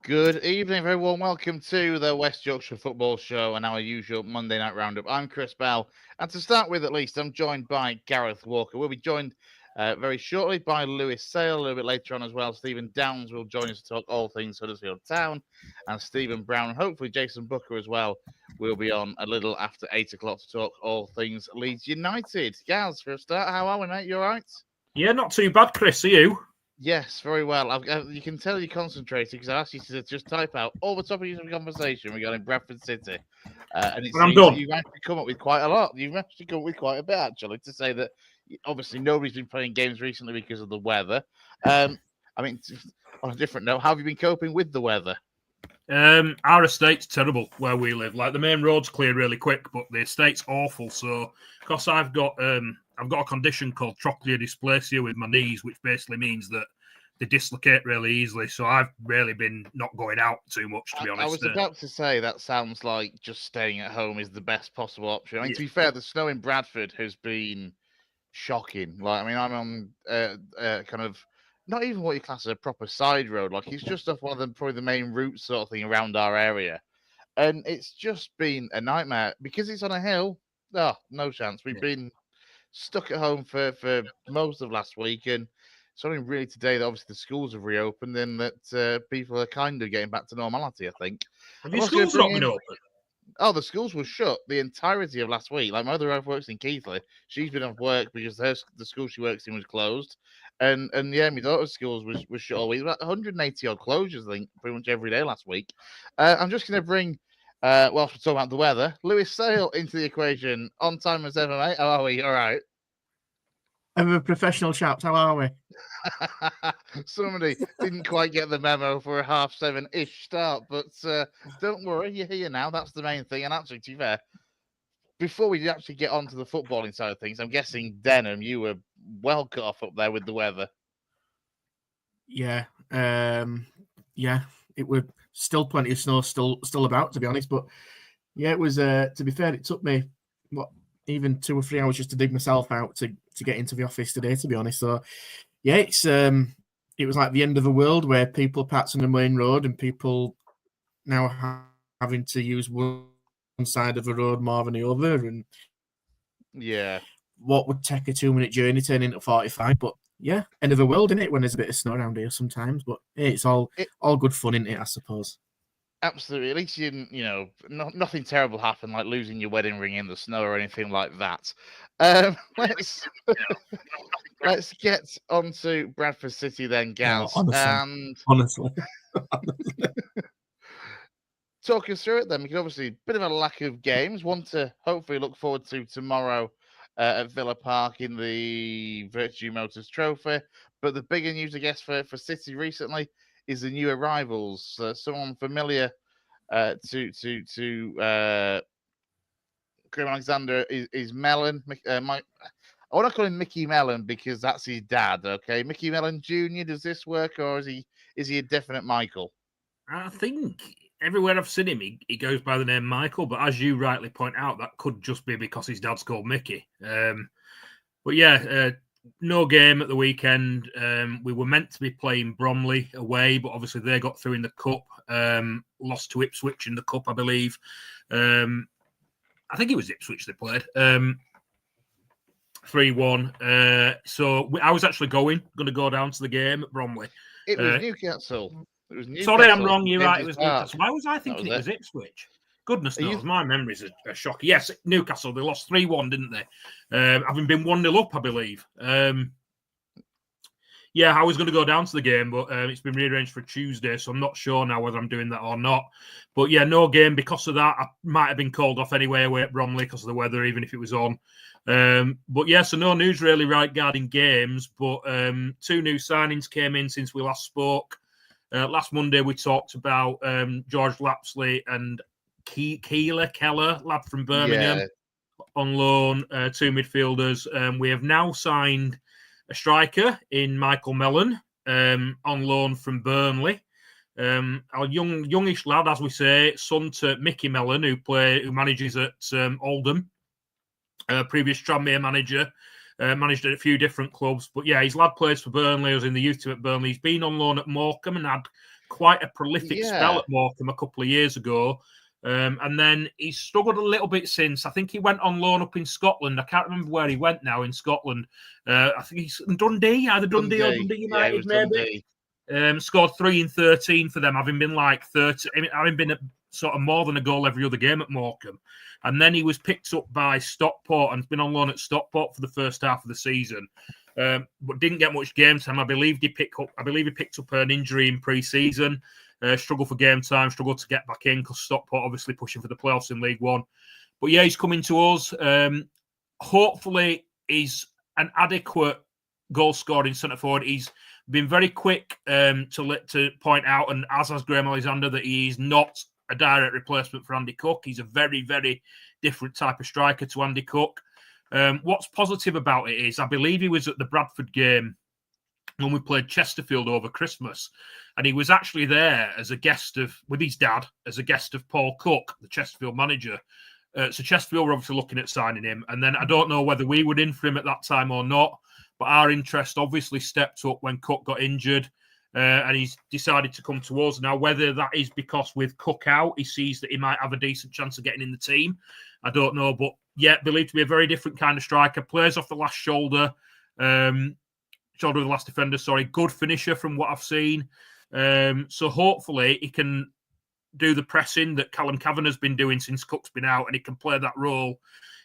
Good evening, very warm welcome to the West Yorkshire Football Show and our usual Monday night roundup. I'm Chris Bell, and to start with, at least, I'm joined by Gareth Walker. We'll be joined very shortly by Lewis Sale. A little bit later on as well, Steven Downes will join us to talk all things Huddersfield Town, and Steven Browne, and hopefully Jayson Boocker as well, will be on a little after 8 o'clock to talk all things Leeds United. Gaz, for a start, how are we, mate? You all right? Yeah, not too bad, Chris. Are you? Yes, very well. You can tell you're concentrating because I asked you to just type out all the topics of conversation regarding Bradford City. And it And I'm seems that done. you've actually come up with quite a lot. You've actually come up with quite a bit, actually, to say that obviously nobody's been playing games recently because of the weather. I mean, on a different note, how have you been coping with the weather? Our estate's terrible where we live. Like the main road's clear really quick, but the estate's awful. So, because I've got a condition called trochlear dysplasia with my knees, which basically means that they dislocate really easily. So I've really been not going out too much, to be honest. I was about to say that sounds like just staying at home is the best possible option. I mean, to be fair, the snow in Bradford has been shocking. Like, I mean, I'm on kind of not even what you class as a proper side road. Like, it's just off one of the probably the main routes sort of thing around our area, and it's just been a nightmare because it's on a hill. Oh, no chance. We've been stuck at home for most of last week, and it's only really today that obviously the schools have reopened and that people are kind of getting back to normality, I think. Have your schools not been open? Oh, the schools were shut the entirety of last week. Like my other wife works in Keighley. She's been off work because the school she works in was closed. And yeah, my daughter's schools was shut all week. About 180 odd closures, I think, pretty much every day last week. I'm just going to bring, whilst we're talking about the weather, Lewis Sale into the equation. On time as ever, mate. How are we? All right. Ever professional chaps, how are we? Somebody didn't quite get the memo for a 7:30-ish start, but don't worry, you're here now. That's the main thing. And actually, to be fair, before we actually get on to the footballing side of things, I'm guessing, Denham, you were well cut off up there with the weather. Yeah. It was still plenty of snow still about, to be honest. But yeah, it was, to be fair, it took me, even 2 or 3 hours just to dig myself out to get into the office today, to be honest. So yeah, it was like the end of the world where people passing the main road and people now having to use one side of the road more than the other. And yeah, what would take a 2-minute journey turn into 45. But yeah, end of the world, isn't it, when there's a bit of snow around here sometimes. But hey, it's all good fun, isn't it, I suppose. Absolutely. At least you didn't, nothing terrible happened, like losing your wedding ring in the snow or anything like that. Let's get on to Bradford City then, Gaz. Honestly. Talk us through it then, because obviously a bit of a lack of games. One to hopefully look forward to tomorrow at Villa Park in the Virtue Motors Trophy. But the bigger news, I guess, for City recently is the new arrivals. Someone familiar to Graham Alexander is Mellon. I want to call him Mickey Mellon because that's his dad. Okay, Mickey Mellon Jr. Does this work, or is he a definite Michael? I think everywhere I've seen him, he goes by the name Michael. But as you rightly point out, that could just be because his dad's called Mickey. But yeah. No game at the weekend. We were meant to be playing Bromley away, but obviously they got through in the cup. Lost to Ipswich in the cup, I believe. I think it was Ipswich they played. 3-1. So I was actually going to go down to the game at Bromley. It was Newcastle. Sorry, I'm wrong. You're right. It was Newcastle. Why was I thinking it was Ipswich? Goodness knows, my memories are shocking. Yes, Newcastle, they lost 3-1, didn't they? Having been 1-0 up, I believe. Yeah, I was going to go down to the game, but it's been rearranged for Tuesday, so I'm not sure now whether I'm doing that or not. But yeah, no game because of that. I might have been called off anyway away at Bromley because of the weather, even if it was on. But yeah, so no news really regarding games, but 2 new signings came in since we last spoke. Last Monday, we talked about George Lapsley and Keller, lad from Birmingham, on loan, 2 midfielders. We have now signed a striker in Michael Mellon, on loan from Burnley. Our youngish lad, as we say, son to Mickey Mellon, who manages at Oldham, previous Tranmere manager. managed at a few different clubs. But yeah, his lad plays for Burnley. I was in the youth team at Burnley. He's been on loan at Morecambe and had quite a prolific spell at Morecambe a couple of years ago. And then he's struggled a little bit since. I think he went on loan up in Scotland. I can't remember where he went now in Scotland. I think he's in Dundee, either Dundee or Dundee United, maybe. Scored 3 in 13 for them, having been like 30, having been at sort of more than a goal every other game at Morecambe. And then he was picked up by Stockport and has been on loan at Stockport for the first half of the season. But didn't get much game time. I believe he picked up an injury in pre-season. Struggled for game time, struggled to get back in because Stockport obviously pushing for the playoffs in League One. But yeah, he's coming to us. Hopefully, he's an adequate goal scoring centre forward. He's been very quick to point out, and as has Graham Alexander, that he's not a direct replacement for Andy Cook. He's a very, very different type of striker to Andy Cook. What's positive about it is I believe he was at the Bradford game when we played Chesterfield over Christmas, and he was actually there as a guest with his dad, as a guest of Paul Cook, the Chesterfield manager. So Chesterfield were obviously looking at signing him, and then I don't know whether we would in for him at that time or not, but our interest obviously stepped up when Cook got injured, and he's decided to come to us. Now, whether that is because with Cook out, he sees that he might have a decent chance of getting in the team, I don't know, but yeah, believed to be a very different kind of striker, plays off the last shoulder of the last defender, good finisher from what I've seen. So hopefully he can do the pressing that Callum Kavanagh's been doing since Cook's been out, and he can play that role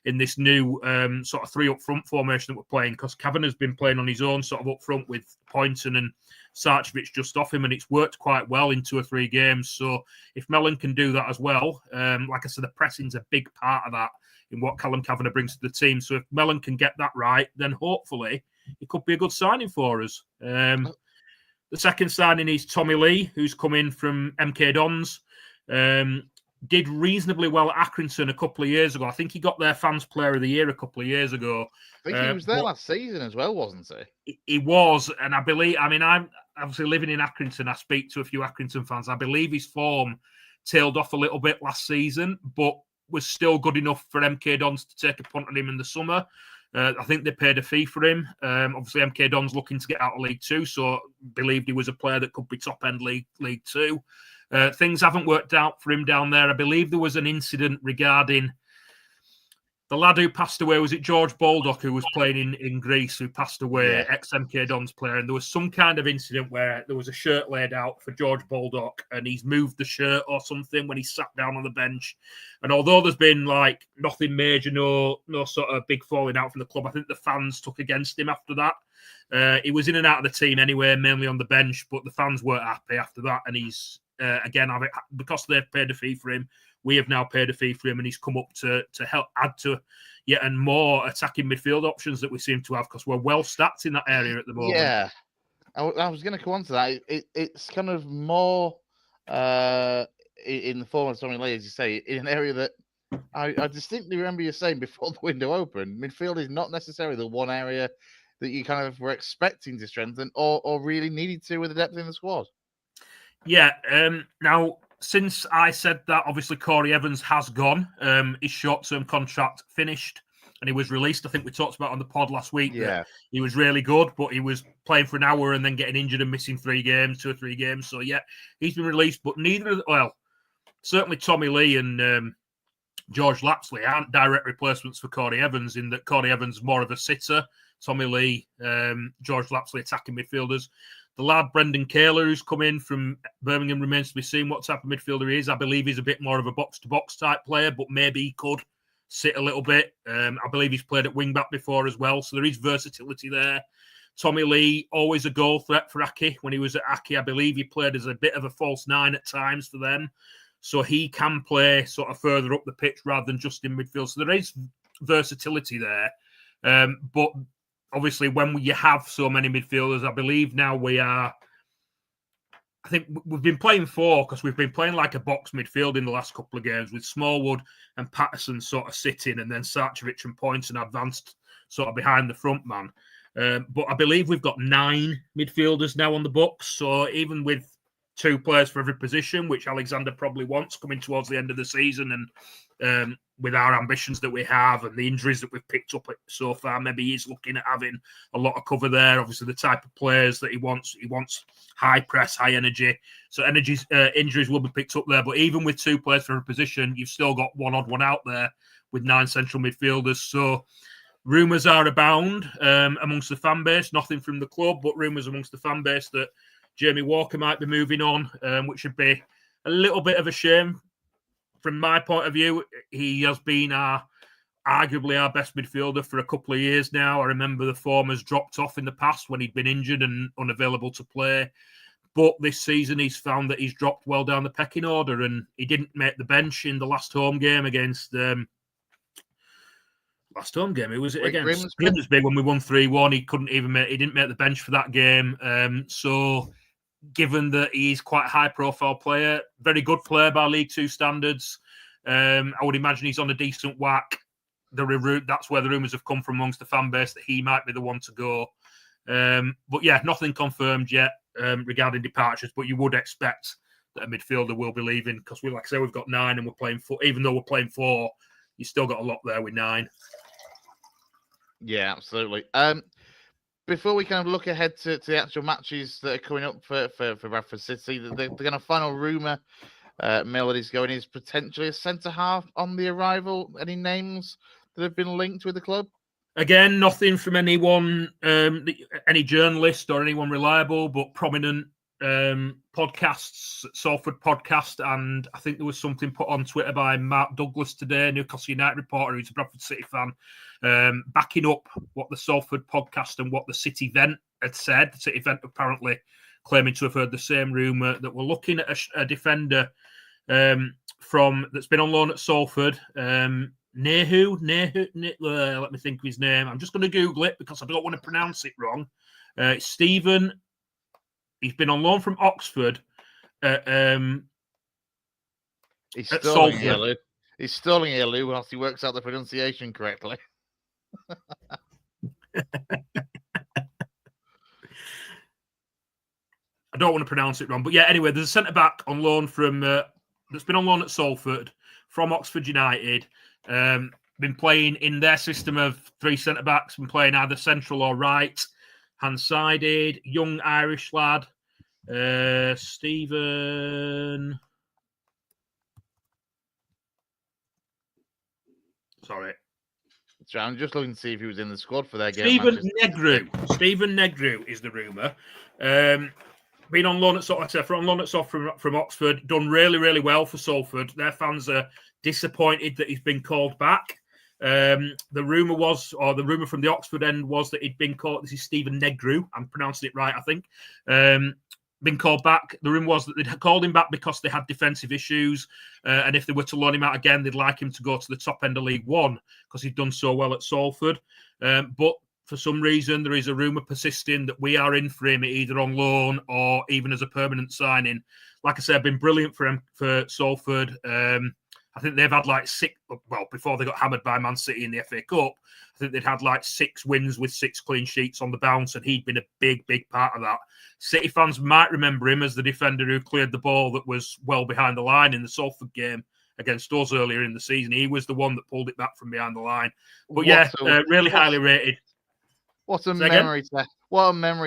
in this new sort of 3 up front formation that we're playing, because Kavanagh's been playing on his own sort of up front with Poynton and Sarcevic just off him, and it's worked quite well in 2 or 3 games. So if Mellon can do that as well, like I said, the pressing's a big part of that in what Callum Kavanagh brings to the team. So if Mellon can get that right, then hopefully it could be a good signing for us. The second signing is Tommy Lee, who's come in from MK Dons. Did reasonably well at Accrington a couple of years ago. I think he got their Fans Player of the Year a couple of years ago. I think he was there last season as well, wasn't he? He was, and I believe, I'm obviously living in Accrington. I speak to a few Accrington fans. I believe his form tailed off a little bit last season, but was still good enough for MK Dons to take a punt on him in the summer. I think they paid a fee for him. Obviously, MK Dons looking to get out of League Two, so believed he was a player that could be top-end League Two. Things haven't worked out for him down there. I believe there was an incident regarding the lad who passed away. Was it George Baldock, who was playing in Greece, who passed away, ex-MK Dons player? And there was some kind of incident where there was a shirt laid out for George Baldock, and he's moved the shirt or something when he sat down on the bench. And although there's been like nothing major, no sort of big falling out from the club, I think the fans took against him after that. He was in and out of the team anyway, mainly on the bench, but the fans weren't happy after that. And he's, again, because they've paid a fee for him, we have now paid a fee for him, and he's come up to help add to yet and more attacking midfield options that we seem to have, because we're well stacked in that area at the moment. Yeah, I was going to come on to that. It's kind of more in the form of Tommy Lee, as you say, in an area that I distinctly remember you saying before the window opened. Midfield is not necessarily the one area that you kind of were expecting to strengthen or really needed to with the depth in the squad. Yeah. Now, since I said that, obviously Corey Evans has gone. His short-term contract finished, and he was released. I think we talked about on the pod last week. Yeah, he was really good, but he was playing for an hour and then getting injured and missing 2 or 3 games. So yeah, he's been released. But certainly Tommy Lee and George Lapsley aren't direct replacements for Corey Evans, in that Corey Evans is more of a sitter. Tommy Lee, George Lapsley attacking midfielders. The lad Brendan Kaler, who's come in from Birmingham, remains to be seen what type of midfielder he is. I believe he's a bit more of a box-to-box type player, but maybe he could sit a little bit. I believe he's played at wing-back before as well, so there is versatility there. Tommy Lee, always a goal threat for Aki. When he was at Aki, I believe he played as a bit of a false 9 at times for them, so he can play sort of further up the pitch rather than just in midfield. So there is versatility there, but obviously, when you have so many midfielders, I believe now I think we've been playing 4, because we've been playing like a box midfield in the last couple of games, with Smallwood and Patterson sort of sitting, and then Sarcevic and Poynton advanced sort of behind the front man. But I believe we've got 9 midfielders now on the books. So even with 2 players for every position, which Alexander probably wants coming towards the end of the season, and with our ambitions that we have and the injuries that we've picked up so far, maybe he's looking at having a lot of cover there. Obviously, the type of players that he wants high press, high energy. So injuries will be picked up there. But even with 2 players for a position, you've still got one odd one out there with 9 central midfielders. So rumours are abound amongst the fan base, nothing from the club, but rumours amongst the fan base that Jamie Walker might be moving on, which would be a little bit of a shame. From my point of view, he has been arguably our best midfielder for a couple of years now. I remember the form has dropped off in the past when he'd been injured and unavailable to play. But this season, he's found that he's dropped well down the pecking order, and he didn't make the bench in the last home game against... last home game, who was it against? Grimsby when we won 3-1. He didn't make the bench for that game. So... given that he's quite a high-profile player, very good player by League Two standards, I would imagine he's on a decent whack. That's where the rumours have come from amongst the fan base that he might be the one to go. But yeah, nothing confirmed yet regarding departures, but you would expect that a midfielder will be leaving because, like I say, we've got 9 and we're playing 4. Even though we're playing 4, you still got a lot there with 9. Yeah, absolutely. Before we kind of look ahead to the actual matches that are coming up for Bradford City, the kind of final rumour Melody's going is potentially a centre-half on the arrival. Any names that have been linked with the club? Again, nothing from anyone, any journalist or anyone reliable, but prominent podcasts, Salford podcast, and I think there was something put on Twitter by Mark Douglas today, Newcastle United reporter who's a Bradford City fan, backing up what the Salford podcast and what the City Vent had said. The City Vent apparently claiming to have heard the same rumour that we're looking at a defender that's been on loan at Salford. Nehu, let me think of his name. I'm just going to Google it because I don't want to pronounce it wrong. It's Steven. He's been on loan from Oxford. He's stalling here, Lou. He's stalling here, Lou, whilst he works out the pronunciation correctly. I don't want to pronounce it wrong, but yeah. Anyway, there's a centre back on loan from that's been on loan at Salford from Oxford United. Been playing in their system of 3 centre backs. Been playing either central or right hand sided. Young Irish lad, Steven. Sorry. So I'm just looking to see if he was in the squad for their game. Steven Negru is the rumour. Been on loan at Salford from Oxford. Done really, really well for Salford. Their fans are disappointed that he's been called back. The rumour from the Oxford end was that he'd been called. This is Steven Negru. I'm pronouncing it right, I think. Been called back. The rumour was that they'd called him back because they had defensive issues, and if they were to loan him out again, they'd like him to go to the top end of League One because he'd done so well at Salford. But for some reason, there is a rumour persisting that we are in for him either on loan or even as a permanent signing. Like I said, been brilliant for him for Salford. I think they've had before they got hammered by Man City in the FA Cup, I think they'd had 6 wins with 6 clean sheets on the bounce, and he'd been a big, big part of that. City fans might remember him as the defender who cleared the ball that was well behind the line in the Salford game against us earlier in the season. He was the one that pulled it back from behind the line. But really highly rated. What a memory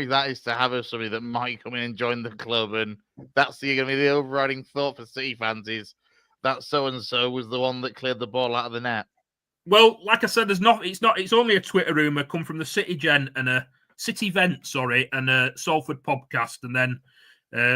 that is to have of somebody that might come in and join the club, and that's going to be the overriding thought for City fans is that so-and-so was the one that cleared the ball out of the net. Well, like I said, it's only a Twitter rumour come from the City Vent and a Salford podcast, and then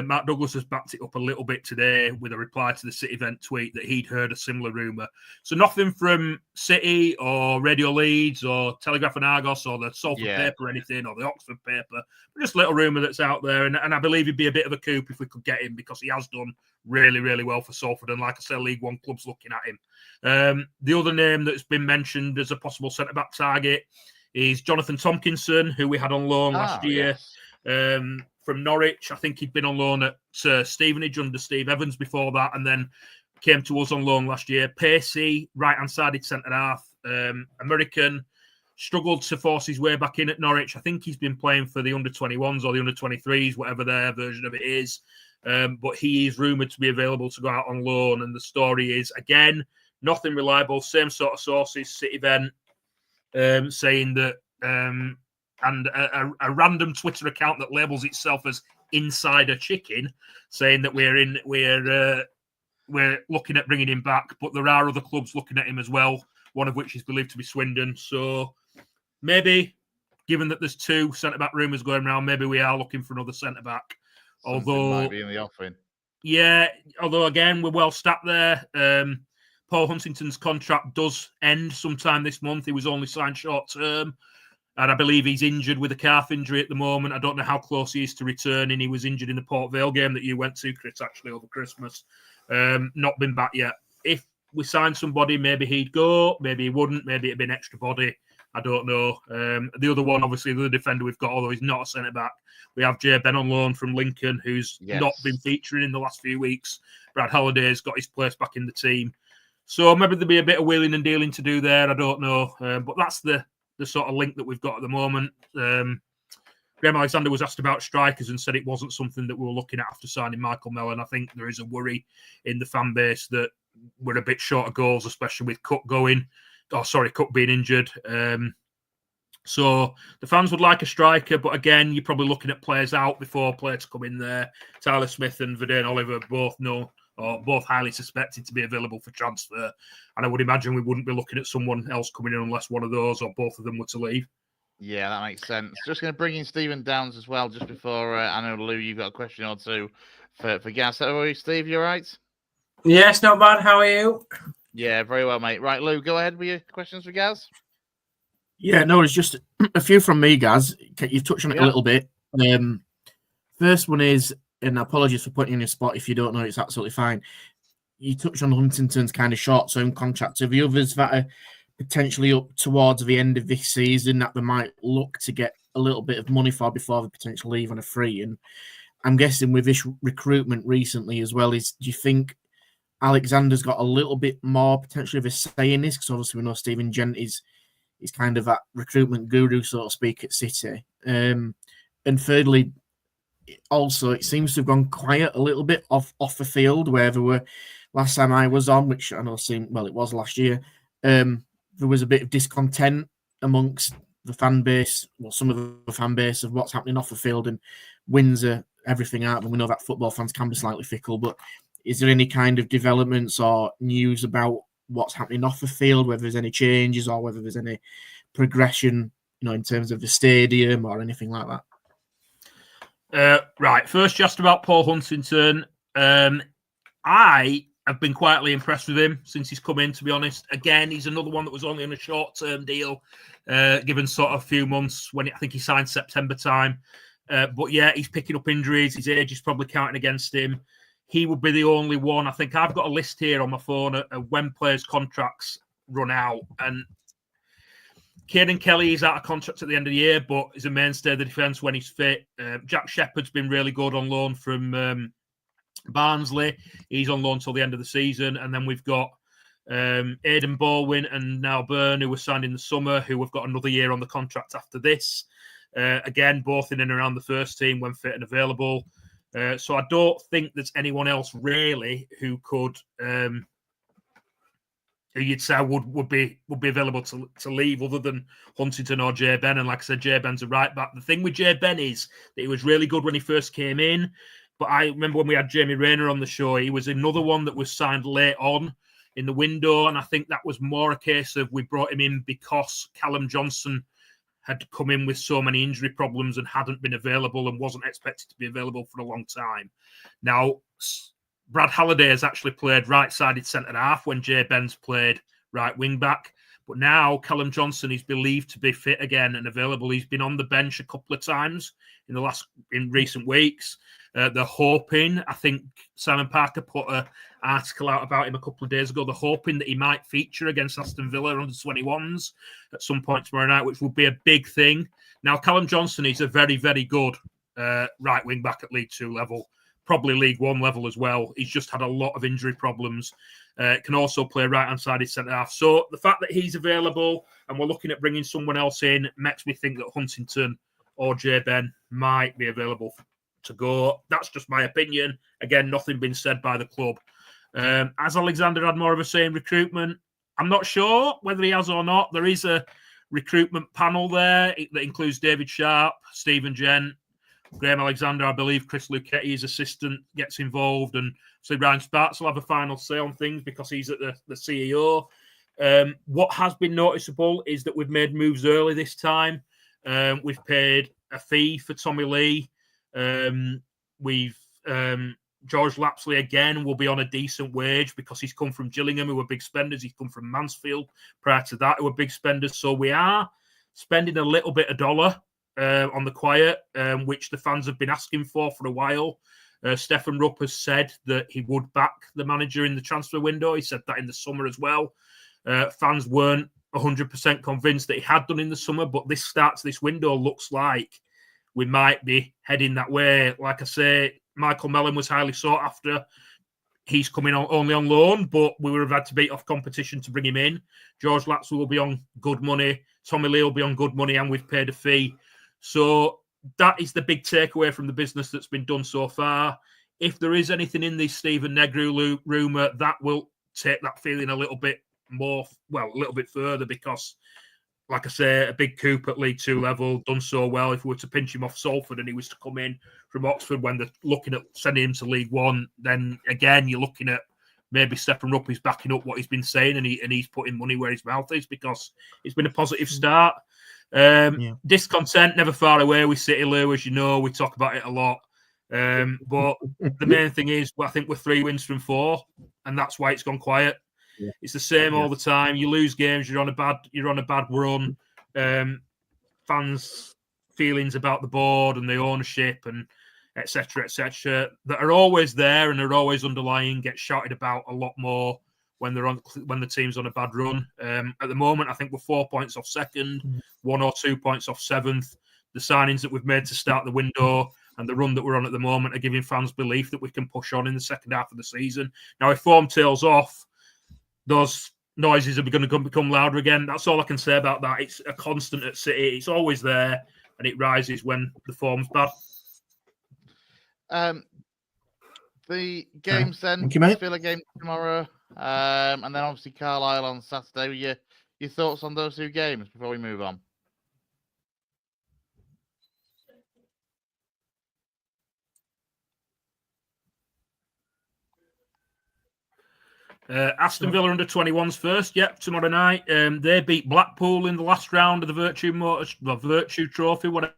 Mark Douglas has backed it up a little bit today with a reply to the City Vent tweet that he'd heard a similar rumour. So nothing from City or Radio Leeds or Telegraph and Argos or the Salford paper or anything, or the Oxford paper, but just a little rumour that's out there, and I believe he'd be a bit of a coup if we could get him because he has done really, really well for Salford, and like I said, League One clubs looking at him. The other name that's been mentioned as a possible centre-back target is Jonathan Tompkinson, who we had on loan last year from Norwich. I think he'd been on loan at Stevenage under Steve Evans before that, and then came to us on loan last year. Pacey, right-hand-sided centre-half, American, struggled to force his way back in at Norwich. I think he's been playing for the under-21s or the under-23s, whatever their version of it is. But he is rumoured to be available to go out on loan, and the story is, again, Nothing reliable. Same sort of sources. City Vent saying that, and a random Twitter account that labels itself as Insider Chicken, saying that we're looking at bringing him back, but there are other clubs looking at him as well, one of which is believed to be Swindon. So maybe, given that there's 2 centre-back rumours going around, maybe we are looking for another centre-back. Something might be in the offing. Yeah, although, again, we're well stacked there. Paul Huntington's contract does end sometime this month. He was only signed short-term, and I believe he's injured with a calf injury at the moment. I don't know how close he is to returning. He was injured in the Port Vale game that you went to, Chris, actually, over Christmas. Not been back yet. If we signed somebody, maybe he'd go, maybe he wouldn't, maybe it'd be an extra body. I don't know. The other one, obviously, the defender we've got, although he's not a centre-back, we have Jay Ben on loan from Lincoln, who's not been featuring in the last few weeks. Brad Halliday's got his place back in the team. So maybe there'll be a bit of wheeling and dealing to do there. I don't know. But that's the sort of link that we've got at the moment. Graham Alexander was asked about strikers and said it wasn't something that we were looking at after signing Michael Mellon. I think there is a worry in the fan base that we're a bit short of goals, especially with Cook Cook being injured. So the fans would like a striker, but again, you're probably looking at players out before players come in there. Tyler Smith and Verdane Oliver both highly suspected to be available for transfer. And I would imagine we wouldn't be looking at someone else coming in unless one of those or both of them were to leave. Yeah, that makes sense. Just going to bring in Steven Downes as well, just before I know, Lou, you've got a question or two for Gaz. How are you, Steve? You all right? Yes, not bad. How are you? Yeah, very well, mate. Right, Lou, go ahead with your questions for Gaz. Yeah, no, it's just a few from me, Gaz. You've touched on it a little bit. First one is, and apologies for putting you in a spot if you don't know, it's absolutely fine. You touched on Huntington's kind of short-term contract. Are the others that are potentially up towards the end of this season that they might look to get a little bit of money for before they potentially leave on a free? And I'm guessing with this recruitment recently as well, do you think Alexander's got a little bit more potentially of a say in this? Because obviously we know Stephen Gent is kind of that recruitment guru, so to speak, at City. And thirdly, also, it seems to have gone quiet a little bit off the field where there were, last time I was on, which I know it was last year, there was a bit of discontent amongst the fan base, well, some of the fan base of what's happening off the field, and wins are everything out. And we know that football fans can be slightly fickle, but is there any kind of developments or news about what's happening off the field, whether there's any changes or whether there's any progression, in terms of the stadium or anything like that? Right. First, just about Paul Huntington. I have been quietly impressed with him since he's come in, to be honest. Again, he's another one that was only on a short-term deal, given sort of a few months when I think he signed September time. But yeah, he's picking up injuries. His age is probably counting against him. He would be the only one. I think I've got a list here on my phone of when players' contracts run out. And Kieran Kelly is out of contract at the end of the year, but is a mainstay of the defence when he's fit. Jack Shepherd's been really good on loan from Barnsley. He's on loan till the end of the season. And then we've got Aidan Baldwin and now Byrne, who were signed in the summer, who have got another year on the contract after this. Again, both in and around the first team when fit and available. So I don't think there's anyone else really who could, who you'd say would be available to leave other than Huntington or Jay Ben. And like I said, Jay Ben's a right back. The thing with Jay Ben is that he was really good when he first came in. But I remember when we had Jamie Rayner on the show, he was another one that was signed late on in the window. And I think that was more a case of we brought him in because Callum Johnson had come in with so many injury problems and hadn't been available and wasn't expected to be available for a long time. Now, Brad Halliday has actually played right-sided centre-half when Jay Ben's played right wing-back. But now Callum Johnson is believed to be fit again and available. He's been on the bench a couple of times in recent weeks. They're hoping, I think Simon Parker put an article out about him a couple of days ago. They're hoping that he might feature against Aston Villa under 21s at some point tomorrow night, which will be a big thing. Now, Callum Johnson is a very, very good right wing back at League 2 level, probably League 1 level as well. He's just had a lot of injury problems. Can also play right-hand sided centre-half. So the fact that he's available and we're looking at bringing someone else in makes me think that Huntington or Jay Ben might be available to go. That's just my opinion. Again, nothing been said by the club. Has Alexander had more of a say in recruitment? I'm not sure whether he has or not. There is a recruitment panel there that includes David Sharp, Stephen Gent, Graham Alexander, I believe Chris Luchetti, his assistant, gets involved, and so Ryan Sparks will have a final say on things because he's at the CEO. What has been noticeable is that we've made moves early this time. We've paid a fee for Tommy Lee. George Lapsley again will be on a decent wage because he's come from Gillingham, who were big spenders. He's come from Mansfield prior to that, who were big spenders. So we are spending a little bit of dollar on the quiet, which the fans have been asking for a while. Stefan Rupp has said that he would back the manager in the transfer window. He said that in the summer as well. Fans weren't 100% convinced that he had done in the summer, but this start to this window looks like we might be heading that way. Like I say, Michael Mellon was highly sought after. He's coming on only on loan, but we would have had to beat off competition to bring him in. George Lapsley will be on good money. Tommy Lee will be on good money, and we've paid a fee. So that is the big takeaway from the business that's been done so far. If there is anything in this Stephen Negru rumour, that will take that feeling a little bit further because, like I say, a big coup at League Two level, done so well. If we were to pinch him off Salford and he was to come in from Oxford when they're looking at sending him to League One, then again, you're looking at maybe Stefan Rupp is backing up what he's been saying and he's putting money where his mouth is because it's been a positive start. Discontent never far away with City Lou, as you know, we talk about it a lot. But the main thing is, I think we're 3 wins from 4, and that's why it's gone quiet. Yeah. It's the same all the time. You lose games, you're on a bad run. Fans' feelings about the board and the ownership and etc. that are always there and are always underlying get shouted about a lot more when the team's on a bad run. At the moment, I think we're 4 points off second, 1 or 2 points off seventh. The signings that we've made to start the window and the run that we're on at the moment are giving fans belief that we can push on in the second half of the season. Now, if form tails off, those noises are going to become louder again. That's all I can say about that. It's a constant at City. It's always there, and it rises when the form's bad. The games then, Villa game tomorrow, and then obviously Carlisle on Saturday. Your thoughts on those 2 games before we move on? Aston Villa under 21s first. Yep, tomorrow night. They beat Blackpool in the last round of the Virtue Trophy, whatever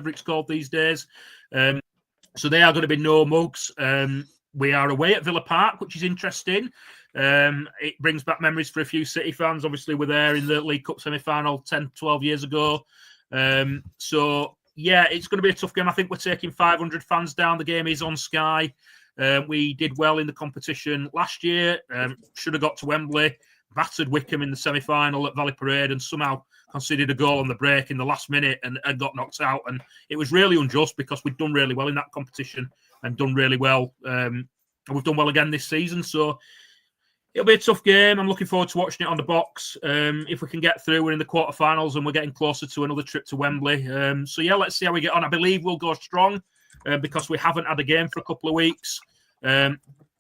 it's called these days. So they are going to be no mugs. We are away at Villa Park, which is interesting. It brings back memories for a few City fans. Obviously, we're there in the League Cup semi-final 10, 12 years ago. So, yeah, it's going to be a tough game. I think we're taking 500 fans down. The game is on Sky. We did well in the competition last year. Should have got to Wembley, battered Wickham in the semi-final at Valley Parade and somehow conceded a goal on the break in the last minute and got knocked out. And it was really unjust because we'd done really well in that competition and done really well. And we've done well again this season. So it'll be a tough game. I'm looking forward to watching it on the box. If we can get through, we're in the quarterfinals and we're getting closer to another trip to Wembley. So, yeah, let's see how we get on. I believe we'll go strong because we haven't had a game for a couple of weeks.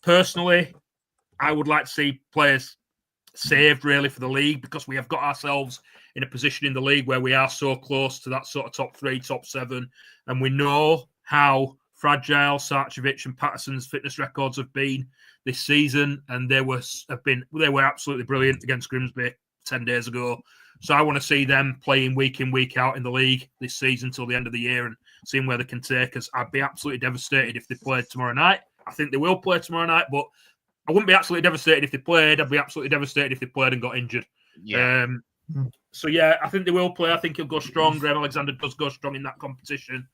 Personally, I would like to see players saved really for the league because we have got ourselves in a position in the league where we are so close to that sort of top 3, top 7, and we know how fragile Sarcevic and Patterson's fitness records have been this season, and they were absolutely brilliant against Grimsby 10 days ago. So I want to see them playing week in, week out in the league this season till the end of the year and seeing where they can take us. I'd be absolutely devastated if they played tomorrow night. I think they will play tomorrow night, but I wouldn't be absolutely devastated if they played. I'd be absolutely devastated if they played and got injured. Yeah. So, yeah, I think they will play. I think he'll go strong. Graham Alexander does go strong in that competition.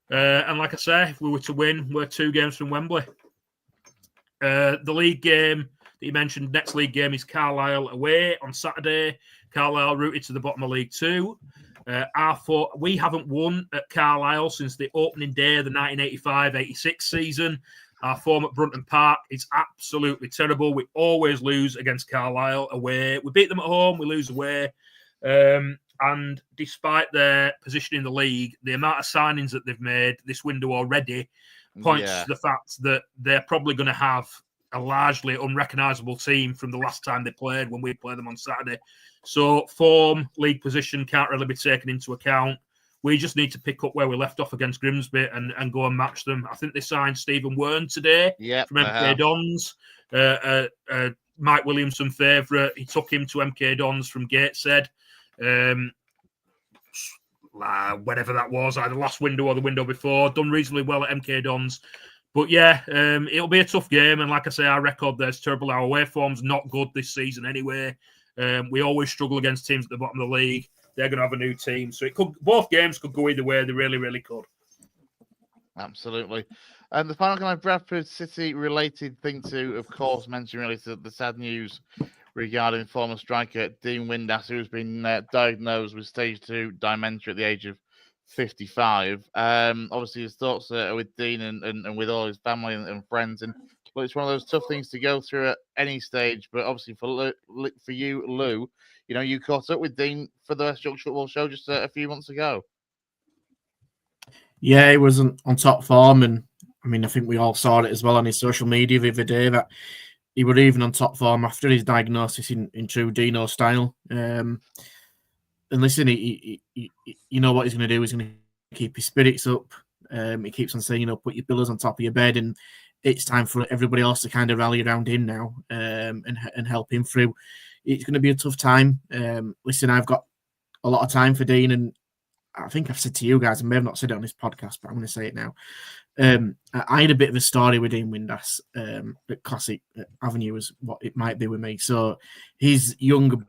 And like I say, if we were to win, we're 2 games from Wembley. The league game that you mentioned, next league game is Carlisle away on Saturday. Carlisle rooted to the bottom of League 2. We haven't won at Carlisle since the opening day of the 1985-86 season. Our form at Brunton Park is absolutely terrible. We always lose against Carlisle away. We beat them at home, we lose away. And despite their position in the league, the amount of signings that they've made this window already points to the fact that they're probably going to have a largely unrecognisable team from the last time they played when we played them on Saturday. So form, league position can't really be taken into account. We just need to pick up where we left off against Grimsby and go and match them. I think they signed Steven Browne today from MK Dons. Mike Williamson favourite. He took him to MK Dons from Gateshead. Whenever that was, either last window or the window before. Done reasonably well at MK Dons. But yeah, it'll be a tough game. And like I say, our record there's terrible. Our away form's not good this season anyway. We always struggle against teams at the bottom of the league. They're going to have a new team. So both games could go either way. They really, really could. Absolutely. And the final kind of Bradford City related thing to, of course, mention really the sad news regarding former striker Dean Windass, who's been diagnosed with stage 2 dementia at the age of 55. Obviously, his thoughts are with Dean and with all his family and friends. And but it's one of those tough things to go through at any stage. But obviously, for you, Lou, you caught up with Dean for the West Yorkshire Football Show just a few months ago. Yeah, he wasn't on top form, and I mean, I think we all saw it as well on his social media the other day that he was even on top form after his diagnosis in true Dino style. And listen, he you know what he's going to do. He's going to keep his spirits up. He keeps on saying, put your pillows on top of your bed, and it's time for everybody else to kind of rally around him now and help him through. It's going to be a tough time. Listen, I've got a lot of time for Dean, and I think I've said to you guys, I may have not said it on this podcast, but I'm going to say it now. I had a bit of a story with Dean Windass at Classic Avenue, is what it might be with me. So his young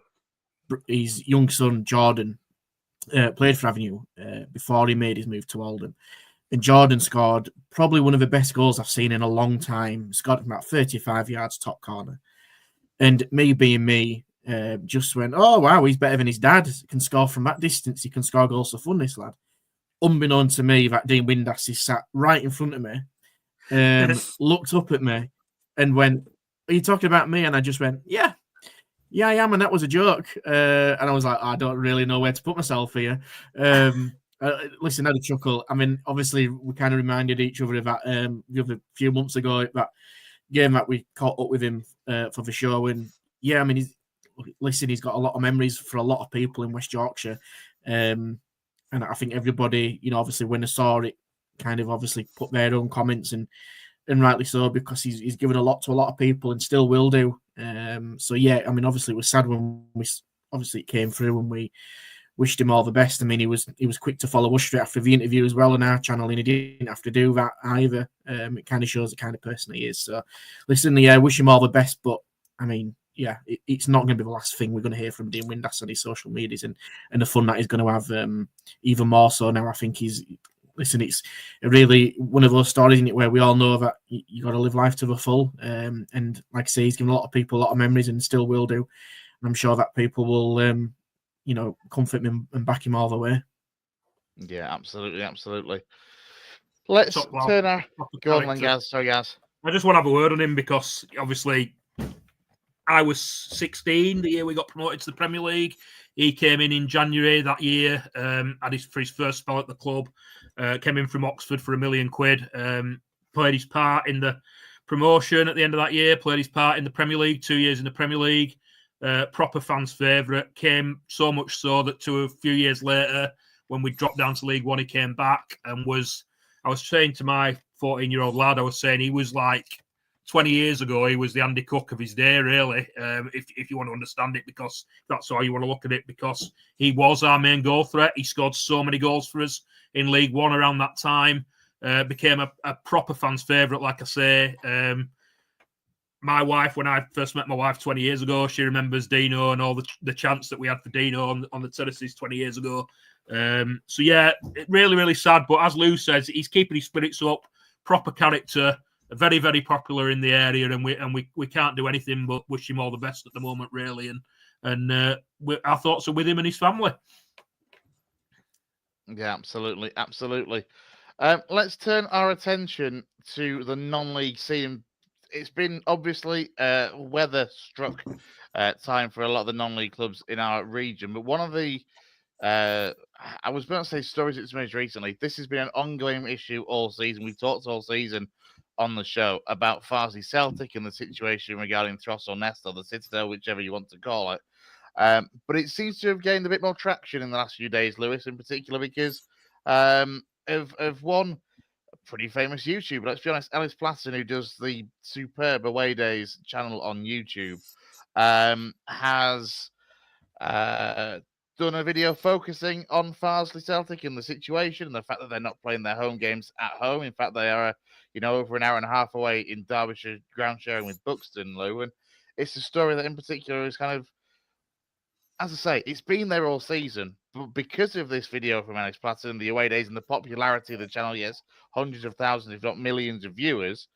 son, Jordan, played for Avenue before he made his move to Oldham. And Jordan scored probably one of the best goals I've seen in a long time. Scored from about 35 yards top corner. And me being me, just went, oh, wow, he's better than his dad. He can score from that distance. He can score goals for fun, this lad. Unbeknown to me, that Dean Windass is sat right in front of me, looked up at me and went, are you talking about me? And I just went, yeah, I am. And that was a joke. And I was like, I don't really know where to put myself here. Listen, I had a chuckle. I mean, obviously, we kind of reminded each other of that a few months ago, that game that we caught up with him for the show. And yeah, I mean, he's got a lot of memories for a lot of people in West Yorkshire. And I think everybody, obviously when they saw it, kind of obviously put their own comments, and rightly so, because he's given a lot to a lot of people and still will do. So yeah, I mean, obviously it was sad when it came through and we wished him all the best. I mean, he was quick to follow us straight after the interview as well on our channel, and he didn't have to do that either. It kind of shows the kind of person he is. So listen, yeah, wish him all the best, but I mean, yeah, it's not going to be the last thing we're going to hear from Dean Windass on his social medias, and the fun that he's going to have even more so now. I think it's really one of those stories, isn't it, where we all know that you got to live life to the full. And like I say, he's given a lot of people a lot of memories and still will do. And I'm sure that people will, comfort him and back him all the way. Yeah, absolutely. Let's turn our... Go on, Gaz. Sorry, Gaz. I just want to have a word on him because, obviously, I was 16 the year we got promoted to the Premier League. He came in January that year, for his first spell at the club. Came in from Oxford for £1 million. Played his part in the promotion at the end of that year. Played his part in the Premier League, 2 years in the Premier League. Proper fans' favourite. Came so much so that to a few years later, when we dropped down to League One, he came back and I was saying to my 14-year-old lad, I was saying he was like 20 years ago, he was the Andy Cook of his day, really, if you want to understand it, because that's how you want to look at it, because he was our main goal threat. He scored so many goals for us in League One around that time. Became a proper fans' favourite, like I say. My wife, when I first met my wife 20 years ago, she remembers Dino and all the chants that we had for Dino on the terraces 20 years ago. So, yeah, really, really sad. But as Lou says, he's keeping his spirits up, proper character, very, very popular in the area, and we can't do anything but wish him all the best at the moment, really. And our thoughts are with him and his family. Yeah, absolutely. Let's turn our attention to the non-league scene. It's been obviously weather-struck time for a lot of the non-league clubs in our region, but one of the I was going to say stories that's made recently. This has been an ongoing issue all season. We've talked all season on the show about Farsley Celtic and the situation regarding Thross or Nest or the Citadel, whichever you want to call it. But it seems to have gained a bit more traction in the last few days, Lewis, in particular, because of one pretty famous YouTuber, let's be honest, Ellis Platten, who does the Superb Away Days channel on YouTube, has done a video focusing on Farsley Celtic and the situation and the fact that they're not playing their home games at home. In fact, they are, over an hour and a half away in Derbyshire, ground sharing with Buxton, Lou. And it's a story that in particular is kind of, as I say, it's been there all season, but because of this video from Alex Platten, the away days, and the popularity of the channel, yes, hundreds of thousands, if not millions of viewers,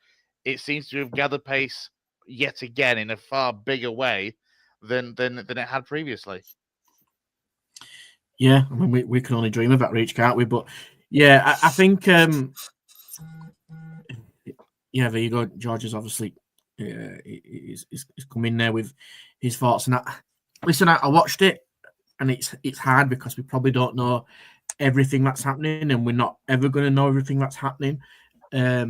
it seems to have gathered pace yet again in a far bigger way than it had previously. Yeah, I mean, we can only dream of that reach, can't we? But yeah, I think, there you go. George is obviously is come in there with his thoughts. And listen, I watched it, and it's hard because we probably don't know everything that's happening, and we're not ever going to know everything that's happening. But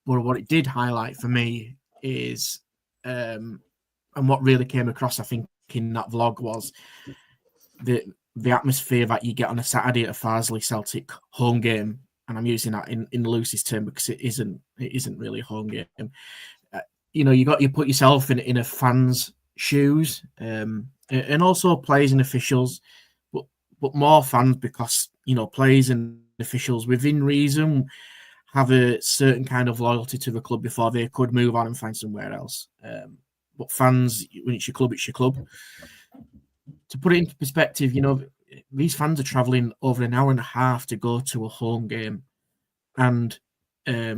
what it did highlight for me is, and what really came across, I think, in that vlog was the atmosphere that you get on a Saturday at a Farsley Celtic home game, and I'm using that in the loosest term because it isn't really a home game. You put yourself in a fan's shoes, and also players and officials, but more fans because players and officials within reason have a certain kind of loyalty to the club before they could move on and find somewhere else. But fans, when it's your club, it's your club. To put it into perspective, these fans are travelling over an hour and a half to go to a home game, and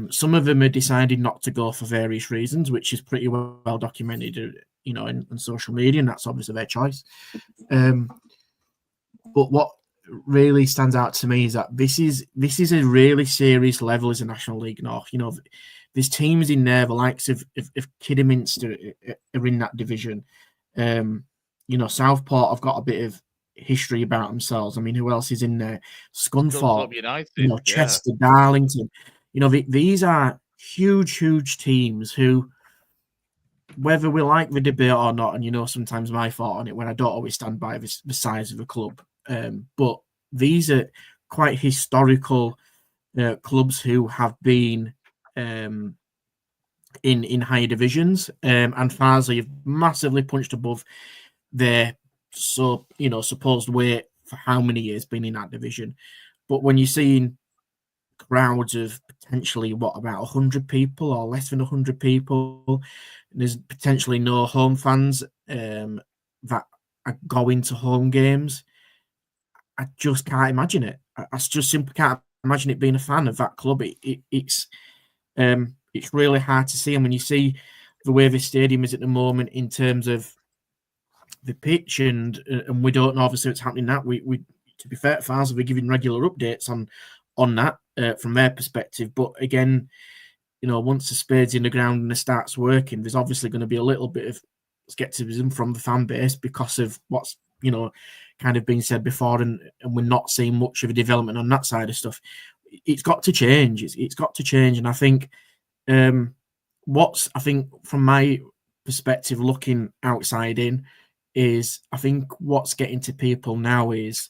some of them are deciding not to go for various reasons, which is pretty well documented, in social media, and that's obviously their choice. But what really stands out to me is that this is a really serious level as a National League North. There's teams in there, the likes of Kidderminster are in that division. Southport have got a bit of history about themselves. I mean, who else is in there? Scunthorpe, United, Chester, Darlington. These are huge teams who, whether we like the debate or not, and sometimes my thought on it when I don't always stand by the size of the club, but these are quite historical clubs who have been in higher divisions, and Farsley have massively punched above their supposed weight for how many years being in that division. But when you're seeing crowds of potentially about 100 people or less than 100 people, there's potentially no home fans that are going to home games. I just can't imagine it. I just simply can't imagine it being a fan of that club. It's really hard to see. And when you see the way the stadium is at the moment in terms of the pitch, and we don't know obviously what's happening. That we to be fair, fans will be giving regular updates on that from their perspective. But again, once the spade's in the ground and it starts working, there's obviously going to be a little bit of skepticism from the fan base because of what's kind of been said before, and we're not seeing much of a development on that side of stuff. It's got to change. It's got to change, and I think from my perspective, looking outside in, is I think what's getting to people now is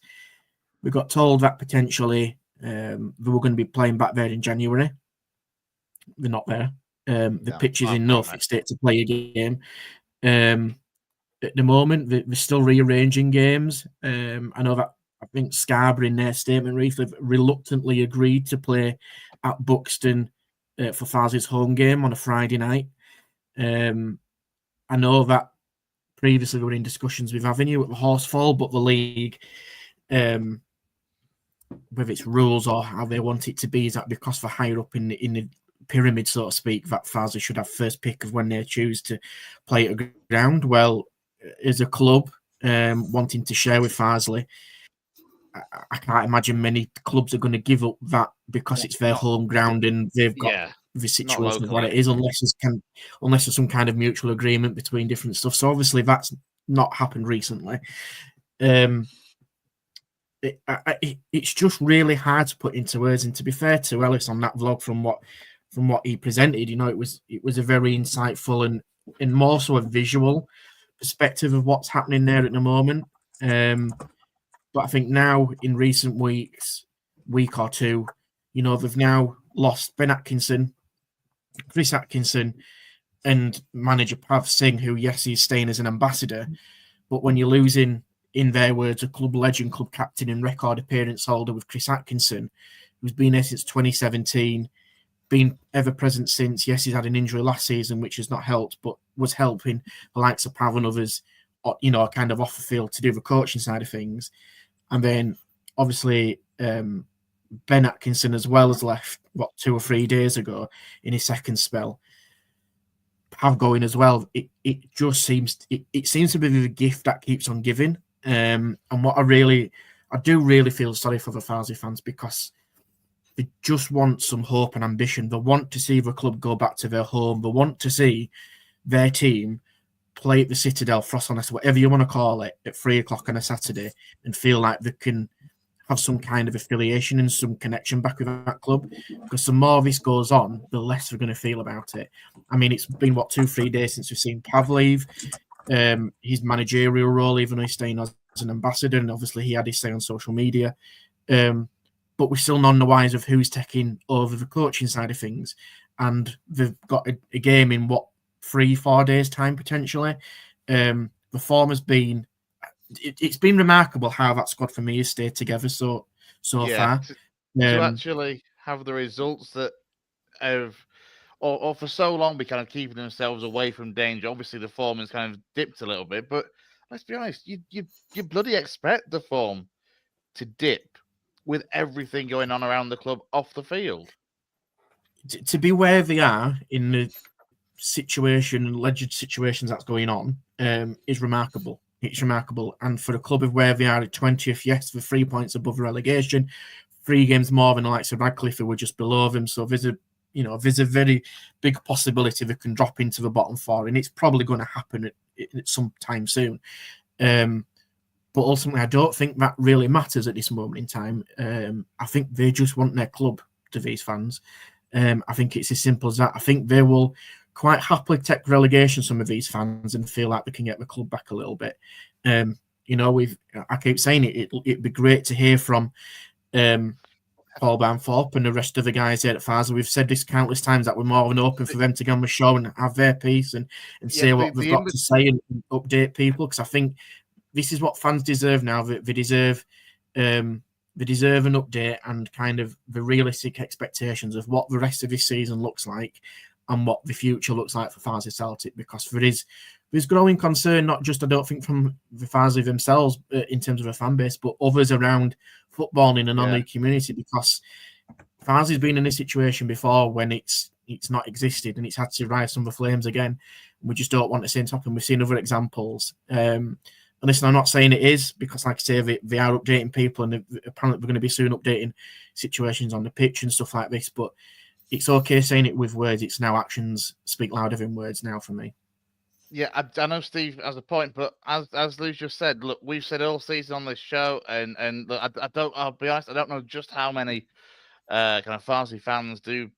we got told that potentially they were going to be playing back there in January. They're not there. The pitch is in no fit state to play a game. At the moment, they're still rearranging games. I know that I think Scarborough in their statement recently reluctantly agreed to play at Buxton for Farsley's home game on a Friday night. I know that previously we were in discussions with Avenue at the Horsefall, but the league, whether it's rules or how they want it to be, is that because they're higher up in the pyramid, so to speak, that Farsley should have first pick of when they choose to play at a ground. Well, as a club wanting to share with Farsley, I can't imagine many clubs are going to give up that because it's their home ground and they've got the situation of what it is, unless there's some kind of mutual agreement between different stuff. So obviously that's not happened recently. It's just really hard to put into words. And to be fair to Ellis on that vlog, from what from what he presented. It was a very insightful and more so a visual perspective of what's happening there at the moment. But I think now in recent week or two, they've now lost Ben Atkinson, Chris Atkinson, and manager Pav Singh, who, yes, he's staying as an ambassador. But when you're losing, in their words, a club legend, club captain, and record appearance holder with Chris Atkinson, who's been there since 2017, been ever present since. Yes, he's had an injury last season, which has not helped, but was helping the likes of Pav and others, kind of off the field to do the coaching side of things. And then, obviously, Ben Atkinson as well has left, 2 or 3 days ago in his second spell. Pav going as well. It just seems to be the gift that keeps on giving. And what I do really feel sorry for the Farsley fans, because they just want some hope and ambition. They want to see the club go back to their home. They want to see their team play at the Citadel, Frost on Nest, whatever you want to call it, at 3:00 on a Saturday, and feel like they can have some kind of affiliation and some connection back with that club. Because the more this goes on, the less they're going to feel about it. I mean, it's been 2-3 days since we've seen Pav leave his managerial role, even though he's staying as an ambassador, and obviously he had his say on social media. But we're still none the wise of who's taking over the coaching side of things. And they've got a game in 3-4 days time potentially. The form has been, it's been remarkable how that squad for me has stayed together so far. To actually have the results that have, or for so long, be kind of keeping themselves away from danger. Obviously, the form has kind of dipped a little bit, but let's be honest, you bloody expect the form to dip with everything going on around the club off the field. To be where they are in the alleged situations that's going on, is remarkable. It's remarkable. And for a club of where they are at 20th, yes, for 3 points above relegation, 3 games more than the likes of Radcliffe, who were just below them. So there's a very big possibility they can drop into the bottom 4, and it's probably going to happen at some time soon. But ultimately, I don't think that really matters at this moment in time. I think they just want their club, to these fans. I think it's as simple as that. I think they will quite happily take relegation, some of these fans, and feel like they can get the club back a little bit. I keep saying it'd be great to hear from Paul Bamthorpe and the rest of the guys here at Farsley. We've said this countless times that we're more than open for them to go on the show and have their piece and say what they've got to say and update people, because I think this is what fans deserve now. They deserve an update and kind of the realistic expectations of what the rest of this season looks like and what the future looks like for Farsley Celtic, because there's growing concern, not just, I don't think, from the Farsley themselves in terms of a fan base, but others around football in the non-league community, because Farsley's been in this situation before when it's not existed and it's had to rise from the flames again. We just don't want the same to happen. We've seen other examples. And listen, I'm not saying it is, because, like I say, they are updating people, and apparently we're going to be soon updating situations on the pitch and stuff like this. But it's okay saying it with words. It's now actions speak louder than words now for me. Yeah, I know Steve has a point, but as Lou just said, look, we've said all season on this show, and look, I'll be honest, I don't know just how many kind of Farsley fans do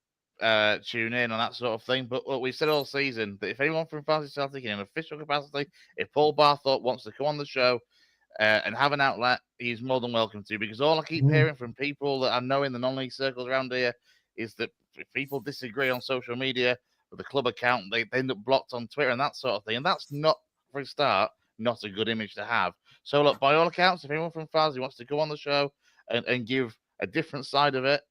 tune in on that sort of thing. But look, we've said all season that if anyone from Farsley Celtic in an official capacity, if Paul Barthorpe wants to come on the show and have an outlet, he's more than welcome to. Because all I keep hearing from people that I know in the non-league circles around here is that if people disagree on social media with the club account, they end up blocked on Twitter and that sort of thing. And that's not, for a start, not a good image to have. So look, by all accounts, if anyone from Farsley wants to go on the show and give a different side of it,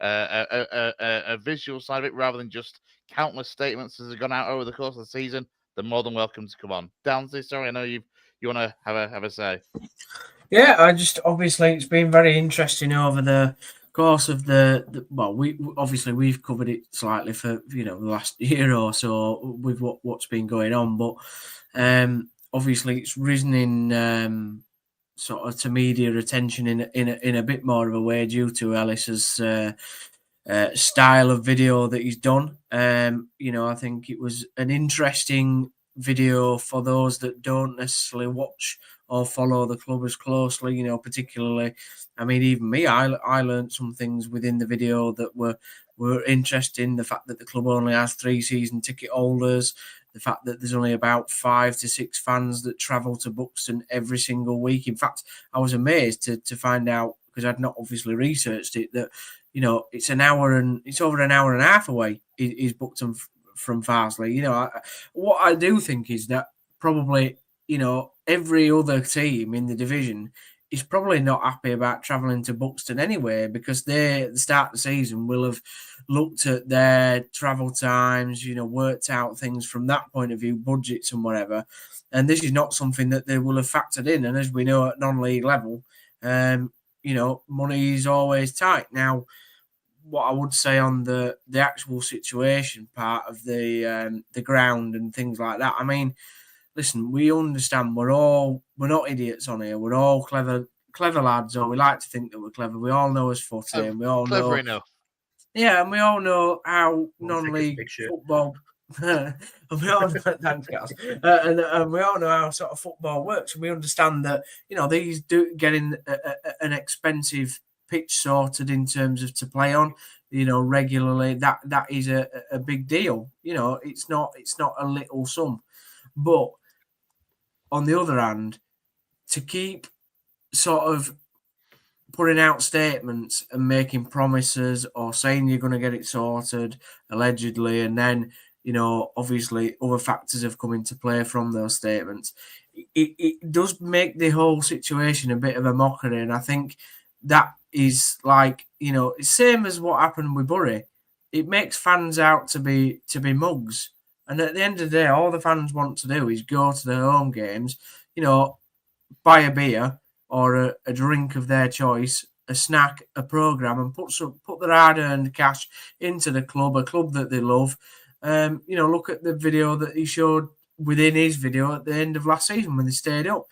a visual side of it, rather than just countless statements that have gone out over the course of the season, they're more than welcome to come on. Downes, sorry, I know you want to have a say. Yeah, obviously it's been very interesting over the course of we've covered it slightly for the last year or so with what's been going on, but obviously it's risen in sort of to media attention in a bit more of a way due to Ellis's style of video that he's done. I think it was an interesting video for those that don't necessarily watch or follow the club as closely, particularly, I mean, even me, I learned some things within the video that were were interesting. The fact that the club only has 3 season ticket holders, the fact that there's only about 5 to 6 fans that travel to Buxton every single week. In fact, I was amazed to find out, because I'd not obviously researched it, that it's over an hour and a half away is Buxton from Farsley. What I do think is that probably every other team in the division is probably not happy about travelling to Buxton anyway, because they, at the start of the season, will have looked at their travel times, worked out things from that point of view, budgets and whatever. And this is not something that they will have factored in. And as we know at non-league level, money is always tight. Now, what I would say on the actual situation part of the ground and things like that, I mean, listen, we understand we're not idiots on here. We're all clever lads, or we like to think that we're clever. We all know as footy, and we all clever know enough. Yeah, and we all know how non-league football. And we all know, thanks, guys. And we all know how sort of football works, and we understand that these do getting an expensive pitch sorted in terms of to play on, regularly. That is a big deal. It's not a little sum, but on the other hand, to keep sort of putting out statements and making promises or saying you're going to get it sorted, allegedly, and then, obviously other factors have come into play from those statements, it does make the whole situation a bit of a mockery. And I think that is like, it's same as what happened with Bury. It makes fans out to be mugs. And at the end of the day, all the fans want to do is go to their home games, buy a beer or a drink of their choice, a snack, a programme, and put their hard-earned cash into the club, a club that they love. Look at the video that he showed within his video at the end of last season when they stayed up.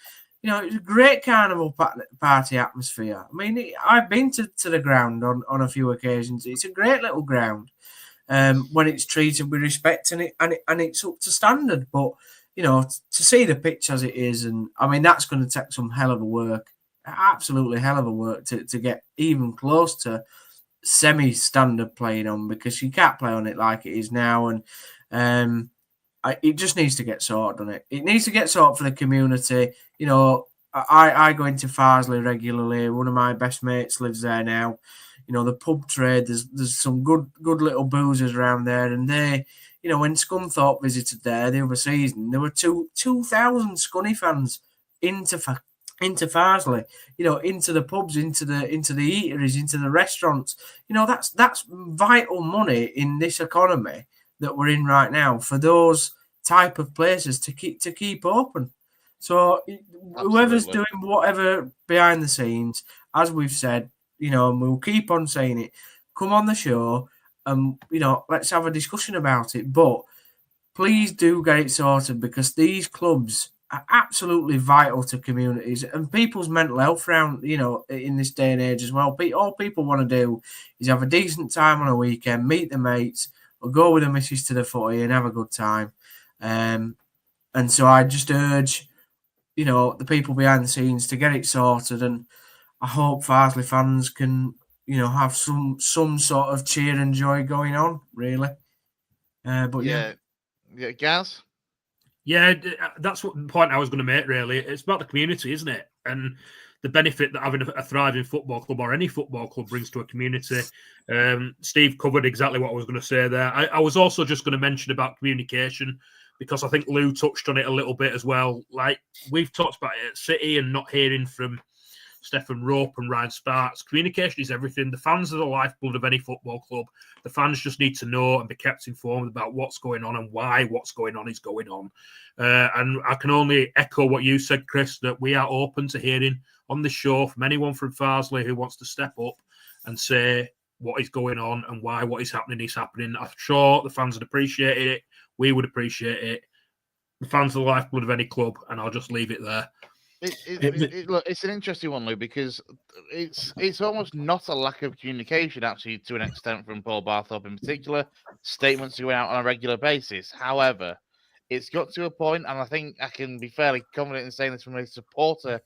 It was a great carnival party atmosphere. I mean, I've been to the ground on a few occasions. It's a great little ground. When it's treated with respect and it's up to standard. But, to see the pitch as it is, and I mean, that's going to take some hell of a work, absolutely hell of a work to get even close to semi-standard playing on, because you can't play on it like it is now. And it just needs to get sorted on it. It needs to get sorted for the community. I go into Farsley regularly. One of my best mates lives there now. The pub trade, there's some good little boozers around there, and they, when Scunthorpe visited there the other season, there were 2,000 Scunny fans into Farsley, into the pubs, into the eateries, into the restaurants. That's vital money in this economy that we're in right now for those type of places to keep open. So whoever's doing whatever behind the scenes, as we've said, and we'll keep on saying it, come on the show and, let's have a discussion about it. But please do get it sorted, because these clubs are absolutely vital to communities and people's mental health around, in this day and age as well. All people want to do is have a decent time on a weekend, meet the mates, or go with the missus to the footy and have a good time. And so I just urge, the people behind the scenes to get it sorted, and I hope Farsley fans can, have some sort of cheer and joy going on, really. But yeah, Gaz? Yeah, that's what the point I was going to make, really. It's about the community, isn't it? And the benefit that having a thriving football club or any football club brings to a community. Steve covered exactly what I was going to say there. I was also just going to mention about communication, because I think Lou touched on it a little bit as well. Like, we've talked about it at City and not hearing from Stefan Rope and Ryan Sparks. Communication is everything. The fans are the lifeblood of any football club. The fans just need to know and be kept informed about what's going on and why what's going on is going on. And I can only echo what you said, Chris, that we are open to hearing on this show from anyone from Farsley who wants to step up and say what is going on and why what is happening. I'm sure the fans would appreciate it. We would appreciate it. The fans are the lifeblood of any club, and I'll just leave it there. Look, it's an interesting one, Lou, because it's almost not a lack of communication, actually, to an extent, from Paul Barthorpe in particular. Statements going out on a regular basis. However, it's got to a point, and I think I can be fairly confident in saying this from a supporter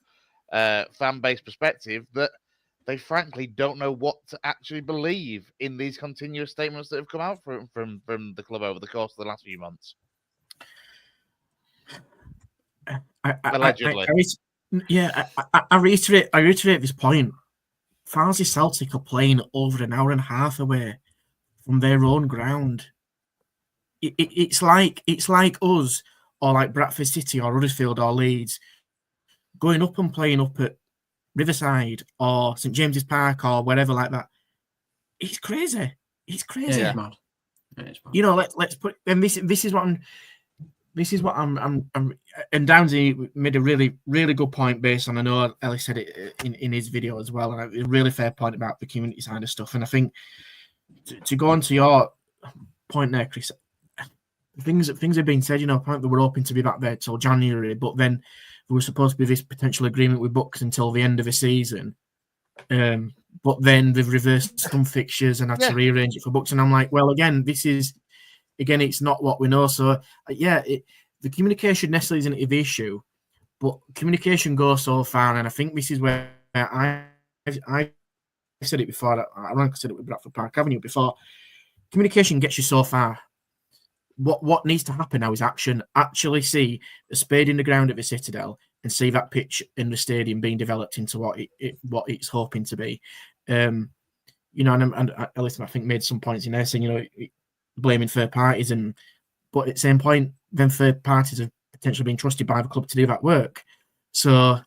fan base perspective, that they frankly don't know what to actually believe in these continuous statements that have come out from the club over the course of the last few months. Allegedly. I reiterate this point. Farsley Celtic are playing over an hour and a half away from their own ground. It's like us, or like Bradford City or Huddersfield or Leeds, going up and playing up at Riverside or St James's Park or wherever like that. It's crazy. It's crazy. Yeah, it's mad. You know, let's put. And this is what I'm and Downesy made a really good point based on, I know Ellie said it in his video as well, and a really fair point about the community side of stuff. And I think to go on to your point there, Chris, things have been said. You know, apparently we're hoping to be back there till January, but then there was supposed to be this potential agreement with Bucks until the end of the season. But then they've reversed some fixtures and had to rearrange it for Bucks. And I'm like, well, it's not what we know. So, the communication necessarily isn't the issue, but communication goes so far. And I think this is where I said it before. I said it with Bradford Park Avenue before. Communication gets you so far. What needs to happen now is action. Actually see a spade in the ground at the Citadel and see that pitch in the stadium being developed into what it's hoping to be. You know, and Ellis, I think, made some points in there saying, you know, blaming third parties, but at the same point, then third parties have potentially been trusted by the club to do that work. So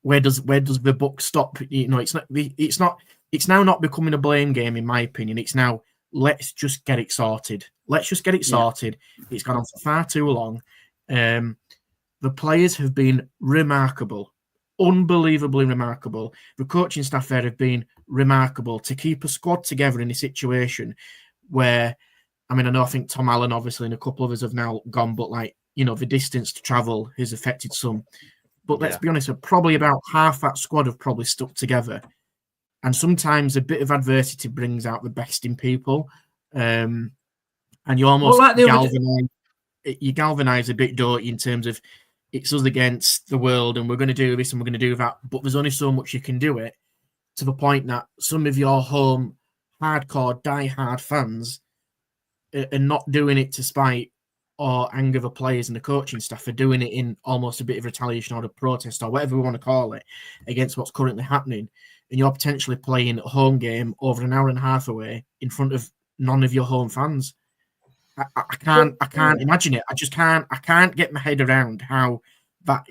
where does the buck stop? You know, it's now not becoming a blame game, in my opinion. It's now, let's just get it sorted. It's gone on for far too long. The players have been remarkable, unbelievably remarkable. The coaching staff there have been remarkable to keep a squad together in a situation where, I mean, I think Tom Allen, obviously, and a couple of us have now gone, but like, you know, the distance to travel has affected some. But let's be honest, probably about half that squad have probably stuck together. And sometimes a bit of adversity brings out the best in people. And you almost galvanise a bit, don't you, in terms of it's us against the world and we're going to do this and we're going to do that. But there's only so much you can do it, to the point that some of your home hardcore, die-hard fans are not doing it to spite or anger the players and the coaching staff, are doing it in almost a bit of retaliation or a protest or whatever we want to call it against what's currently happening. And you're potentially playing a home game over an hour and a half away in front of none of your home fans. I can't imagine it. I can't get my head around how that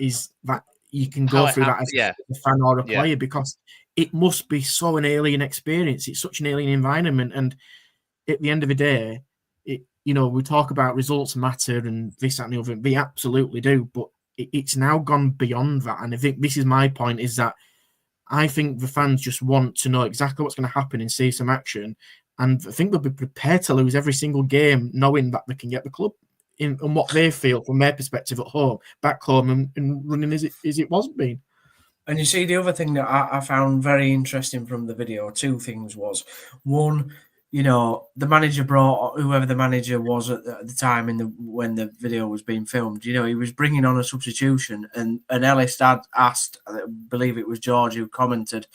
you can go through that as a fan or a player, because it must be so an alien experience. It's such an alien environment. And at the end of the day, you know, we talk about results matter and this, that, and the other. They absolutely do, but it's now gone beyond that. And I think this is my point, is that I think the fans just want to know exactly what's going to happen and see some action. And I think they'll be prepared to lose every single game, knowing that they can get the club in on what they feel from their perspective at home, back home, and running as it wasn't being. And you see, the other thing that I found very interesting from the video, two things was, one, you know, the manager brought, whoever the manager was at the time when the video was being filmed, you know, he was bringing on a substitution, and Ellis had asked, I believe it was George who commented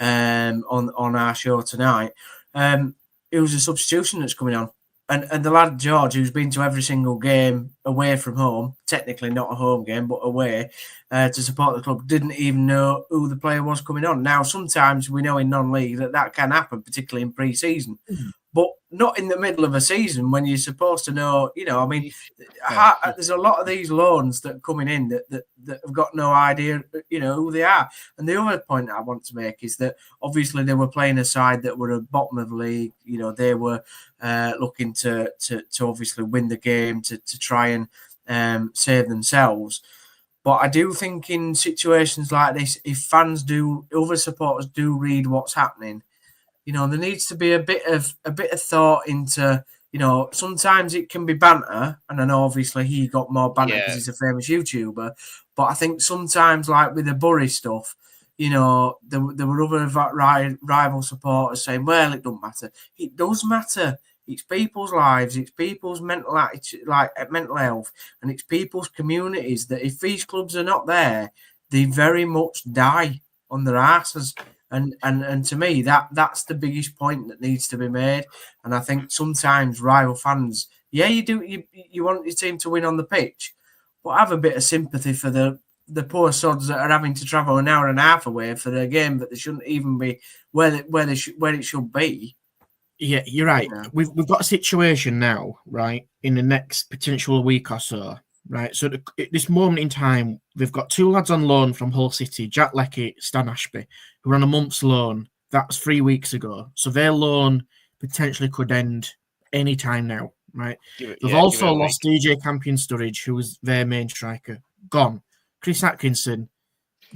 on our show tonight, it was a substitution that's coming on. And the lad George, who's been to every single game away from home, technically not a home game, but away, to support the club, didn't even know who the player was coming on. Now, sometimes we know in non-league that can happen, particularly in pre-season, but not in the middle of a season when you're supposed to know, you know, I mean, there's a lot of these loans that are coming in that have got no idea, you know, who they are. And the other point I want to make is that obviously they were playing a side that were at the bottom of the league. You know, they were looking to obviously win the game, to try and save themselves. But I do think in situations like this, if other supporters do read what's happening, you know, there needs to be a bit of thought into, you know, sometimes it can be banter, and I know obviously he got more banter because he's a famous YouTuber, but I think sometimes, like with the Bury stuff, you know, there were other rival supporters saying, well, it doesn't matter. It does matter. It's people's lives, it's people's mental health, and it's people's communities that if these clubs are not there, they very much die on their asses. And to me, that's the biggest point that needs to be made. And I think sometimes rival fans, you want your team to win on the pitch, but have a bit of sympathy for the poor sods that are having to travel an hour and a half away for a game that they shouldn't even be where it should be. Yeah, you're right. You know? We've got a situation now, right, in the next potential week or so, right? So at this moment in time, they've got 2 lads on loan from Hull City, Jack Leckett, Stan Ashby, who were on a month's loan. That was 3 weeks ago. So their loan potentially could end any time now, right? They've also lost DJ Campion Sturridge, who was their main striker, gone. Chris Atkinson,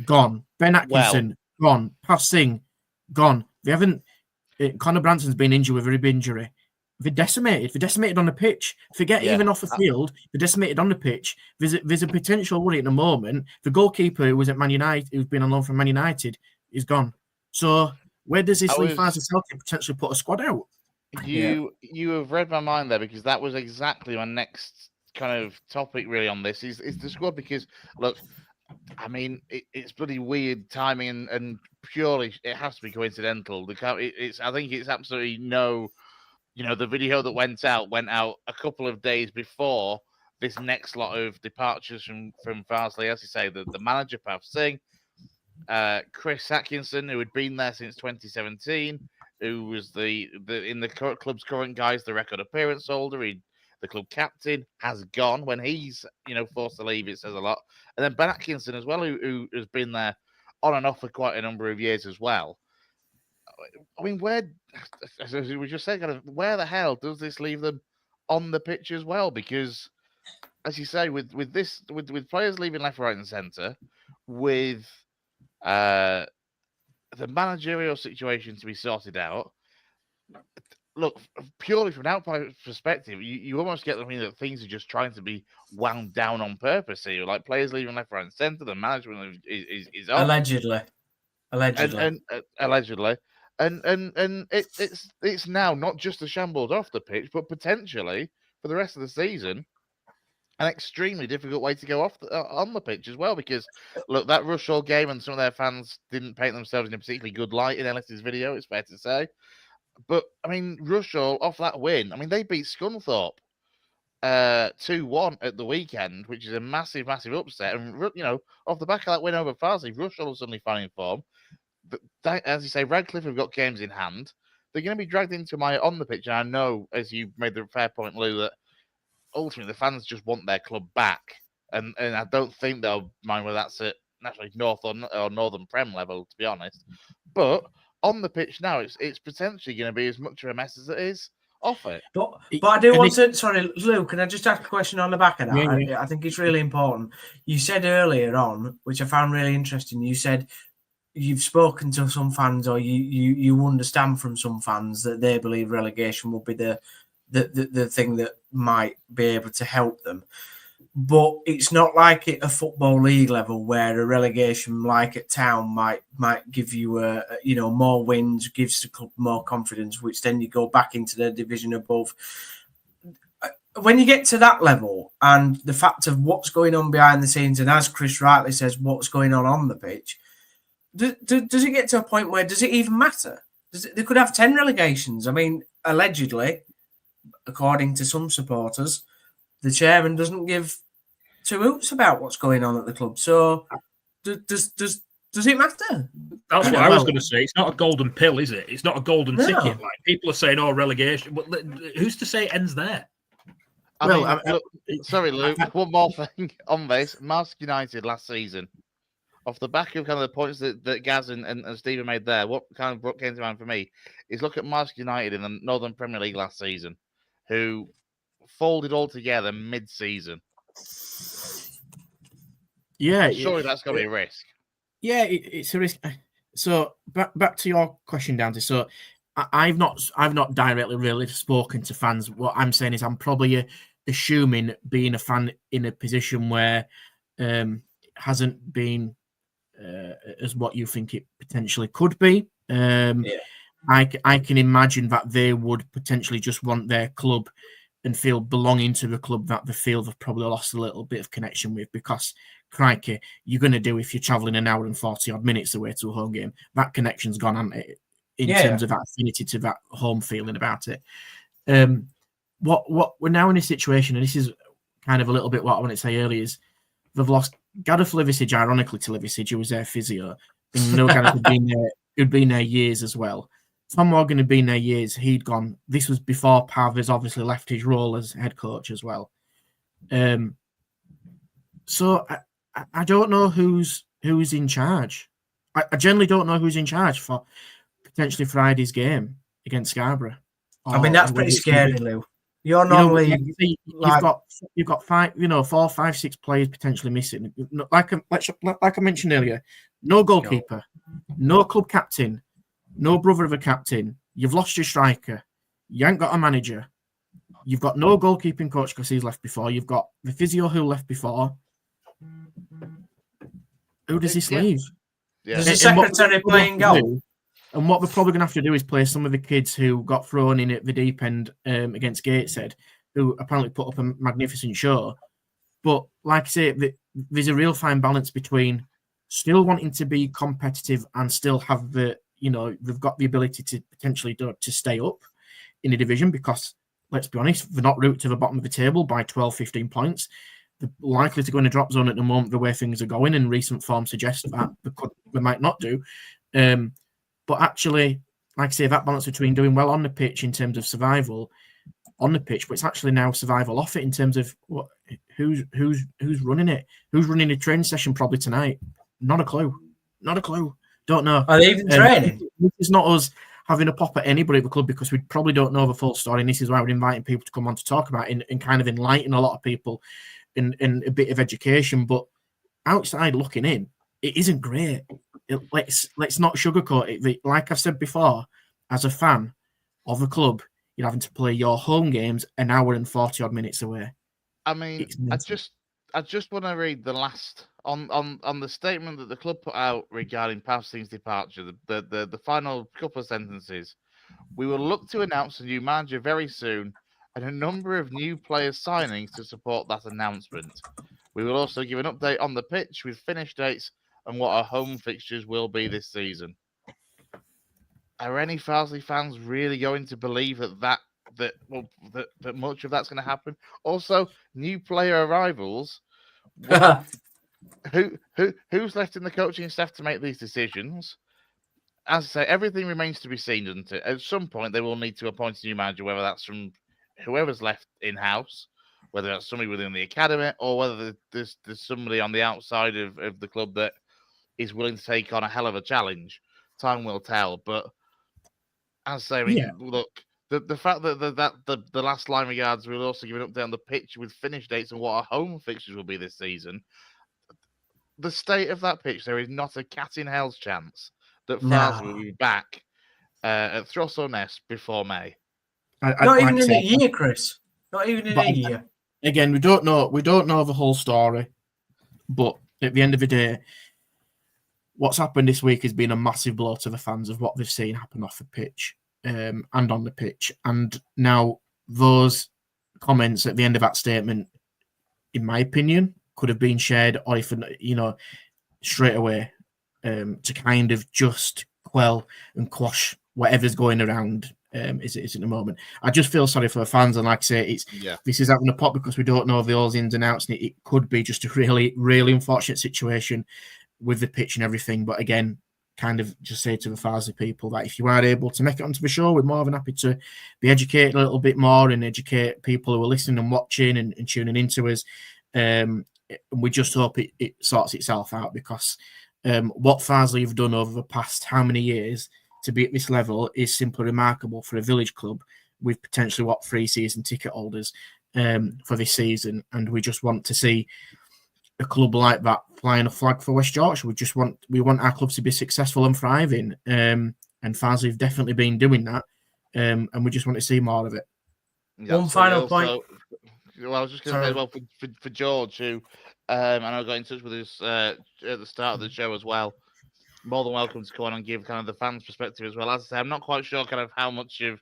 gone. Ben Atkinson, gone. Pav Singh, gone. They haven't. Connor Branson's been injured with a rib injury. They're decimated. They're decimated on the pitch. Forget even off the field. They're decimated on the pitch. There's a potential worry at the moment. The goalkeeper who was at Man United, who's been on loan from Man United, is gone. So where does this leave Fires and Celtic potentially put a squad out? You have read my mind there, because that was exactly my next kind of topic really on this is the squad. Because look, I mean, it's bloody weird timing, and purely it has to be coincidental. I think it's absolutely no, the video that went out a couple of days before this next lot of departures from Farsley. As you say, the manager Pav Singh, Chris Atkinson, who had been there since 2017, who was in the club's current guise, the record appearance holder. The club captain has gone. When he's forced to leave, it says a lot. And then Ben Atkinson as well, who has been there on and off for quite a number of years as well. I mean, where, as we just said, where the hell does this leave them on the pitch as well? Because, as you say, with players leaving left, right, and centre, with the managerial situation to be sorted out. Look, purely from an outside perspective, you almost get the feeling that things are just trying to be wound down on purpose here. Like players leaving left, right, and centre, the management is up. Allegedly. And it's now not just a shambles off the pitch, but potentially for the rest of the season, an extremely difficult way to go off on the pitch as well. Because look, that Rushall game, and some of their fans didn't paint themselves in a particularly good light in Ellis's video, it's fair to say. But, I mean, Rushall, off that win, I mean, they beat Scunthorpe 2-1 at the weekend, which is a massive, massive upset. And, off the back of that win over Farsley, Rushall is suddenly finding form. But, as you say, Radcliffe have got games in hand. They're going to be dragged into on the pitch. And I know, as you made the fair point, Lou, that ultimately the fans just want their club back. And I don't think they'll mind whether that's at naturally North or Northern Prem level, to be honest. But on the pitch now, it's potentially going to be as much of a mess as it is off it. But I do want to. Sorry, Lou, can I just ask a question on the back of that? Yeah. I think it's really important. You said earlier on, which I found really interesting. You said you've spoken to some fans, or you understand from some fans that they believe relegation will be the thing that might be able to help them. But it's not like at a football league level where a relegation like at Town might give you more wins, gives the club more confidence, which then you go back into the division above. When you get to that level, and the fact of what's going on behind the scenes, and as Chris rightly says, what's going on the pitch, does it get to a point where does it even matter? They could have 10 relegations. I mean, allegedly, according to some supporters, the chairman doesn't give two hoots about what's going on at the club. So does it matter? That's what I was going to say. It's not a golden pill, is it? It's not a golden ticket. Like people are saying, "Oh, relegation." But who's to say it ends there? Sorry, Luke. One more thing on this: Marsk United last season, off the back of kind of the points that Gaz and Steven made there. What kind of came to mind for me is look at Marsk United in the Northern Premier League last season, who folded altogether mid-season. Yeah, surely that's got to be a risk. Yeah, it's a risk. So back to your question, Dante. So I've not directly really spoken to fans. What I'm saying is I'm probably assuming being a fan in a position where hasn't been as what you think it potentially could be. I can imagine that they would potentially just want their club and feel belonging to the club that they feel they've probably lost a little bit of connection with, because crikey, you're going to do if you're travelling an hour and 40 odd minutes away to a home game. That connection's gone, hasn't it? In terms of that affinity to that home feeling about it. What we're now in a situation, and this is kind of a little bit what I wanted to say earlier, is they've lost Gareth Liversidge, ironically, to Liversidge, who was their physio. And no Gareth had been there years as well. Tom Morgan had been there years. He'd gone. This was before Pav has obviously left his role as head coach as well. So I don't know who's in charge. I generally don't know who's in charge for potentially Friday's game against Scarborough. I mean, that's pretty scary, Lou. You're normally you've got 4, 5, 6 players potentially missing. Like I mentioned earlier, no goalkeeper, no club captain, no brother of a captain. You've lost your striker. You ain't got a manager. You've got no goalkeeping coach because he's left before. You've got the physio who left before. Who does this leave? Yeah. There's a secretary playing goal. And what we're probably going to have to do is play some of the kids who got thrown in at the deep end against Gateshead, who apparently put up a magnificent show. But like I say, there's a real fine balance between still wanting to be competitive and still have they've got the ability to potentially to stay up in the division because, let's be honest, they're not rooted to the bottom of the table by 12, 15 points. They're likely to go in a drop zone at the moment, the way things are going, and recent form suggests that they might not do. But actually, like I say, that balance between doing well on the pitch in terms of survival on the pitch, but it's actually now survival off it in terms of who's running it, who's running the training session probably tonight. Not a clue. Don't know. Are they even training? This is not us having a pop at anybody at the club because we probably don't know the full story. And this is why we're inviting people to come on to talk about it and kind of enlighten a lot of people in a bit of education. But outside looking in, it isn't great. Let's not sugarcoat it. Like I've said before, as a fan of a club, you're having to play your home games an hour and 40 odd minutes away. I mean, I just want to read the last on the statement that the club put out regarding Pavsting's departure. The final couple of sentences. We will look to announce a new manager very soon and a number of new player signings to support that announcement. We will also give an update on the pitch with finish dates and what our home fixtures will be this season. Are any Farsley fans really going to believe that much of that's going to happen? Also, new player arrivals. Who's left in the coaching staff to make these decisions? As I say, everything remains to be seen, doesn't it? At some point, they will need to appoint a new manager, whether that's from whoever's left in-house, whether that's somebody within the academy, or whether there's somebody on the outside of the club that is willing to take on a hell of a challenge. Time will tell. But as I say, look, the fact that the last line regards, we'll also give an update on the pitch with finish dates and what our home fixtures will be this season. The state of that pitch, there is not a cat in hell's chance that Farsley will be back at Throssell Nest before May. Not even in a year, Chris. Not even in a year. Again, we don't know the whole story, but at the end of the day, what's happened this week has been a massive blow to the fans of what they've seen happen off the pitch and on the pitch. And now those comments at the end of that statement, in my opinion, could have been shared or if straight away to kind of just quell and quash whatever's going around is at the moment. I just feel sorry for the fans, and like I say, this is having a pop because we don't know the all ins and outs, and it could be just a really, really unfortunate situation with the pitch and everything. But again, kind of just say to the Farsley people that if you are able to make it onto the show, we're more than happy to be educated a little bit more and educate people who are listening and watching and tuning into us. And we just hope it sorts itself out because what Farsley have done over the past how many years to be at this level is simply remarkable for a village club with potentially 3 season ticket holders for this season. And we just want to see a club like that flying a flag for West Yorkshire. We want our clubs to be successful and thriving. And Farsley have definitely been doing that. And we just want to see more of it. Yeah, one final point. Well, I was just going to say, well, for George, who and I got in touch with us at the start of the show as well. More than welcome to come on and give kind of the fans' perspective as well. As I say, I'm not quite sure kind of how much of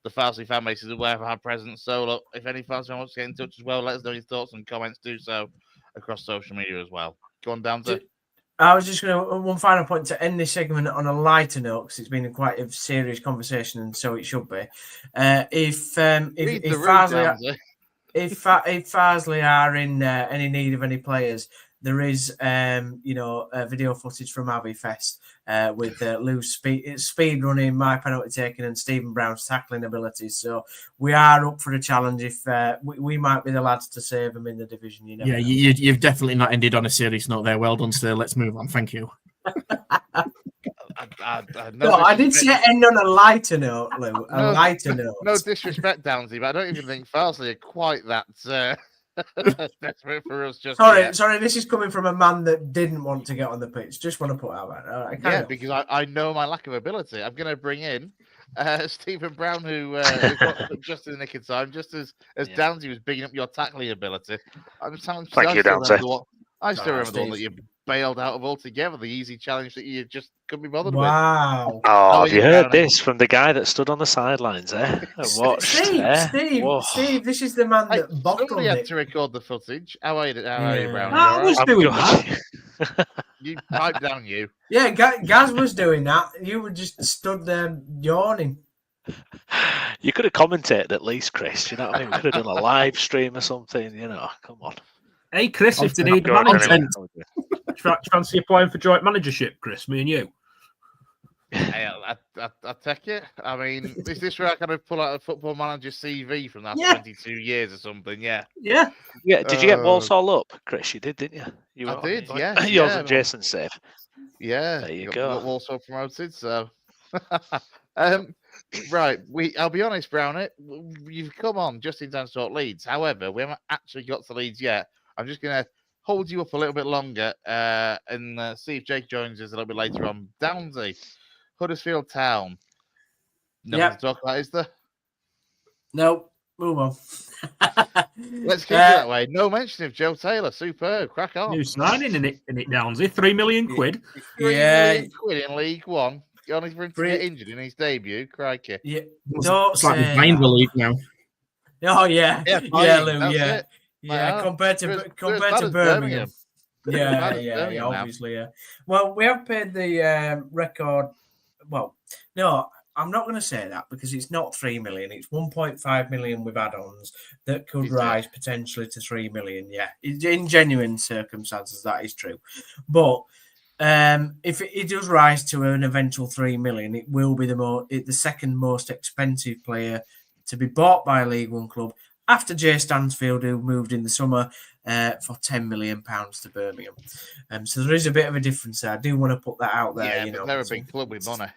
the Farsley fan base is aware of our presence. So, look, if any fans wants to get in touch as well, let us know your thoughts and comments. Do so across social media as well. Go on, down to. I was just going to one final point to end this segment on a lighter note because it's been quite a serious conversation, and so it should be. If Farsley are in any need of any players, there is video footage from Abbey Fest with Lou's speed running, my penalty taking, and Steven Browne's tackling abilities. So we are up for a challenge. If we might be the lads to save them in the division, you know. Yeah, you've definitely not ended on a serious note there. Well done, sir. Let's move on. Thank you. I did say end on a lighter note, Lou. Lighter note. No disrespect, Downsy, but I don't even think Farsley are quite that desperate for us. Sorry. This is coming from a man that didn't want to get on the pitch. Just want to put out that. Because I know my lack of ability. I'm going to bring in Steven Browne, who got just in the nick of time, just as Downsy was bigging up your tackling ability. Thank you, Downsy. I still remember the one that you bailed out of altogether, the easy challenge that you just couldn't be bothered with. Wow. Oh, have you heard this from the guy that stood on the sidelines there and watched? Steve, this is the man that bottled somebody had it. to record the footage. How are you, Brown? I was doing that. You pipe down, you. Yeah, Gaz was doing that. You were just stood there yawning. You could have commentated at least, Chris. You know what I mean? We could have done a live stream or something. You know, come on. Hey, Chris, if they need a manager, fancy applying for joint managership, Chris, me and you? Hey, I take it. I mean, is this where I kind of pull out a football manager CV from that 22 years or something? Yeah. Yeah. Did you get Walsall up, Chris? You did, didn't you? I did, yeah. Yours and Jason's safe. Yeah. There you go. Walsall promoted, so. Right. I'll be honest, Brown. You've come on just in time to talk Leeds. However, we haven't actually got to Leeds yet. I'm just going to hold you up a little bit longer and see if Jake joins us a little bit later on. Downsy, Huddersfield Town. Nothing to talk about, is there? No, move on. Let's keep it that way. No mention of Joe Taylor. Superb. Crack on. New signing in it, Downsy. £3 million. £3 million in League One. Only for him to get injured in his debut. Crikey. Yeah. It's like we're playing the league now. Oh, yeah. Yeah, Lou, yeah. It. Yeah, compared to Birmingham. Yeah, obviously, yeah. Well, we have paid the record. Well, no, I'm not going to say that because it's not 3 million. It's 1.5 million with add-ons that could rise potentially to 3 million. Yeah, in genuine circumstances, that is true. But if it does rise to an eventual 3 million, it will be the second most expensive player to be bought by a League One club after Jay Stansfield, who moved in the summer for £10 million to Birmingham. So there is a bit of a difference there. I do want to put that out there. Yeah, but they're a big club with money.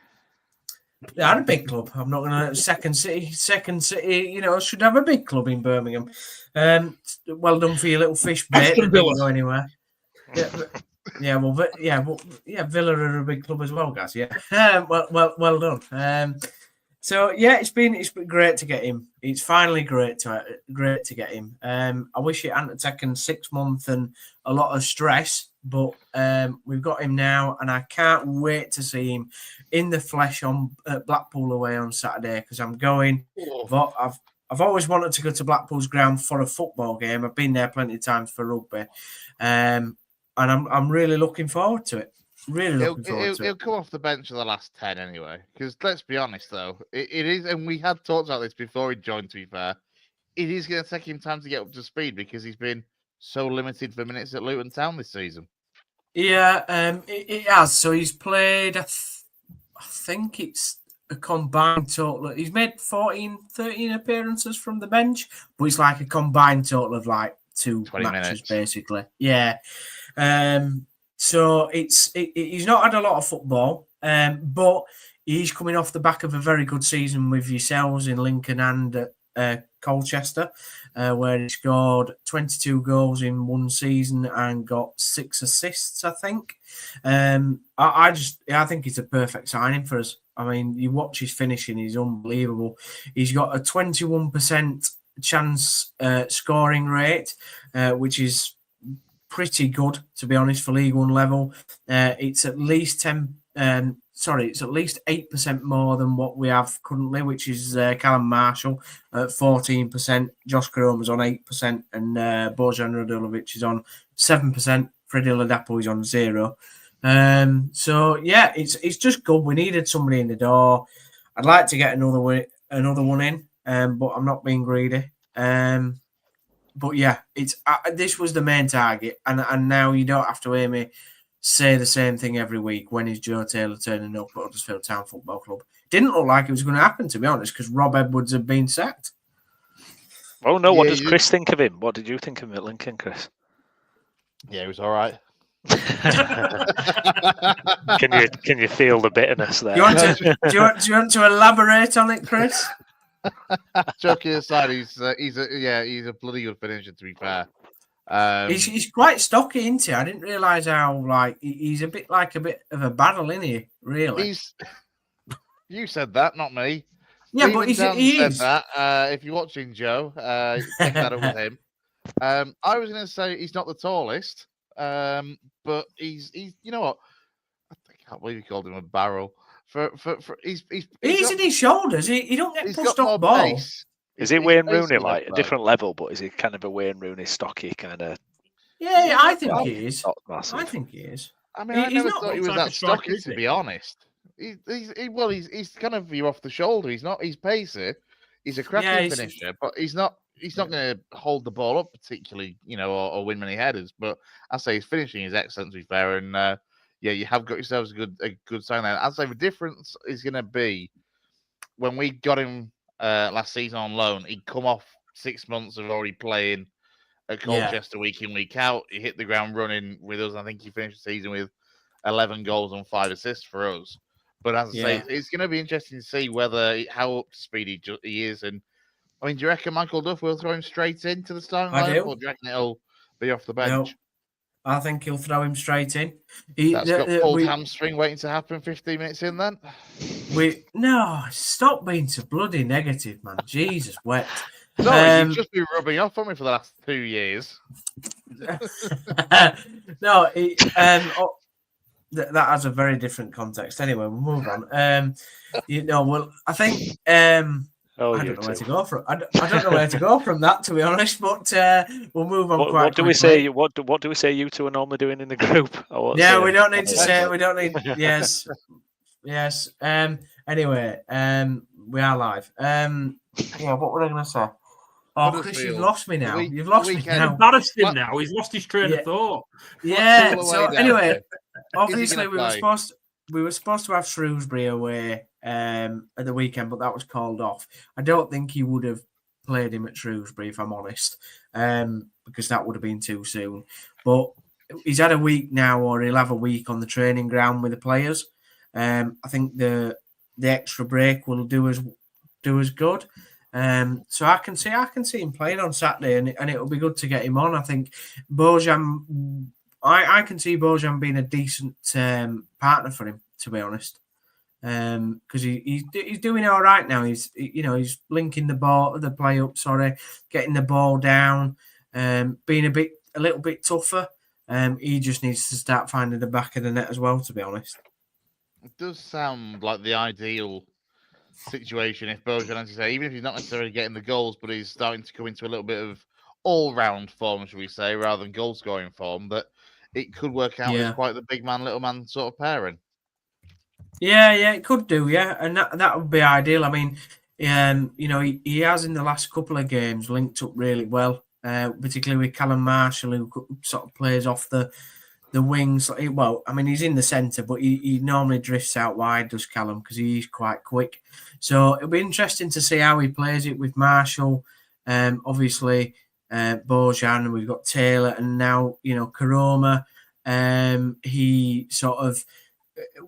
They're a big club. I'm not going to second city. Should have a big club in Birmingham. Well done for your little fish bait. Didn't go anywhere. Villa are a big club as well, guys. Yeah. Well done. So yeah, it's been great to get him. It's finally great to get him. I wish it hadn't taken 6 months and a lot of stress, but we've got him now, and I can't wait to see him in the flesh on Blackpool away on Saturday because I'm going. But I've always wanted to go to Blackpool's ground for a football game. I've been there plenty of times for rugby, and I'm really looking forward to it. He'll come off the bench for the last 10 anyway. Because let's be honest, though, it is, and we had talked about this before he joined, to be fair, it is going to take him time to get up to speed because he's been so limited for minutes at Luton Town this season. Yeah, it has. So he's played, I think it's a combined total. He's made 13 appearances from the bench, but it's like a combined total of like 2 matches, minutes. Basically. Yeah. So he's not had a lot of football, but he's coming off the back of a very good season with yourselves in Lincoln and Colchester, where he scored 22 goals in one season and got 6 assists, I think. I think it's a perfect signing for us. I mean, you watch his finishing, he's unbelievable. He's got a 21% chance scoring rate, which is pretty good, to be honest, for League One level. It's at least 8% more than what we have currently, which is Callum Marshall at 14%, Josh Caroma's on 8%, and Bojan Radulovic is on 7%. Freddie Ladapo is on 0. So yeah, it's just good. We needed somebody in the door. I'd like to get another one in, but I'm not being greedy. But yeah, it's this was the main target, and now you don't have to hear me say the same thing every week. When is Joe Taylor turning up at Huddersfield Town Football Club? Didn't look like it was going to happen, to be honest, because Rob Edwards had been sacked. Oh no! What does Chris think of him? What did you think of him at Lincoln, Chris? Yeah, he was all right. Can you feel the bitterness there? Do you want to elaborate on it, Chris? Joking aside, he's a bloody good finisher, to be fair. He's quite stocky, isn't he? I didn't realise how he's a bit of a battle, isn't he? Really? You said that, not me. Yeah, but he said is. that. If you're watching Joe, pick that up with him. I was going to say he's not the tallest, but he's you know what? I can't believe you called him a barrel. He's in his shoulders. He don't get pushed off ball. Pace. Is he Wayne Rooney like a different level? But is he kind of a Wayne Rooney stocky kind of? Yeah, I think he is. I think he is. I mean, I never thought he was that stocky, to be honest. He's kind of you off the shoulder. He's pacey. He's a cracking finisher, but he's not going to hold the ball up particularly, or win many headers. But I say his finishing is excellent, to be fair. And you have got yourselves a good sign there. I'd say the difference is going to be when we got him last season on loan. He'd come off 6 months of already playing at Colchester week in, week out. He hit the ground running with us. I think he finished the season with 11 goals and 5 assists for us. But as I say, it's going to be interesting to see how up to speed he is. And I mean, do you reckon Michael Duff will throw him straight into the starting lineup, or do you reckon it'll be off the bench? No, I think he'll throw him straight in. That's got pulled hamstring waiting to happen 15 minutes in then? Stop being so bloody negative, man. Jesus, wet. No, you've just been rubbing off on me for the last 2 years. No, that has a very different context. Anyway, we'll move on. I think I don't know where to go from. I don't know where to go from that, to be honest. But we'll move on. What do we say? What do we say? You two are normally doing in the group? Yeah, we don't need to say. We don't need. Yes. Anyway, we are live. What were I going to say? Oh, Chris, you've lost me now. You've lost me now. Embarrassed him now. He's lost his train of thought. Yeah. So anyway, obviously we were supposed to have Shrewsbury away at the weekend, but that was called off. I don't think he would have played him at Shrewsbury, if I'm honest, because that would have been too soon. But he's had a week now, or he'll have a week on the training ground with the players. I think the extra break will do us good. So I can see him playing on Saturday, and it'll be good to get him on. I think Bojan, I can see Bojan being a decent partner for him, to be honest, because he's doing all right now. He's linking the play up, getting the ball down, being a little bit tougher. He just needs to start finding the back of the net as well, to be honest. It does sound like the ideal situation if Bojan, as you say, even if he's not necessarily getting the goals, but he's starting to come into a little bit of all-round form, should we say, rather than goal-scoring form, that it could work out as quite the big man, little man sort of pairing. Yeah, it could do, and that would be ideal. I mean, he has in the last couple of games linked up really well, particularly with Callum Marshall, who sort of plays off the wings. Well, I mean, he's in the centre, but he normally drifts out wide, does Callum, because he's quite quick. So it'll be interesting to see how he plays it with Marshall. Obviously, Bojan, we've got Taylor, and now, Karoma. He sort of,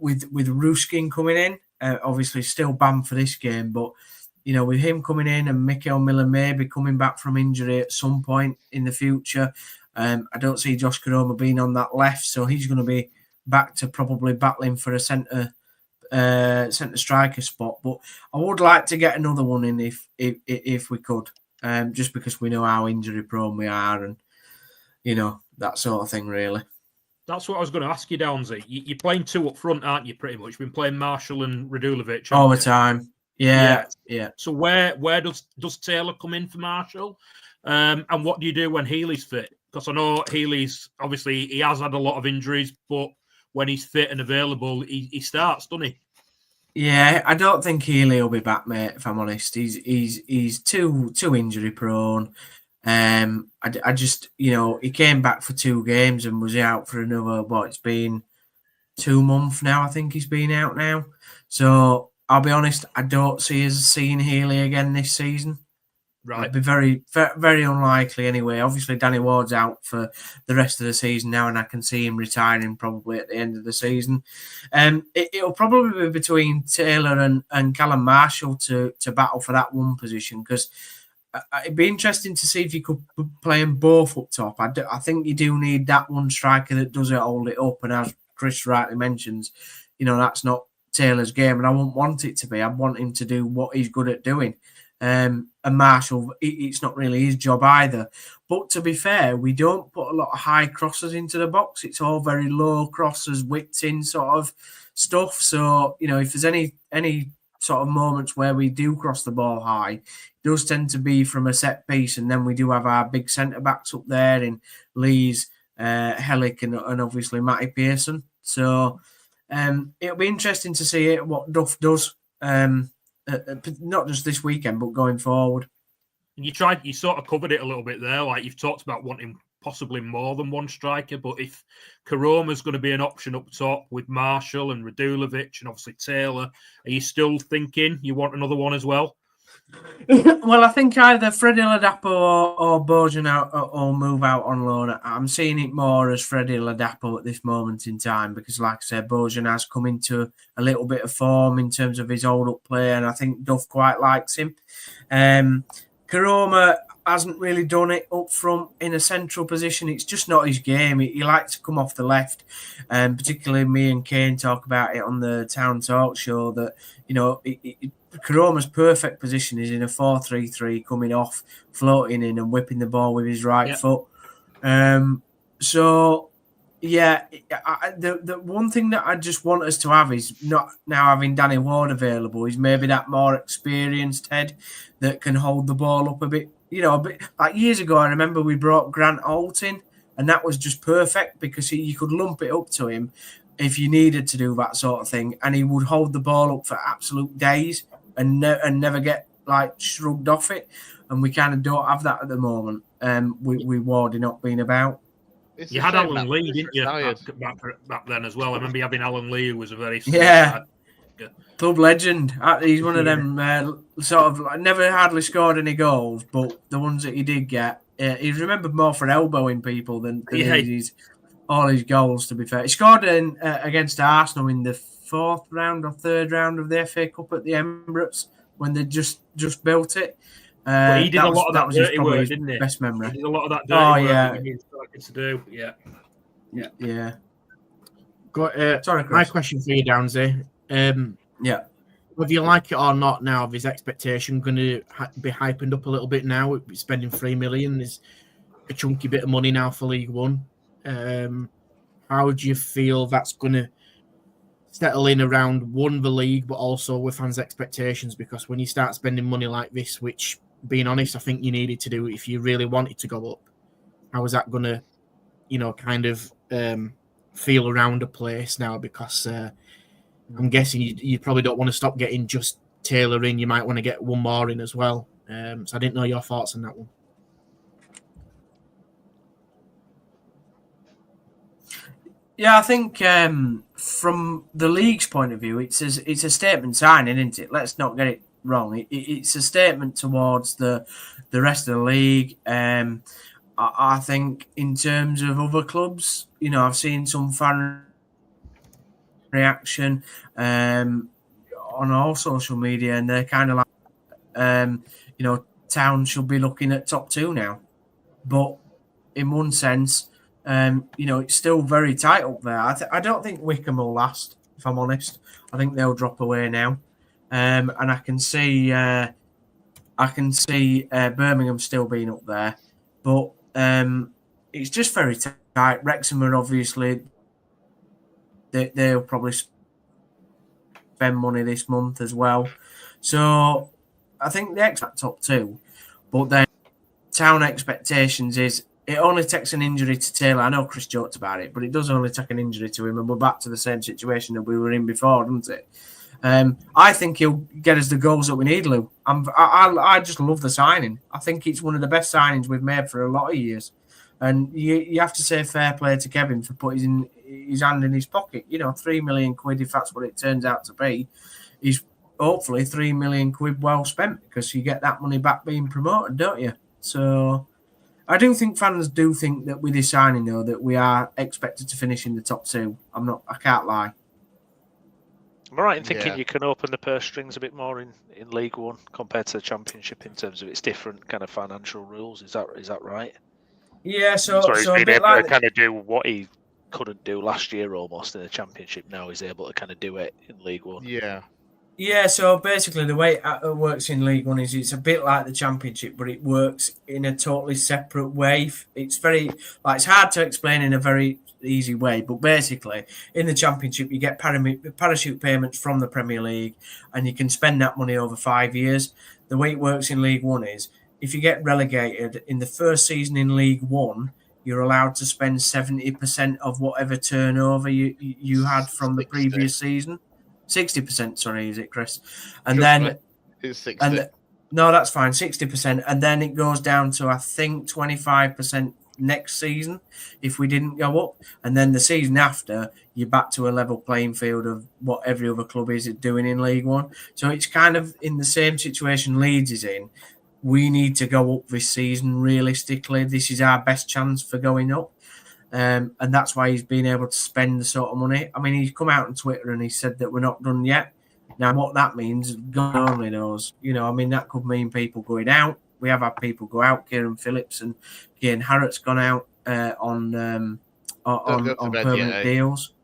with Ruskin coming in, obviously still banned for this game, but, with him coming in and Mikael Miller maybe coming back from injury at some point in the future, I don't see Josh Karoma being on that left, so he's going to be back to probably battling for a centre striker spot. But I would like to get another one in if we could, just because we know how injury prone we are, and that sort of thing. Really, that's what I was going to ask you, Downsy. You're playing two up front, aren't you? Pretty much, been playing Marshall and Radulovic all the time. Yeah. So where does Taylor come in for Marshall? And what do you do when Healy's fit? Because I know Healy's, obviously, he has had a lot of injuries, but when he's fit and available, he starts, doesn't he? Yeah, I don't think Healy will be back, mate. If I'm honest, he's too injury prone. I just, he came back for 2 games and was out for another. It's been 2 months now. I think he's been out now. So I'll be honest, I don't see us seeing Healy again this season. Right. It'd be very, very unlikely anyway. Obviously, Danny Ward's out for the rest of the season now, and I can see him retiring probably at the end of the season. It'll probably be between Taylor and Callum Marshall to battle for that one position, because it'd be interesting to see if you could play them both up top. I think you do need that one striker that does it, hold it up, and as Chris rightly mentions, that's not Taylor's game, and I wouldn't want it to be. I want him to do what he's good at doing. And Marshall, it's not really his job either. But to be fair, we don't put a lot of high crosses into the box. It's all very low crosses, whipped in sort of stuff. So, if there's any sort of moments where we do cross the ball high, it does tend to be from a set piece. And then we do have our big centre-backs up there in Lees, Hellick and obviously Matty Pearson. So it'll be interesting to see what Duff does. Not just this weekend, but going forward. You sort of covered it a little bit there. Like, you've talked about wanting possibly more than one striker, but if Karoma's going to be an option up top with Marshall and Radulovic and obviously Taylor, are you still thinking you want another one as well? Well, I think either Freddie Ladapo or Bojan or move out on loan. I'm seeing it more as Freddie Ladapo at this moment in time, because, like I said, Bojan has come into a little bit of form in terms of his hold-up play, and I think Duff quite likes him. Karoma hasn't really done it up front in a central position. It's just not his game. He likes to come off the left, and particularly me and Kane talk about it on the Town Talk show that, Karoma's perfect position is in a 4-3-3, coming off, floating in and whipping the ball with his right foot. So, yeah, the one thing that I just want us to have is not now having Danny Ward available, is maybe that more experienced head that can hold the ball up a bit. A bit like years ago, I remember we brought Grant Holt in, and that was just perfect because you could lump it up to him if you needed to do that sort of thing, and he would hold the ball up for absolute days and never get shrugged off it. And we kind of don't have that at the moment. We Ward not being about. You had Alan Lee, didn't you, back then as well? I remember having Alan Lee, who was a very club legend. He's one of them sort of never hardly scored any goals, but the ones that he did get, he's remembered more for elbowing people than all his goals, to be fair. He scored against Arsenal in the 4th round or 3rd round of the FA Cup at the Emirates when they just built it. But he did a lot of that dirty work, didn't he? Best memory. He did a lot of that dirty work that he started to do. Yeah. Sorry, Chris. My question for you, Downsy. Whether you like it or not now, is expectation going to be hyping up a little bit now? Spending $3 million is a chunky bit of money now for League One. How do you feel that's going to settle in around the league, but also with fans' expectations? Because when you start spending money like this, which, being honest, I think you needed to do if you really wanted to go up, how is that going to, kind of feel around a place now? Because I'm guessing you probably don't want to stop getting just Taylor in. You might want to get one more in as well. So I didn't know your thoughts on that one. Yeah, I think from the league's point of view, it's a statement signing, isn't it? Let's not get it wrong. It's a statement towards the rest of the league. I think in terms of other clubs, I've seen some fan reaction on all social media, and they're kind of like, Town should be looking at top 2 now. But in one sense, it's still very tight up there. I don't think Wickham will last, if I'm honest. I think they'll drop away now, and I can see Birmingham still being up there, but it's just very tight. Wrexham are obviously they'll probably spend money this month as well, so I think they expect top 2, but then Town expectations is it only takes an injury to Taylor. I know Chris joked about it, but it does only take an injury to him, and we're back to the same situation that we were in before, doesn't it? I think he'll get us the goals that we need, Lou. I just love the signing. I think it's one of the best signings we've made for a lot of years. And you have to say fair play to Kevin for putting his hand in his pocket. 3 million quid, if that's what it turns out to be, is hopefully 3 million quid well spent, because you get that money back being promoted, don't you? So I do think fans do think that with his signing, though, that we are expected to finish in the top two. I can't lie. Am I right in thinking you can open the purse strings a bit more in League One compared to the Championship in terms of its different kind of financial rules? Is that right? Yeah, so he's been able to kind of do what he couldn't do last year almost in the Championship. Now he's able to kind of do it in League One. Yeah, so basically the way it works in League One is it's a bit like the Championship, but it works in a totally separate way. It's it's hard to explain in a very easy way, but basically in the Championship you get parachute payments from the Premier League, and you can spend that money over 5 years. The way it works in League One is if you get relegated in the first season in League One, you're allowed to spend 70% of whatever turnover you had from the previous season. 60%, sorry, is it, Chris? And then it's 60. No, that's fine, 60%, and then it goes down to I think 25% next season if we didn't go up, and then the season after you're back to a level playing field of what every other club is doing in League One. So it's kind of in the same situation Leeds is in. We need to go up this season. Realistically, this is our best chance for going up. And that's why he's been able to spend the sort of money. I mean, he's come out on Twitter and he said that we're not done yet. Now, what that means, God only knows. That could mean people going out. We have had people go out. Kieran Phillips and Ian Harrott's gone out on permanent deals.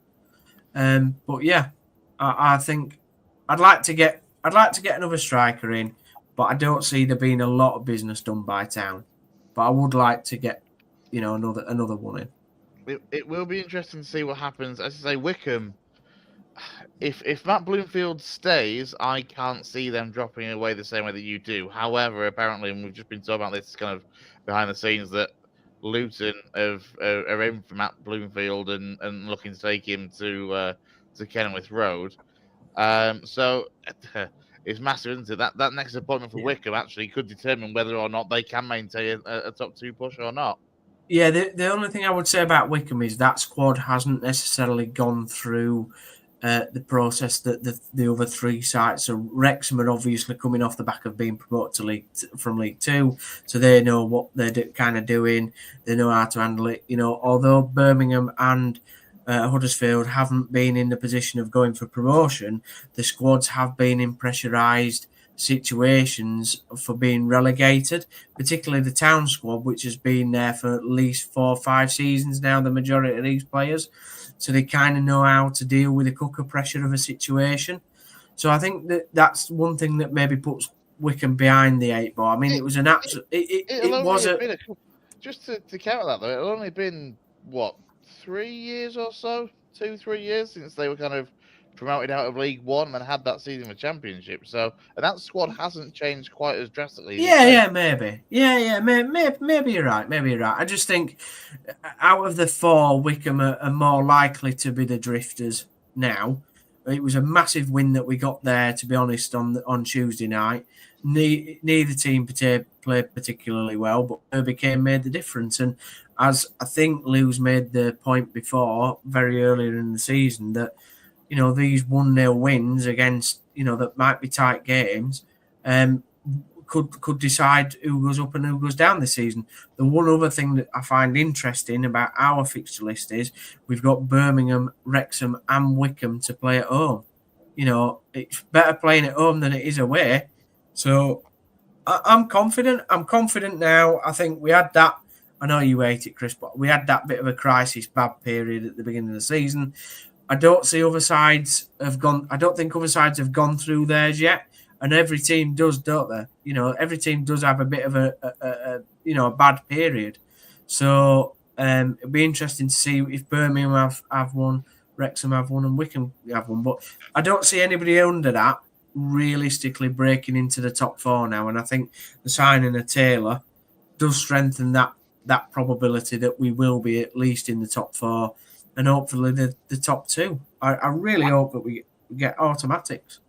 But yeah, I think I'd like to get another striker in, but I don't see there being a lot of business done by Town. But I would like to get another one in. It will be interesting to see what happens. As I say, Wickham, if Matt Bloomfield stays, I can't see them dropping away the same way that you do. However, apparently, and we've just been talking about this kind of behind the scenes, that Luton are in for Matt Bloomfield and looking to take him to Kenilworth Road. So it's massive, isn't it? That next appointment for Wickham actually could determine whether or not they can maintain a top two push or not. Yeah, the only thing I would say about Wickham is that squad hasn't necessarily gone through the process that the other three sides. So Wrexham are obviously coming off the back of being promoted from League Two, so they know what they're kind of doing. They know how to handle it. Although Birmingham and Huddersfield haven't been in the position of going for promotion, the squads have been in pressurised situations for being relegated, particularly the Town squad, which has been there for at least 4 or 5 seasons now, the majority of these players. So they kind of know how to deal with the cooker pressure of a situation. So I think that's one thing that maybe puts Wickham behind the 8 ball. I mean, it was an absolute... Just to counter that, though, it'll only been, 3 years or so? 2-3 years since they were kind of promoted out of League One and had that season of Championship. So, and that squad hasn't changed quite as drastically. Maybe. Maybe you're right. I just think out of the 4, Wickham are more likely to be the drifters now. It was a massive win that we got there, to be honest, on Tuesday night. Neither team played particularly well, but Derby made the difference. And as I think Lou's made the point before, very earlier in the season, that these 1-0 wins against, that might be tight games, could decide who goes up and who goes down this season. The one other thing that I find interesting about our fixture list is we've got Birmingham, Wrexham and Wickham to play at home. It's better playing at home than it is away. So I'm confident. I'm confident now. I think we had that. I know you hate it, Chris, but we had that bit of a crisis, bad period at the beginning of the season. I don't see other sides have gone. I don't think other sides have gone through theirs yet, and every team does, don't they? Every team does have a bit of a bad period. So it'll be interesting to see if Birmingham have one, Wrexham have one, and Wickham have one. But I don't see anybody under that realistically breaking into the top 4 now, and I think the signing of Taylor does strengthen that that probability that we will be at least in the top 4 and hopefully the top 2. I really hope that we get automatics.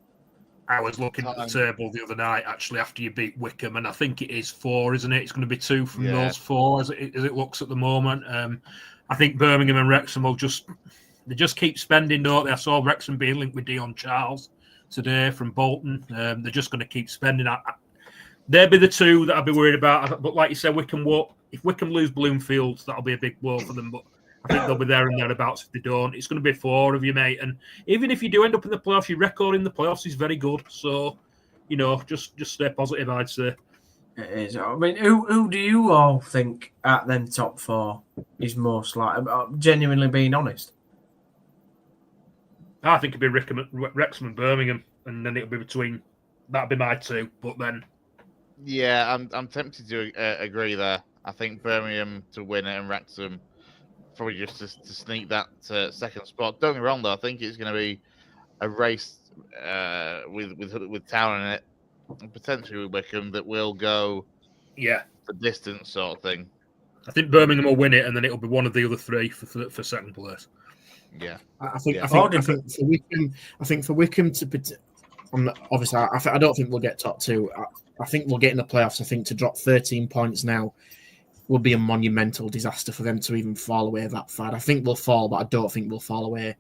I was looking at the table the other night, actually, after you beat Wickham, and I think it is 4, isn't it? It's going to be 2 from those 4 as it looks at the moment. I think Birmingham and Wrexham will just keep spending, don't they? I saw Wrexham being linked with Dion Charles today from Bolton. They're just going to keep spending. They'd be the 2 that I'd be worried about. But like you said, Wickham won't. If Wickham lose Bloomfield, that'll be a big blow for them. But I think they'll be there and thereabouts if they don't. It's going to be 4 of you, mate. And even if you do end up in the playoffs, your record in the playoffs is very good. So, just stay positive, I'd say. It is. I mean, who do you all think at them top 4 is most likely? Genuinely being honest. I think it'd be Wrexham and Birmingham, and then it'll be between. That'd be my 2. But then, yeah, I'm tempted to agree there. I think Birmingham to win it and Wrexham probably just to sneak that second spot. Don't get me wrong, though. I think it's going to be a race with Town in it, and potentially with Wickham, that will go the distance sort of thing. I think Birmingham will win it, and then it'll be one of the other 3 for second place. Yeah, I think for Wickham to obviously I don't think we'll get top 2. I think we'll get in the playoffs. I think to drop 13 points now would be a monumental disaster for them to even fall away that far. I think we'll fall, but I don't think we'll fall away.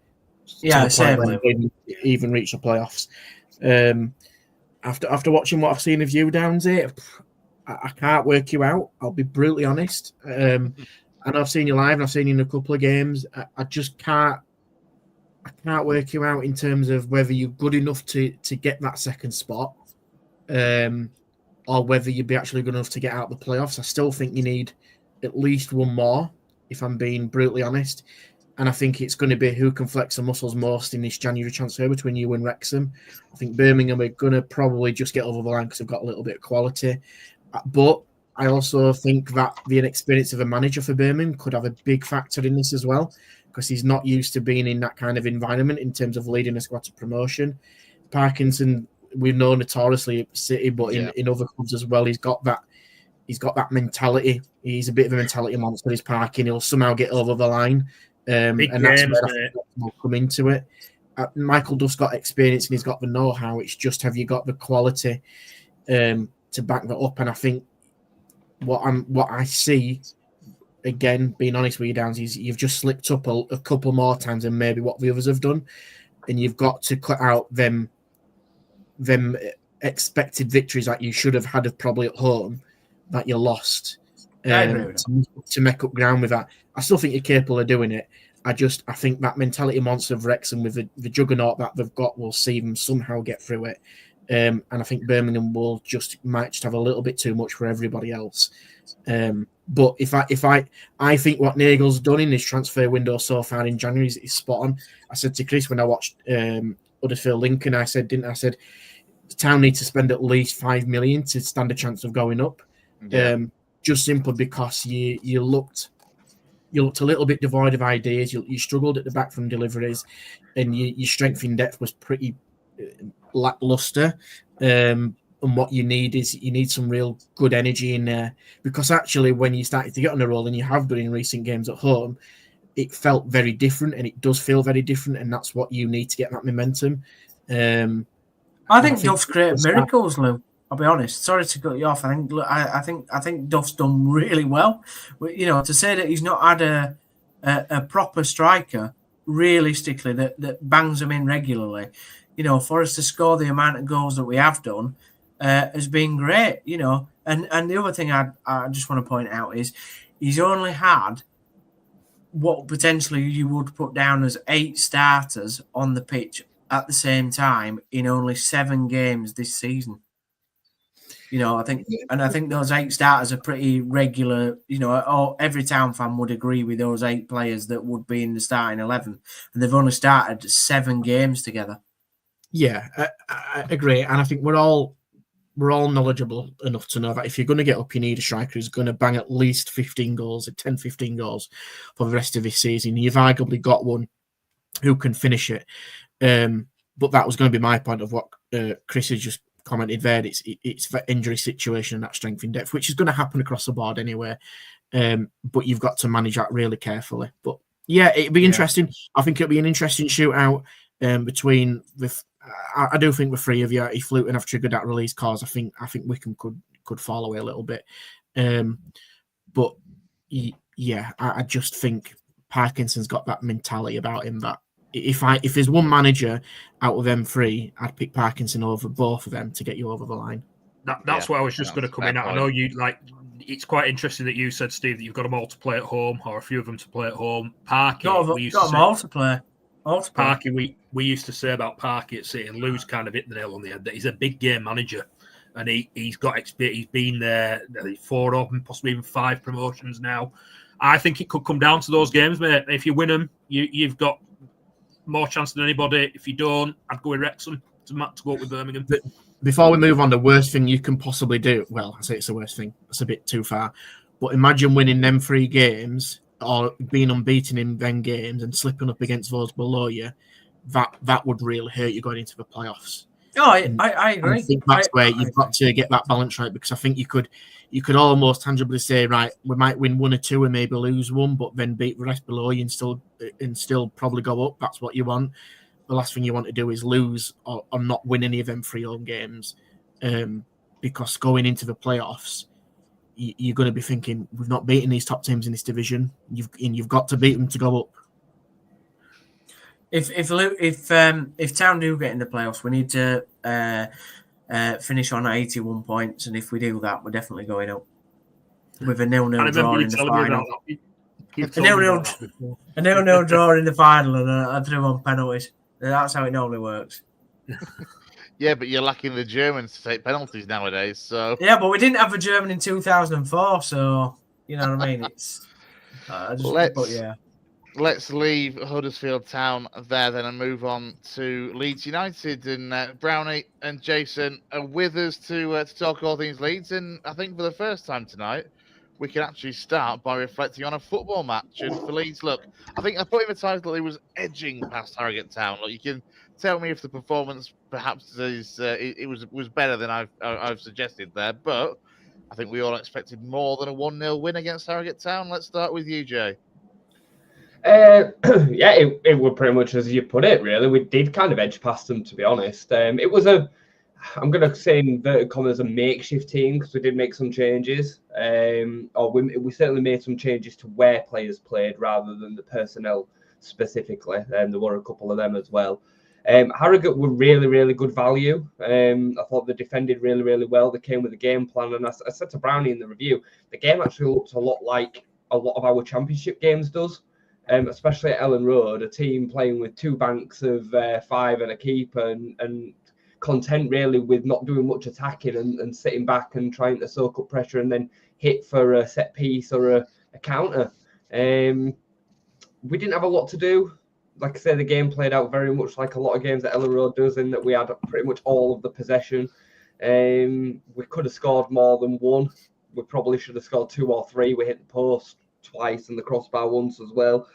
Yeah, same. Even reach the playoffs. After watching what I've seen of you, Downsy, I can't work you out. I'll be brutally honest. And I've seen you live, and I've seen you in a couple of games. I just can't. I can't work you out in terms of whether you're good enough to get that second spot, or whether you'd be actually good enough to get out the playoffs. I still think you need at least one more, if I'm being brutally honest. And I think it's going to be who can flex the muscles most in this January transfer between you and Wrexham. I think Birmingham are going to probably just get over the line because they've got a little bit of quality. But I also think that the inexperience of a manager for Birmingham could have a big factor in this as well, because he's not used to being in that kind of environment in terms of leading a squad to promotion. Parkinson, we know notoriously at City, but in other clubs as well, he's got that mentality. He's a bit of a mentality monster. He's Parkin. He'll somehow get over the line, and that's where we'll come into it. Michael Duff's got experience and he's got the know-how. It's just, have you got the quality to back that up? And I think what I see, again, being honest with you, Downs, is you've just slipped up a couple more times than maybe what the others have done, and you've got to cut out them expected victories that you should have had probably at home that you lost to make up ground with that. I still think you're capable of doing it. I think that mentality monster of Wrexham with the juggernaut that they've got will see them somehow get through it. And I think Birmingham might just have a little bit too much for everybody else. But I think what Nagel's done in this transfer window so far in January is spot on. I said to Chris when I watched Huddersfield Lincoln, I said Town need to spend at least 5 million to stand a chance of going up. Just simply because you looked a little bit devoid of ideas. You struggled at the back from deliveries, and your strength in depth was pretty lackluster. And what you need some real good energy in there, because actually when you started to get on the roll, and you have done in recent games at home, it felt very different, and it does feel very different, and that's what you need to get that momentum. I think Duff's created miracles, Lou. I'll be honest. Sorry to cut you off. I think Duff's done really well. To say that he's not had a proper striker realistically that bangs them in regularly, for us to score the amount of goals that we have done has been great. And the other thing I just want to point out is he's only had what potentially you would put down as 8 starters on the pitch at the same time in only 7 games this season. I think those 8 starters are pretty regular. Every Town fan would agree with those 8 players that would be in the starting 11, and they've only started 7 games together. Yeah, I agree, and I think we're all knowledgeable enough to know that if you're going to get up, you need a striker who's going to bang at least 15 goals, 10-15 goals for the rest of this season. You've arguably got one who can finish it. But that was going to be my point of what Chris has just commented there, it's the injury situation and that strength in depth, which is going to happen across the board anyway. But you've got to manage that really carefully. But yeah, it'd be interesting. I think it'll be an interesting shootout between the. I do think the three of you, if Luton have triggered that release cause, I think Wickham could fall away a little bit. But yeah, I just think Parkinson's got that mentality about him that if there's one manager out of them three, I'd pick Parkinson over both of them to get you over the line. That's what I was just going to come in at. I know you like. It's quite interesting that you said, Steve, that you've got them all to play at home, or a few of them to play at home. Parky, got them all to play. Parky, we used to say about Parky at City, and Lou's kind of hit the nail on the head that he's a big game manager, and he's got experience. He's been there 4 or possibly even 5 promotions now. I think it could come down to those games, mate. If you win them, you've got more chance than anybody. If you don't, I'd go with Wrexham to go up with Birmingham. Before we move on, the worst thing you can possibly do, well, I say it's the worst thing, it's a bit too far, but imagine winning them 3 games or being unbeaten in them games and slipping up against those below you. That would really hurt you going into the playoffs. Oh, I agree. I think that's where you've got to get that balance right, because I think you could almost tangibly say, right, we might win 1 or 2 and maybe lose 1, but then beat the rest below you and still probably go up. That's what you want. The last thing you want to do is lose or not win any of them 3 home games, because going into the playoffs, you're going to be thinking, we've not beaten these top teams in this division. You've got to beat them to go up. If Town do get in the playoffs, we need to finish on 81 points, and if we do that, we're definitely going up with a 0-0 draw in the final. A 0-0 draw in the final, and I threw on penalties. That's how it normally works. Yeah, but you're lacking the Germans to take penalties nowadays. So yeah, but we didn't have a German in 2004, so you know what I mean. It's Let's leave Huddersfield Town there then and move on to Leeds United. And Brownie and Jason are with us to talk all things Leeds. And I think for the first time tonight, we can actually start by reflecting on a football match. And for Leeds, look, I think I put in the title, it was edging past Harrogate Town. Look, you can tell me if the performance perhaps was better than I've suggested there, but I think we all expected more than a 1-0 win against Harrogate Town. Let's start with you, Jay. Yeah, it was pretty much as you put it, really. We did kind of edge past them, to be honest. It was I'm going to say in inverted commas, a makeshift team, because we did make some changes. Or we certainly made some changes to where players played rather than the personnel specifically. There were a couple of them as well. Harrogate were really, really good value. I thought they defended really, really well. They came with a game plan. And I said to Brownie in the review, the game actually looked a lot like a lot of our championship games does. Especially at Elland Road, a team playing with 2 banks of 5 and a keeper and content really with not doing much attacking and sitting back and trying to soak up pressure and then hit for a set piece or a counter. We didn't have a lot to do. Like I say, the game played out very much like a lot of games that Elland Road does, in that we had pretty much all of the possession. We could have scored more than 1. We probably should have scored 2 or 3. We hit the post twice and the crossbar once as well.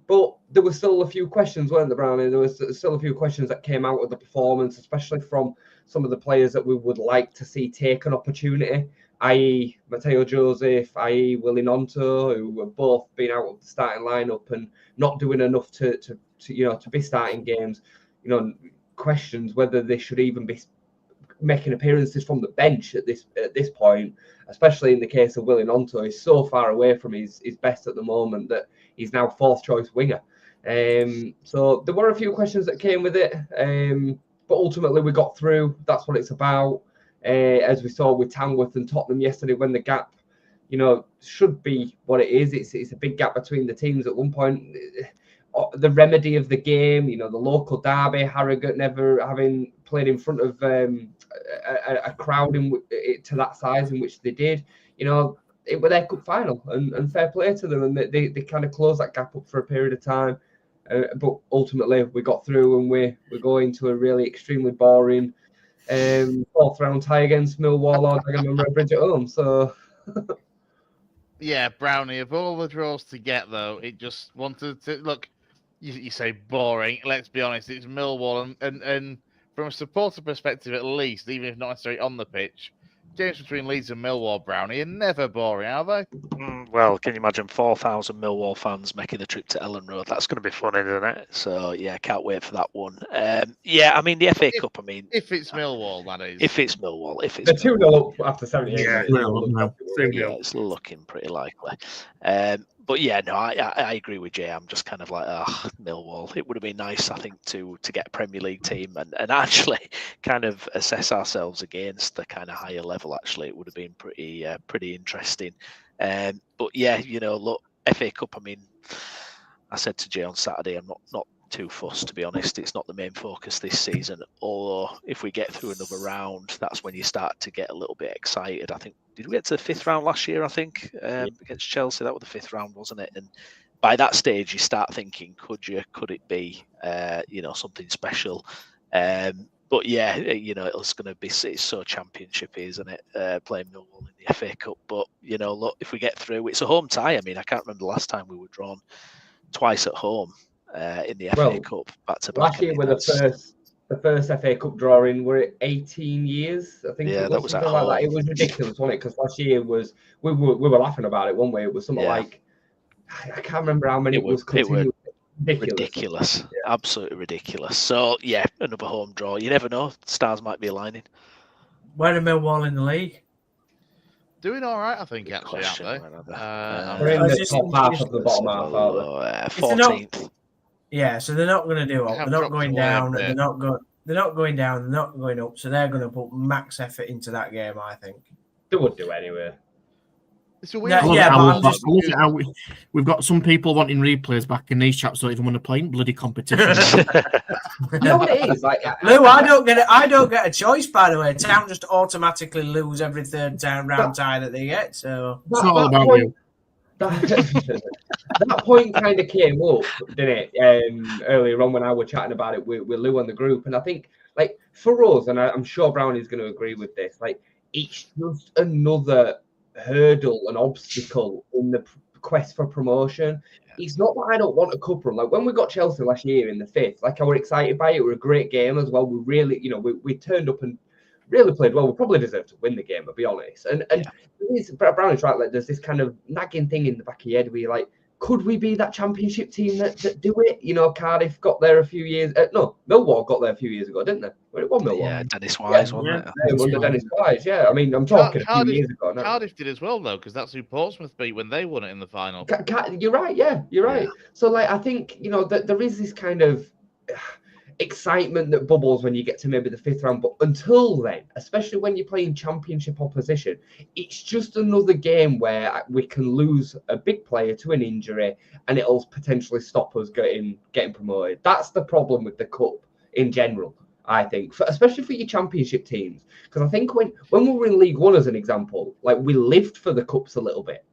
But there were still a few questions, weren't there, Brownie? There was still a few questions that came out of the performance, especially from some of the players that we would like to see take an opportunity, i.e. Matteo Joseph, i.e. Willy Gnonto, who have both been out of the starting lineup and not doing enough to be starting games. Questions whether they should even be making appearances from the bench at this point, especially in the case of Willy Gnonto. He's so far away from his best at the moment that he's now 4th choice winger. So there were a few questions that came with it, but ultimately we got through. That's what it's about. As we saw with Tamworth and Tottenham yesterday, when the gap, should be what it is. It's a big gap between the teams at one point. The remedy of the game, the local derby, Harrogate never having played in front of a crowd to that size in which they did. It was their cup final, and fair play to them, and they kind of closed that gap up for a period of time. But ultimately, we got through, and we're going to a really extremely boring 4th round tie against Millwall or Dagenham Redbridge at home. So. Yeah, Brownie, of all the draws to get, though, it just wanted to look. You say boring. Let's be honest, it's Millwall, and from a supporter perspective, at least, even if not necessarily on the pitch, games between Leeds and Millwall, Brownie, are never boring, are they? Well, can you imagine 4,000 Millwall fans making the trip to Elland Road? That's going to be fun, isn't it? So, yeah, can't wait for that one. Yeah, I mean, the FA Cup, I mean... If it's Millwall, that is. If it's Millwall. The 2-0 up after 78 minutes. Yeah, it's looking pretty likely. But yeah, no, I agree with Jay. I'm just kind of like, Millwall. It would have been nice, I think, to get a Premier League team and actually kind of assess ourselves against the kind of higher level. Actually, it would have been pretty interesting. But yeah, look, FA Cup. I mean, I said to Jay on Saturday, I'm not too fussed, to be honest. It's not the main focus this season. Although if we get through another round, that's when you start to get a little bit excited. I think, did we get to the 5th round last year? I think against Chelsea, that was the 5th round, wasn't it? And by that stage, you start thinking, could it be something special? But yeah, it's going to be, it's so championshipy, isn't it? Playing Millwall in the FA Cup. But look, if we get through, it's a home tie. I mean, I can't remember the last time we were drawn twice at home in the FA Cup back to back. Last year were the first FA Cup drawing. Were it 18 years? I think. Yeah, that was at home. Like that. It was ridiculous, wasn't it? Because last year was we were laughing about it one way. It was something like I can't remember how many it was. Ridiculous. Yeah. Absolutely ridiculous. So yeah, another home draw. You never know. Stars might be aligning. Where are Millwall in the league? Doing all right, I think. Actually, aren't they? They're in the top half of the bottom half, aren't they? 14th. Yeah, so they're not going to do it. They're not going down. They're not going down. They're not going up. So they're going to put max effort into that game, I think. They would do anyway. It's a weird we've got some people wanting replays back, in these chaps don't even want to play in bloody competition. You know what it is? Like, Lou, I don't get a choice, by the way. Town just automatically lose every third round tie that they get. So it's not all about you. That point kind of came up, didn't it? Earlier on when I was chatting about it with Lou on the group, and I think, like, for us, and I'm sure Brownie's going to agree with this, like, it's just another hurdle and obstacle in the quest for promotion. It's not that I don't want a cup run. Like when we got Chelsea last year in the 5th, like I were excited by it. It was a great game as well. We really, we turned up and really played well. We probably deserved to win the game, I'll be honest. And Brownie's right. Like there's this kind of nagging thing in the back of your head where you're like, could we be that championship team that do it? Cardiff got there a few years. No, Millwall got there a few years ago, didn't they? Well, it was Millwall. Yeah, Dennis Wise, wasn't it? Under Dennis Wise, yeah. I mean, I'm talking a few years ago. No. Cardiff did as well, though, because that's who Portsmouth beat when they won it in the final. You're right, yeah, you're right. So, like, I think, that there is this kind of excitement that bubbles when you get to maybe the 5th round, but until then, especially when you're playing championship opposition, it's just another game where we can lose a big player to an injury and it'll potentially stop us getting promoted. That's the problem with the cup in general, I think, especially for your championship teams, because I think when we were in League One as an example, like we lived for the cups a little bit.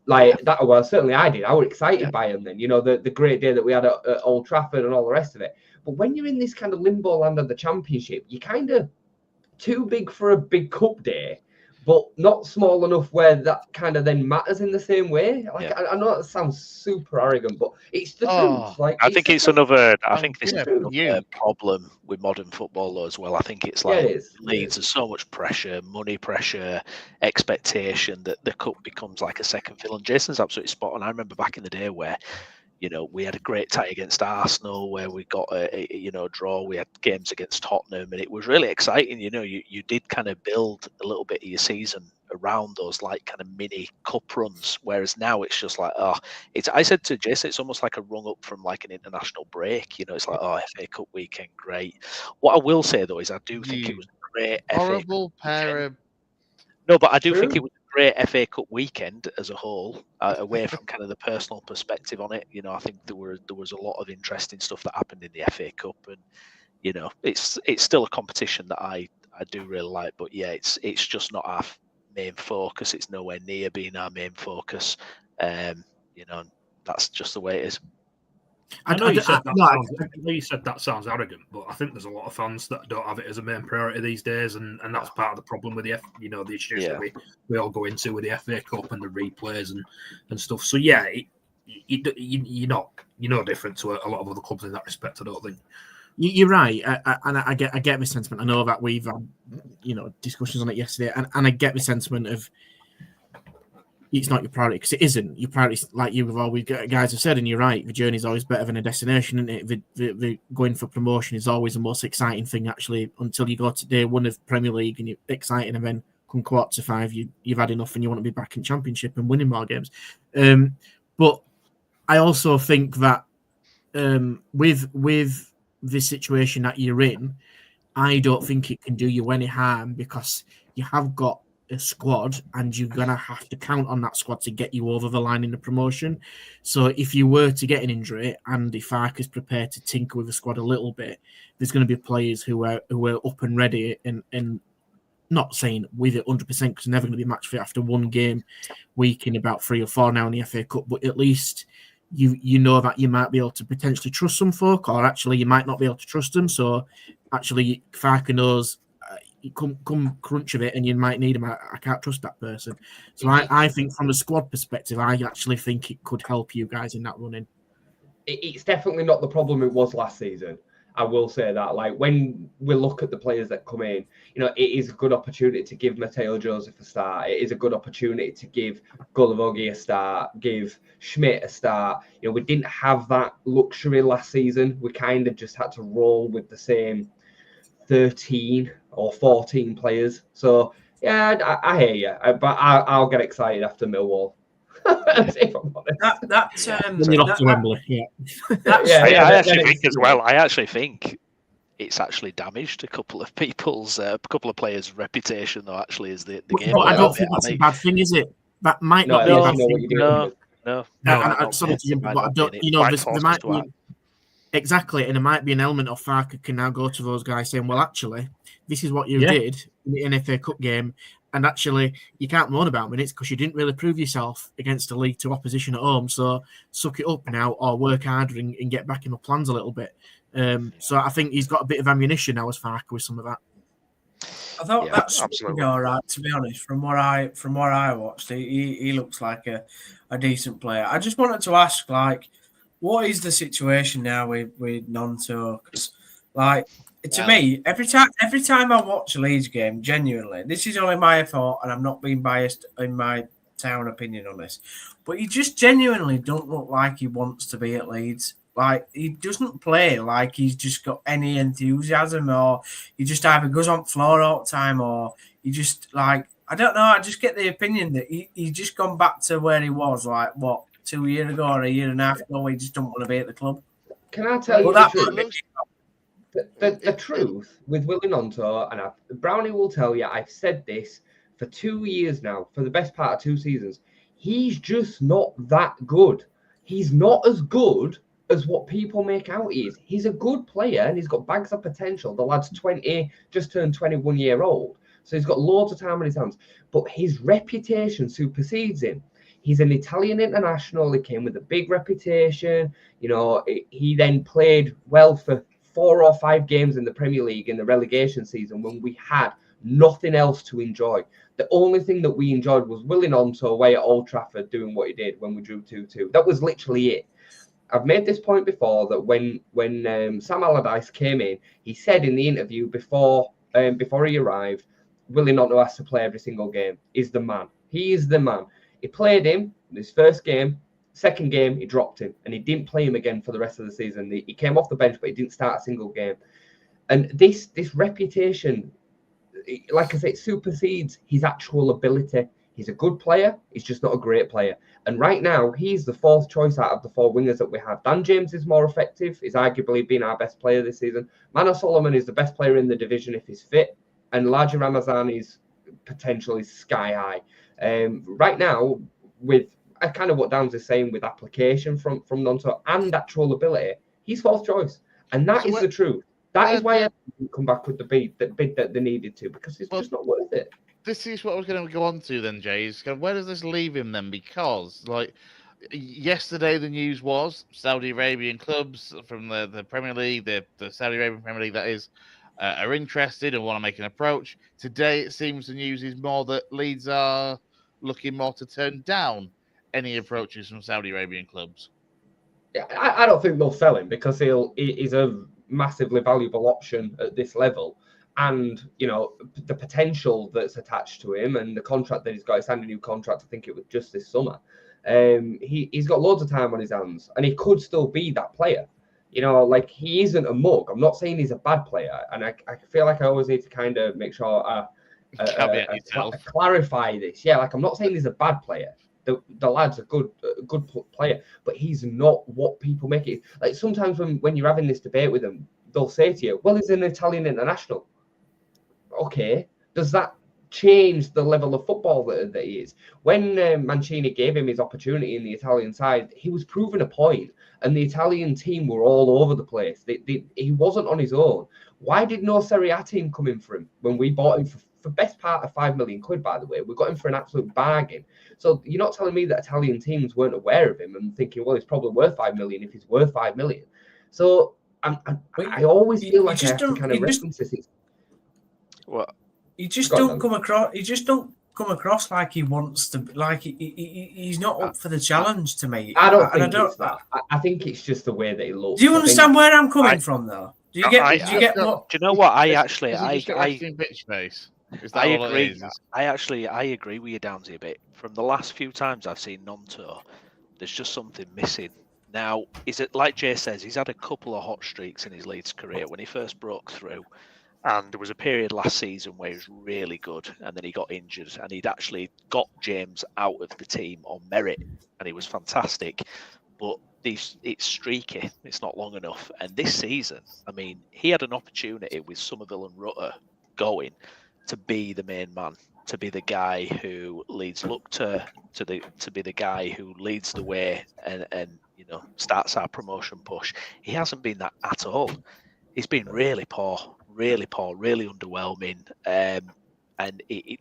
Like that, well, certainly I did. I was excited by them then, the great day that we had at Old Trafford and all the rest of it. But when you're in this kind of limbo land of the championship, you're kind of too big for a big cup day, but not small enough where that kind of then matters in the same way. Like I know that sounds super arrogant, but it's the truth. Like I think this is another problem with modern football though as well. I think it's like Leeds, there's so much pressure, money pressure, expectation that the cup becomes like a second fiddle. And Jason's absolutely spot on. I remember back in the day where we had a great tie against Arsenal where we got a draw. We had games against Tottenham, and it was really exciting. You did kind of build a little bit of your season around those like kind of mini cup runs. Whereas now it's just like, I said to Jason, it's almost like a rung up from like an international break. It's like, FA Cup weekend, great. What I will say though is I do think it was a great horrible pair of. No, but I do think it was great FA Cup weekend as a whole, away from kind of the personal perspective on it. I think there was a lot of interesting stuff that happened in the FA Cup, and it's still a competition that I do really like. But yeah, it's just not our main focus. It's nowhere near being our main focus. That's just the way it is. I know you said that sounds arrogant, but I think there's a lot of fans that don't have it as a main priority these days, and that's part of the problem with the issues that we all go into with the FA Cup and the replays and stuff. So yeah, you're no different to a lot of other clubs in that respect, I don't think. You're right, and I get the sentiment. I know that we've had, discussions on it yesterday, and I get the sentiment of it's not your priority, because it isn't. Your priority, like you guys have said, and you're right, the journey is always better than a destination, isn't it? The going for promotion is always the most exciting thing, actually, until you go to day one of Premier League and you're excited, and then come quarter to five, you've had enough and you want to be back in Championship and winning more games. But I also think that with the situation that you're in, I don't think it can do you any harm, because you have got a squad and you're going to have to count on that squad to get you over the line in the promotion. So if you were to get an injury, and if Ark is prepared to tinker with the squad a little bit, there's going to be players who are up and ready, and not saying with it 100%, because they're never going to be match fit after one game week in about 3 or 4 now in the FA Cup, but at least you know that you might be able to potentially trust some folk, or actually you might not be able to trust them. So actually Farker knows you come crunch of it and you might need him. I can't trust that person. So I think from the squad perspective, I actually think it could help you guys in that running. It's definitely not the problem it was last season. I will say that. Like, when we look at the players that come in, it is a good opportunity to give Matteo Joseph a start. It is a good opportunity to give Gulavogi a start, give Schmidt a start. We didn't have that luxury last season. We kind of just had to roll with the same 13 or 14 players. So, yeah, I hear you. But I'll get excited after Millwall. If I'm honest. You're off to Wembley, yeah. I actually think as well. I actually think it's actually damaged a couple of players' reputation, though. Actually, is the game. But I don't think that's a bad thing, is it? That might not be a bad thing. No. I'm sorry to you, but I don't. There might be exactly, and there might be an element of Farker can now go to those guys saying, "Well, actually, this is what you did in the FA Cup game." And actually, you can't moan about minutes because you didn't really prove yourself against a League 2 opposition at home. So suck it up now, or work harder and get back in the plans a little bit. So I think he's got a bit of ammunition now as Farker with some of that. I thought that's absolutely all right. To be honest, from what I watched, he looks like a decent player. I just wanted to ask, what is the situation now with Gnonto? Because, to me, every time I watch a Leeds game, genuinely, this is only my thought, and I'm not being biased in my town opinion on this, but he just genuinely don't look like he wants to be at Leeds. He doesn't play like he's just got any enthusiasm, or he just either goes on floor all the time, or he just I don't know. I just get the opinion that he's just gone back to where he was, 2 years ago or a year and a half ago. He just don't want to be at the club. Can I tell you the truth with Willy Gnonto, and Brownie will tell you, I've said this for 2 years now, for the best part of 2 seasons. He's just not that good. He's not as good as what people make out he is. He's a good player and he's got bags of potential. The lad's 20, just turned 21 year old. So he's got loads of time on his hands. But his reputation supersedes him. He's an Italian international. He came with a big reputation. He then played well for 4 or 5 games in the Premier League in the relegation season when we had nothing else to enjoy. The only thing that we enjoyed was Willy Gnonto away at Old Trafford doing what he did when we drew 2-2. That was literally it. I've made this point before that when Sam Allardyce came in, he said in the interview before he arrived, Willy Gnonto has to play every single game. He's the man. He is the man. He played him in his first game. Second game, he dropped him, and he didn't play him again for the rest of the season. He came off the bench, but he didn't start a single game. And this reputation, like I say, it supersedes his actual ability. He's a good player. He's just not a great player. And right now, he's the 4th choice out of the 4 wingers that we have. Dan James is more effective. He's arguably been our best player this season. Mano Solomon is the best player in the division if he's fit. And Laji Ramazani's potential is sky high. Right now, with kind of what Downes is saying with application from Gnonto and actual ability, he's 4th choice. And that is the truth. That is why I didn't come back with the bid that they needed to, because it's just not worth it. This is what I was going to go on to then, Jay. Is where does this leave him then? Because, yesterday the news was Saudi Arabian clubs from the Premier League, the Saudi Arabian Premier League, that is, are interested and want to make an approach. Today it seems the news is more that Leeds are looking more to turn down any approaches from Saudi Arabian clubs. I don't think they'll sell him because he's a massively valuable option at this level. And, you know, the potential that's attached to him and the contract that he's got, he signed a new contract, I think it was just this summer. He's got loads of time on his hands and he could still be that player. You know, like, he isn't a mug. I'm not saying he's a bad player. And I feel like I always need to kind of make sure I clarify this. Yeah, like, I'm not saying he's a bad player. The lad's a good player, but he's not what people make it. Like, sometimes when you're having this debate with them, they'll say to you, well, he's an Italian international. Okay, does that change the level of football that he is? When Mancini gave him his opportunity in the Italian side, he was proving a point, and the Italian team were all over the place. He wasn't on his own. Why did no Serie A team come in for him when we bought him for best part of £5 million, by the way? We got him for an absolute bargain. So you're not telling me that Italian teams weren't aware of him and thinking, well, he's probably worth $5 million if he's worth $5 million. So I always feel like I have to kind of reference this. Well, you just don't come across like he wants to. Like he's not up for the challenge to me. I don't think it's that. I think it's just the way that he looks. Do you understand where I'm coming from, though? Do you get what? Do you know what? I agree. I agree with you, Downsy, a bit. From the last few times I've seen Gnonto, there's just something missing. Now, is it like Jay says? He's had a couple of hot streaks in his Leeds career when he first broke through. And there was a period last season where he was really good, and then he got injured, and he'd actually got James out of the team on merit, and he was fantastic. But it's streaky; it's not long enough. And this season, I mean, he had an opportunity with Somerville and Rutter going to be the main man, to be the guy who Leeds look to be the guy who leads the way and you know, starts our promotion push. He hasn't been that at all. He's been really poor, really underwhelming. And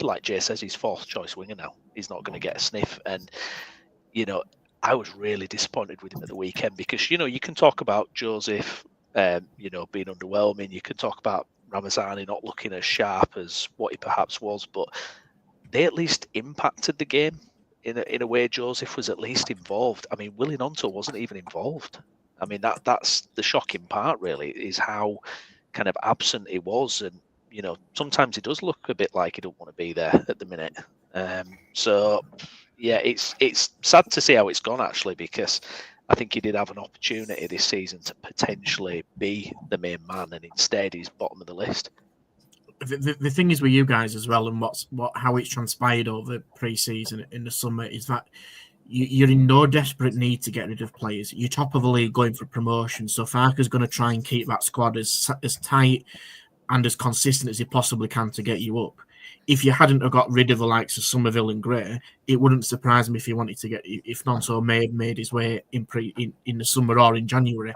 like Jay says, he's fourth choice winger now. He's not going to get a sniff. And, you know, I was really disappointed with him at the weekend because, you know, you can talk about Joseph, you know, being underwhelming. You can talk about Ramazani not looking as sharp as what he perhaps was, but they at least impacted the game in a way. Joseph was at least involved. I mean, Willy Gnonto wasn't even involved. I mean, that's the shocking part, really, is how kind of absent he was. And, you know, sometimes he does look a bit like he don't want to be there at the minute. So, yeah, it's sad to see how it's gone, actually, because I think he did have an opportunity this season to potentially be the main man, and instead he's bottom of the list. The thing is with you guys as well, and how it's transpired over pre-season in the summer, is that you're in no desperate need to get rid of players. You're top of the league going for promotion, so Farker's going to try and keep that squad as tight and as consistent as he possibly can to get you up. If you hadn't have got rid of the likes of Somerville and Gray, it wouldn't surprise me if if Gnonto may have made his way in the summer or in January.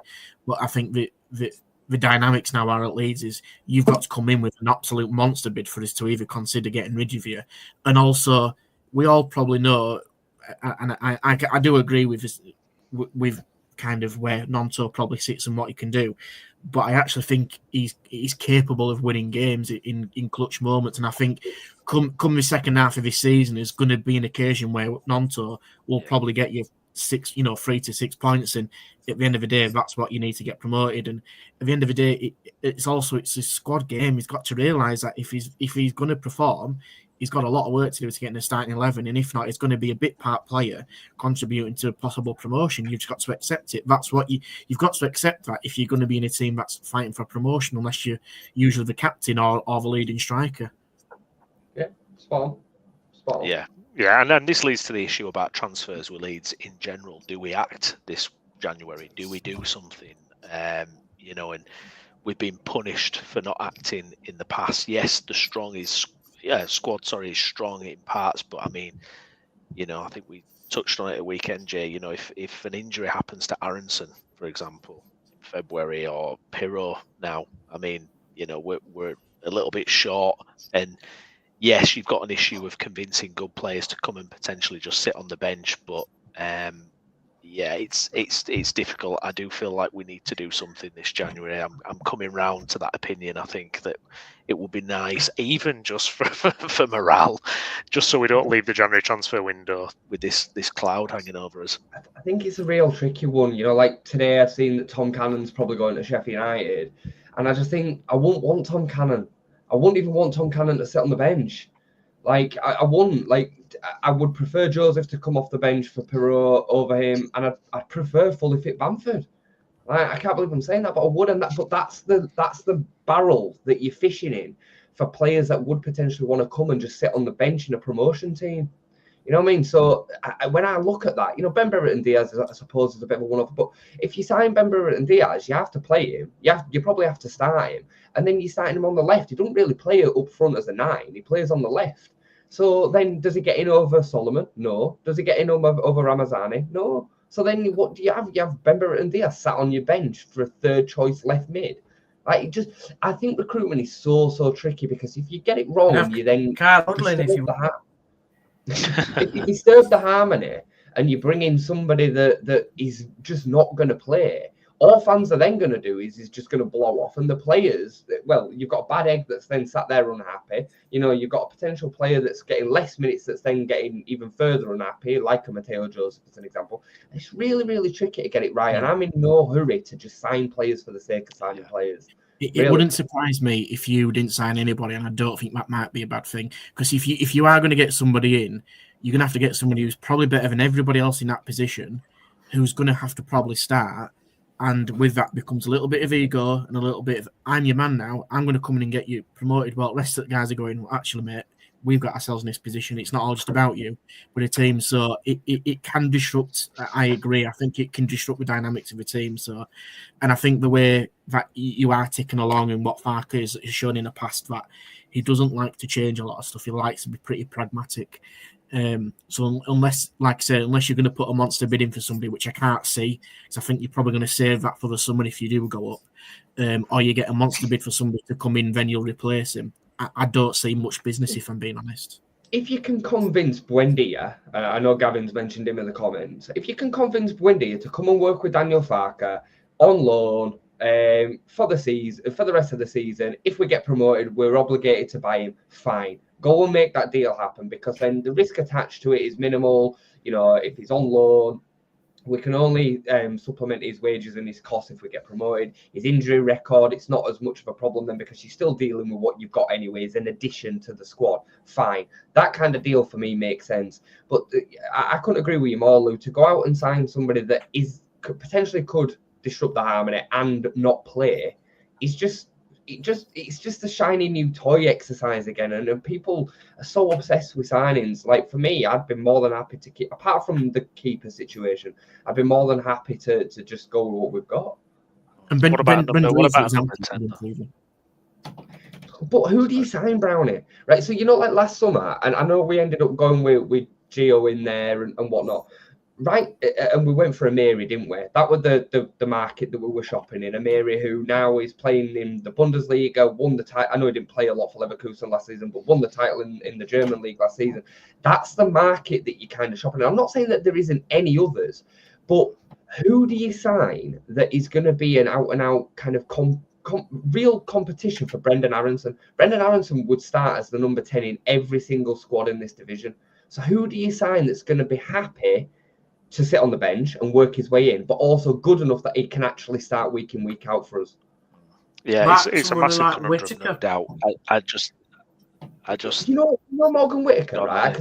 But I think the dynamics now are at Leeds is you've got to come in with an absolute monster bid for us to even consider getting rid of you. And also, we all probably know, and I do agree with this, with kind of where Gnonto probably sits and what he can do. But I actually think he's capable of winning games in clutch moments. And I think come the second half of this season is going to be an occasion where Gnonto will probably get you 3 to 6 points. And at the end of the day, that's what you need to get promoted. And at the end of the day, it's a squad game. He's got to realise that if he's going to perform, he's got a lot of work to do to get in the starting 11, and if not, it's going to be a bit part player contributing to a possible promotion. You've just got to accept it. That's what you've got to accept that if you're going to be in a team that's fighting for promotion, unless you're usually the captain or the leading striker. Yeah, spot on. Yeah, and this leads to the issue about transfers with Leeds in general. Do we act this January? Do we do something? You know, and we've been punished for not acting in the past. Yes, the squad is strong in parts, but I mean, you know, I think we touched on it at weekend, Jay. You know, if an injury happens to Aronson, for example, in February, or Pirro now, I mean, you know, we're a little bit short. And yes, you've got an issue of convincing good players to come and potentially just sit on the bench, but yeah, it's difficult. I do feel like we need to do something this January. I'm coming round to that opinion. I think that it would be nice, even just for morale, just so we don't leave the January transfer window with this cloud hanging over us. I think it's a real tricky one. You know, like today I've seen that Tom Cannon's probably going to Sheffield United, and I just think I wouldn't want Tom Cannon. I wouldn't even want Tom Cannon to sit on the bench. Like I wouldn't. Like I would prefer Joseph to come off the bench for Perrault over him, and I'd prefer fully fit Bamford. I can't believe I'm saying that, but I would. But that's the barrel that you're fishing in for players that would potentially want to come and just sit on the bench in a promotion team. You know what I mean? So when I look at that, you know, Ben Brereton Diaz, I suppose, is a bit of a one-off. But if you sign Ben Brereton Diaz, you have to play him. You probably have to start him. And then you're starting him on the left. He doesn't really play up front as a 9. He plays on the left. So then does he get in over Solomon? No. Does he get in over Ramazani? No. So then what do you have? You have Ben Brereton Diaz sat on your bench for a third choice left mid. Like I think recruitment is so tricky, because if you get it wrong, you then can't if you if you disturb the harmony and you bring in somebody that is just not going to play, all fans are then going to do is just going to blow off. And the players, well, you've got a bad egg that's then sat there unhappy. You know, you've got a potential player that's getting less minutes that's then getting even further unhappy, like a Mateo Joseph as an example. It's really tricky to get it right. And I'm in no hurry to just sign players for the sake of signing players. It wouldn't surprise me if you didn't sign anybody, and I don't think that might be a bad thing. Because if you are going to get somebody in, you're going to have to get somebody who's probably better than everybody else in that position, who's going to have to probably start. And with that becomes a little bit of ego and a little bit of, I'm your man now, I'm going to come in and get you promoted. Well, the rest of the guys are going, well, actually, mate, we've got ourselves in this position. It's not all just about you with a team. So it can disrupt. I agree. I think it can disrupt the dynamics of a team. So, and I think the way that you are ticking along and what Farke has shown in the past, that he doesn't like to change a lot of stuff. He likes to be pretty pragmatic. So unless, like I said, unless you're going to put a monster bid in for somebody, which I can't see, because I think you're probably going to save that for the summer if you do go up, or you get a monster bid for somebody to come in, then you'll replace him. I don't see much business, if I'm being honest. If you can convince Buendia, I know Gavin's mentioned him in the comments, if you can convince Buendia to come and work with Daniel Farke on loan for the season, for the rest of the season, if we get promoted, we're obligated to buy him, fine. Go and make that deal happen, because then the risk attached to it is minimal. You know, if he's on loan, we can only supplement his wages and his costs if we get promoted. His injury record, it's not as much of a problem then, because you're still dealing with what you've got anyways in addition to the squad. Fine. That kind of deal for me makes sense. But I couldn't agree with you more, Lou. To go out and sign somebody that potentially could disrupt the harmony and not play is it's just a shiny new toy exercise again, and people are so obsessed with signings. Like for me, I'd been more than happy to keep, apart from the keeper situation, I'd be more than happy to just go with what we've got. And what about number 10? But who do you sign, Brownie? Right, so you know, like last summer, and I know we ended up going with Gio in there and whatnot. Right, and we went for Amiri, didn't we? That was the market that we were shopping in. Amiri, who now is playing in the Bundesliga, won the title. I know he didn't play a lot for Leverkusen last season, but won the title in the German league last season. That's the market that you kind of shopping in. I'm not saying that there isn't any others, but who do you sign that is going to be an out-and-out kind of real competition for Brendan Aronson? Brendan Aronson would start as the number 10 in every single squad in this division. So who do you sign that's going to be happy to sit on the bench and work his way in, but also good enough that he can actually start week in, week out for us? Yeah, it's a massive conundrum, no doubt. I just you know Morgan Whittaker, right?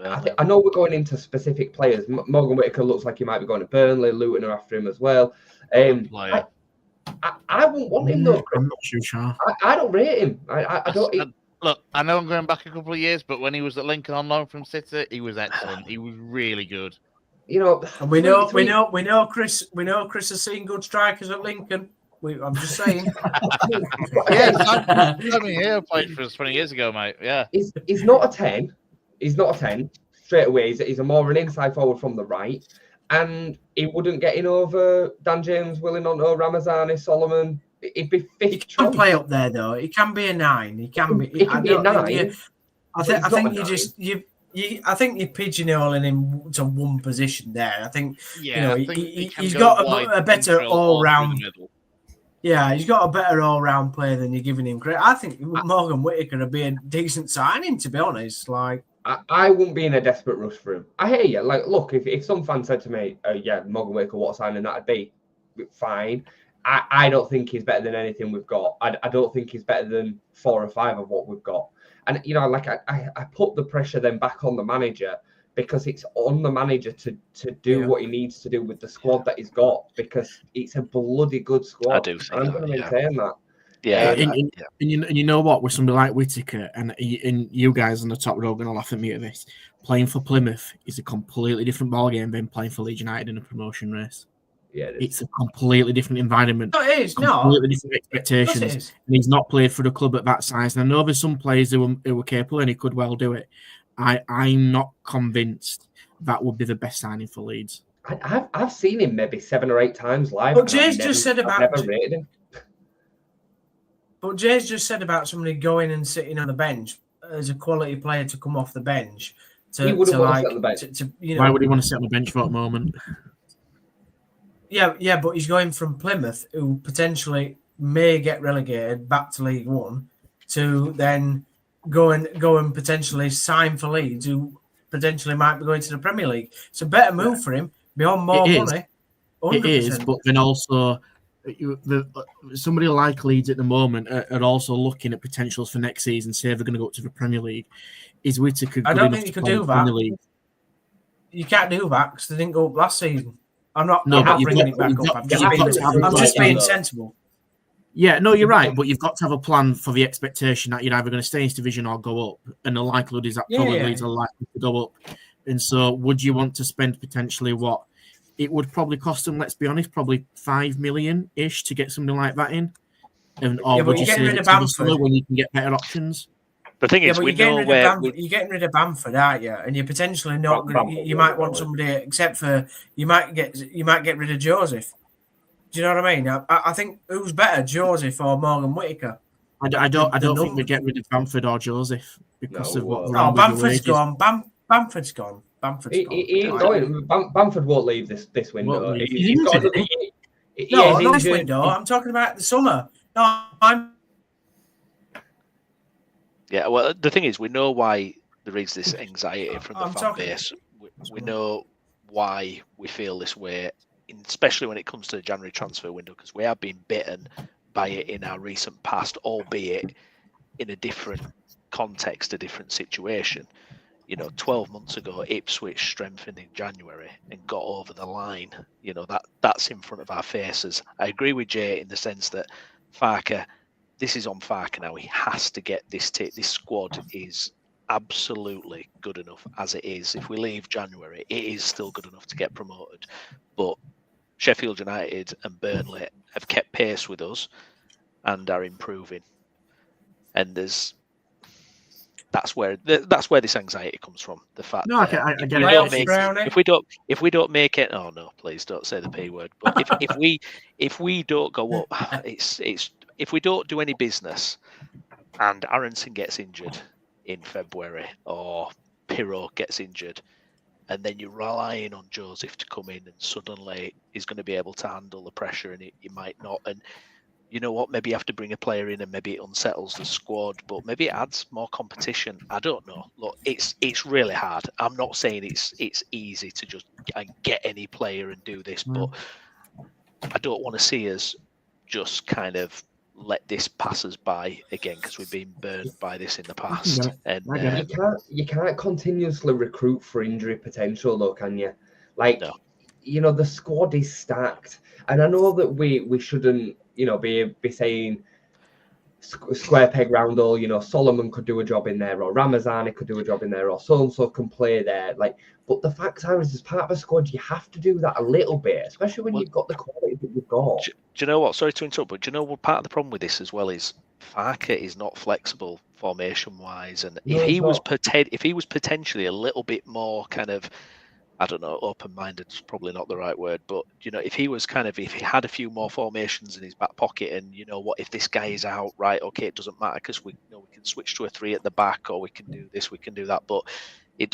I know we're going into specific players. Morgan Whittaker looks like he might be going to Burnley. Luton are after him as well. I wouldn't want him though. I'm not too sure. I don't rate him. I don't. Look, I know I'm going back a couple of years, but when he was at Lincoln on loan from City, he was excellent. He was really good. You know, and we know Chris has seen good strikers at Lincoln. I'm just saying. Yeah, I mean, he played for us 20 years ago, mate. Yeah, he's not a 10. He's not a 10 straight away. He's a more of an inside forward from the right, and he wouldn't get in over Dan James, Willy Gnonto, Ramazani, Solomon. He'd be fit. He can play up there though. He can be a 9. He can be a 9. I think you're pigeonholing him to one position there. I think he's got a better all-round. Yeah, he's got a better all-round player than you're giving him credit. I think Morgan Whittaker would be a decent signing, to be honest. Like, I wouldn't be in a desperate rush for him. I hear you. Like, look, if some fan said to me, yeah, Morgan Waker, what signing that'd be, fine. I don't think he's better than anything we've got. I don't think he's better than 4 or 5 of what we've got. And, you know, like I put the pressure then back on the manager, because it's on the manager to do what he needs to do with the squad that he's got, because it's a bloody good squad. I do think I'm going to maintain that. Yeah, and you know what? With somebody like Whittaker, and you guys on the top row are going to laugh at me at this. Playing for Plymouth is a completely different ballgame than playing for Leeds United in a promotion race. Yeah, it's a completely different environment. No, it is completely different expectations. And he's not played for the club at that size. And I know there's some players who were capable, and he could well do it. I'm not convinced that would be the best signing for Leeds. I've seen him maybe 7 or 8 times live. But Jay's just said about. I've never rated him. But Jay's just said about somebody going and sitting on the bench as a quality player to come off the bench. He wouldn't want to sit on the bench. You know, why would he want to sit on the bench for that moment? Yeah, but he's going from Plymouth, who potentially may get relegated back to League One, to then go and potentially sign for Leeds, who potentially might be going to the Premier League. It's a better move for him, beyond more money. 100%. It is, but then also somebody like Leeds at the moment are also looking at potentials for next season. Say they're going to go up to the Premier League. Is Whittaker? I don't think you could do that. You can't do that because they didn't go up last season. I'm not bringing it back up. I'm just being sensible. Yeah, no, you're right, but you've got to have a plan for the expectation that you're either going to stay in this division or go up, and the likelihood is that probably Leeds are likely to go up. And so, would you want to spend potentially what it would probably cost them? Let's be honest, probably 5 million ish to get something like that in, or would you say rid of Bamford when you can get better options? The thing is, we know where you're getting rid of Bamford, aren't you? And you're potentially not going. You might want somebody, except for you might get rid of Joseph. Do you know what I mean? I think who's better, Joseph or Morgan Whittaker? I don't think we get rid of Bamford or Joseph because of what. No, Bamford's gone. Bamford's gone. Bamford's gone. He ain't going. Bamford won't leave this window. He's not this window. I'm talking about the summer. No, Yeah, well, the thing is, we know why there is this anxiety from the fan base. We know why we feel this way, especially when it comes to the January transfer window, because we have been bitten by it in our recent past, albeit in a different context, a different situation. 12 months ago, Ipswich strengthened in January and got over the line. That's in front of our faces. I agree with Jay in the sense that Farker, this is on Farker now. He has to get this. This squad is absolutely good enough as it is. If we leave January, it is still good enough to get promoted. But Sheffield United and Burnley have kept pace with us and are improving. And that's where this anxiety comes from. The fact I get it. If we don't make it, oh no, please don't say the P word. But if we don't go up, it's if we don't do any business, and Aronson gets injured in February or Pirro gets injured, and then you're relying on Joseph to come in and suddenly he's going to be able to handle the pressure, and he might not. And you know what? Maybe you have to bring a player in and maybe it unsettles the squad, but maybe it adds more competition. I don't know. Look, it's really hard. I'm not saying it's easy to just get any player and do this, but I don't want to see us just kind of let this pass us by again, because we've been burned by this in the past. And you can't continuously recruit for injury potential, though, can you? No. The squad is stacked, and I know that we shouldn't, be saying square peg round hole. Solomon could do a job in there, or Ramazani could do a job in there, or so and so can play there. But the fact is, as part of a squad, you have to do that a little bit, especially when you've got the quality that you've got. Do you know what? Sorry to interrupt, but do you know what part of the problem with this as well is Farker is not flexible formation wise, and if he was potentially a little bit more kind of, I don't know, open-minded is probably not the right word, but if he had a few more formations in his back pocket, and if this guy is out, right, okay, it doesn't matter because we can switch to a 3 at the back, or we can do this, we can do that, but it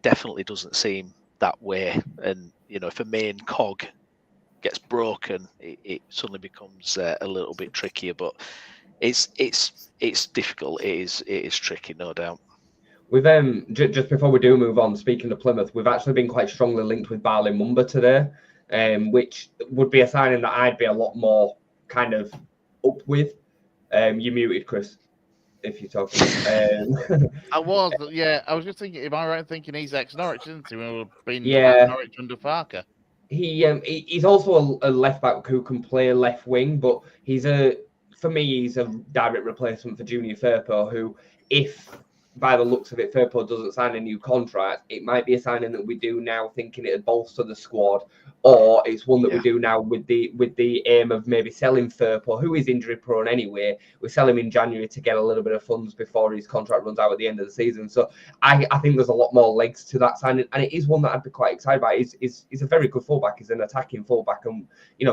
definitely doesn't seem that way. And if a main cog gets broken, it suddenly becomes a little bit trickier. But it's difficult. It is tricky, no doubt. We've just before we do move on, speaking of Plymouth, we've actually been quite strongly linked with Barley Mumba today, which would be a signing that I'd be a lot more kind of up with. You muted, Chris, if you're talking. I was just thinking. Am I right in thinking he's ex-Norwich, isn't he? We've been Yeah. at Norwich under Farker. He's also a left back who can play left wing, but for me he's a direct replacement for Junior Firpo, who, if by the looks of it, Firpo doesn't sign a new contract, it might be a signing that we do now thinking it'd bolster the squad, or it's one that we do now with the aim of maybe selling Firpo, who is injury prone anyway. We sell him in January to get a little bit of funds before his contract runs out at the end of the season. So I think there's a lot more legs to that signing, and it is one that I'd be quite excited about. He's a very good fullback. He's an attacking fullback, and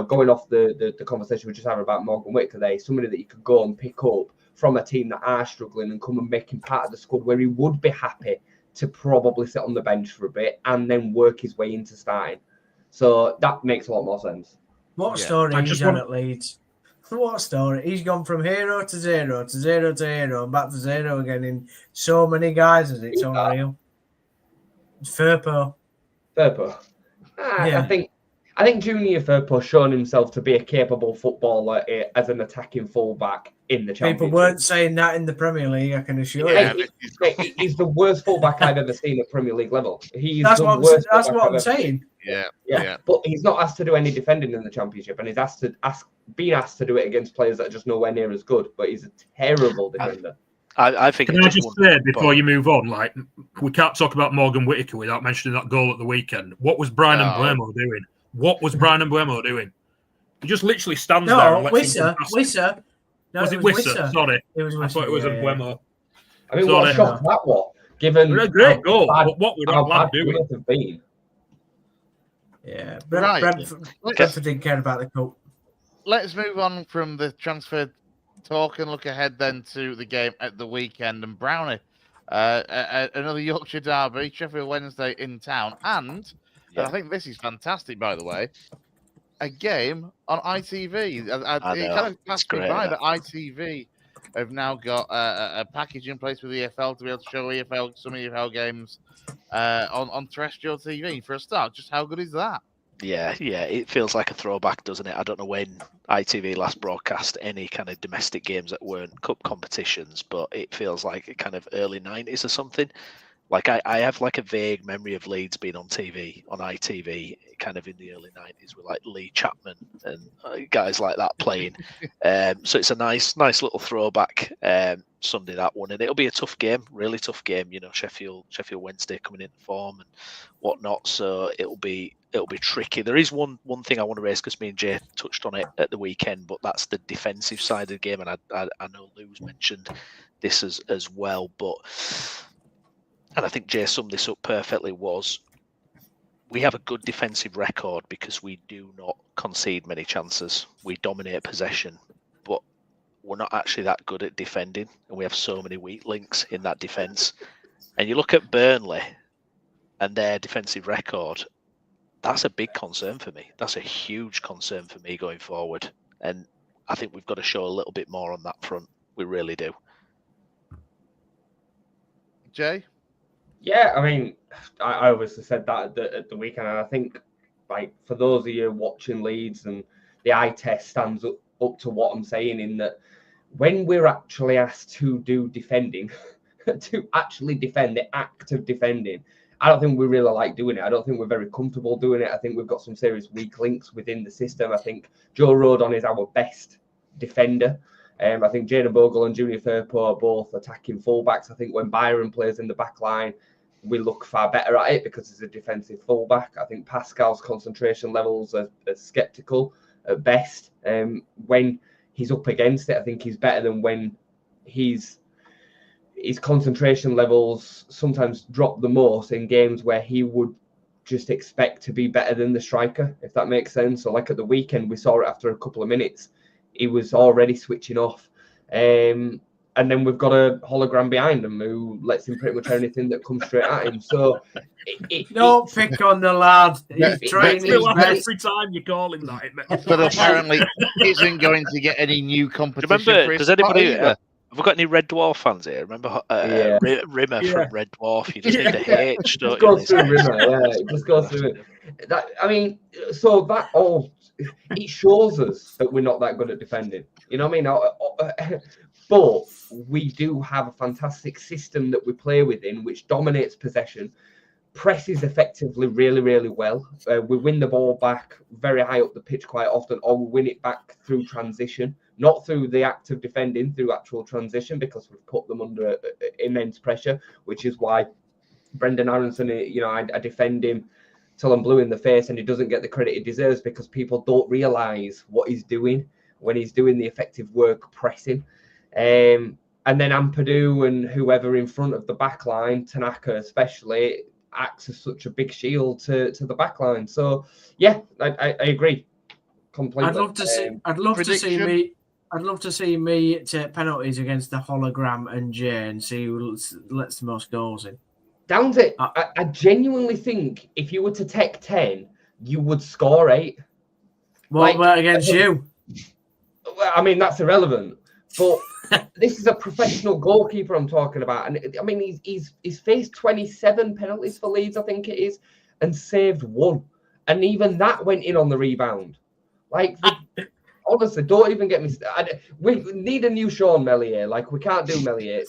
going off the conversation we just had about Morgan Whittaker there, he's somebody that you could go and pick up from a team that are struggling and come and make him part of the squad, where he would be happy to probably sit on the bench for a bit and then work his way into starting. So that makes a lot more sense. What story he's on at Leeds? What story? He's gone from hero to zero to zero to hero and back to zero again in so many guises. It's unreal. It's Firpo. Yeah. I think Junior Firpo shown himself to be a capable footballer as an attacking fullback in the Championship. People weren't saying that in the Premier League, I can assure you. He's the worst fullback I've ever seen at Premier League level. That's what I'm saying. Yeah. But he's not asked to do any defending in the Championship, and he's been asked to do it against players that are just nowhere near as good. But he's a terrible defender. I think. Can I just say before you move on, like, we can't talk about Morgan Whittaker without mentioning that goal at the weekend. What was Brian Mbeumo doing? He just literally stands there. And Wisser. No, was it Wisser? Sorry. It was Wisser, I thought it was Mbeumo. I mean, what a shock that was, given a great goal. But what would that lad doing? Yeah, Bradford didn't care about the cup. Let's move on from the transfer talk and look ahead then to the game at the weekend. And Brownie, another Yorkshire derby, Sheffield Wednesday in town, and I think this is fantastic, by the way, a game on ITV. It kind of passed me by that ITV have now got a package in place with EFL to be able to show some EFL games on terrestrial TV. For a start, just how good is that? Yeah, it feels like a throwback, doesn't it? I don't know when ITV last broadcast any kind of domestic games that weren't cup competitions, but it feels like a kind of early 90s or something. Like I have like a vague memory of Leeds being on TV, on ITV, kind of in the early 90s with like Lee Chapman and guys like that playing. So it's a nice little throwback Sunday, that one. And it'll be a tough game, really tough game. Sheffield Wednesday coming into form and whatnot. So it'll be tricky. There is one thing I want to raise, because me and Jay touched on it at the weekend, but that's the defensive side of the game. And I know Lou's mentioned this as well, and I think Jay summed this up perfectly, was we have a good defensive record because we do not concede many chances. We dominate possession, but we're not actually that good at defending, and we have so many weak links in that defence. And you look at Burnley and their defensive record, that's a big concern for me. That's a huge concern for me going forward. And I think we've got to show a little bit more on that front. We really do. Jay? Yeah, I mean, I obviously said that at the weekend, and I think, like, for those of you watching Leeds, and the eye test stands up to what I'm saying, in that when we're actually asked to do defending, to actually defend, the act of defending, I don't think we really like doing it. I don't think we're very comfortable doing it. I think we've got some serious weak links within the system. I think Joe Rodon is our best defender. I think Jayden Bogle and Junior Firpo are both attacking fullbacks. I think when Byron plays in the back line, we look far better at it because he's a defensive fullback. I think Pascal's concentration levels are sceptical at best. When he's up against it, I think he's better than when his concentration levels sometimes drop the most in games where he would just expect to be better than the striker, if that makes sense. So like at the weekend, we saw it after a couple of minutes. He was already switching off. And then we've got a hologram behind him who lets him pretty much anything that comes straight at him. So don't pick on the lad. He's trying his best. Every time you call him that, but apparently isn't going to get any new competition. Remember, Have we got any Red Dwarf fans here? Remember Rimmer Yeah. from Red Dwarf? You just need a H. It just goes through Rimmer, yeah. It just goes through it. That, I mean, so that all it shows us that we're not that good at defending. You know what I mean? But we do have a fantastic system that we play within, which dominates possession, presses effectively really, really well. We win the ball back very high up the pitch quite often, or we win it back through transition, not through the act of defending, through actual transition, because we've put them under immense pressure, which is why Brendan Aronson, you know, I defend him till I'm blue in the face, and he doesn't get the credit he deserves because people don't realise what he's doing when he's doing the effective work pressing. And then Ampadu and whoever in front of the back line, Tanaka especially, acts as such a big shield to the back line. So yeah, I agree completely. I'd love to see me take penalties against the hologram and Jay and see who lets the most goals in. Downs it. I genuinely think if you were to take 10, you would score 8. What about against you? I mean, that's irrelevant. But this is a professional goalkeeper I'm talking about. And I mean, he's faced 27 penalties for Leeds, I think it is, and saved 1. And even that went in on the rebound. Like, honestly, don't even get me started. We need a new Sean Mellier. Like, we can't do Mellier.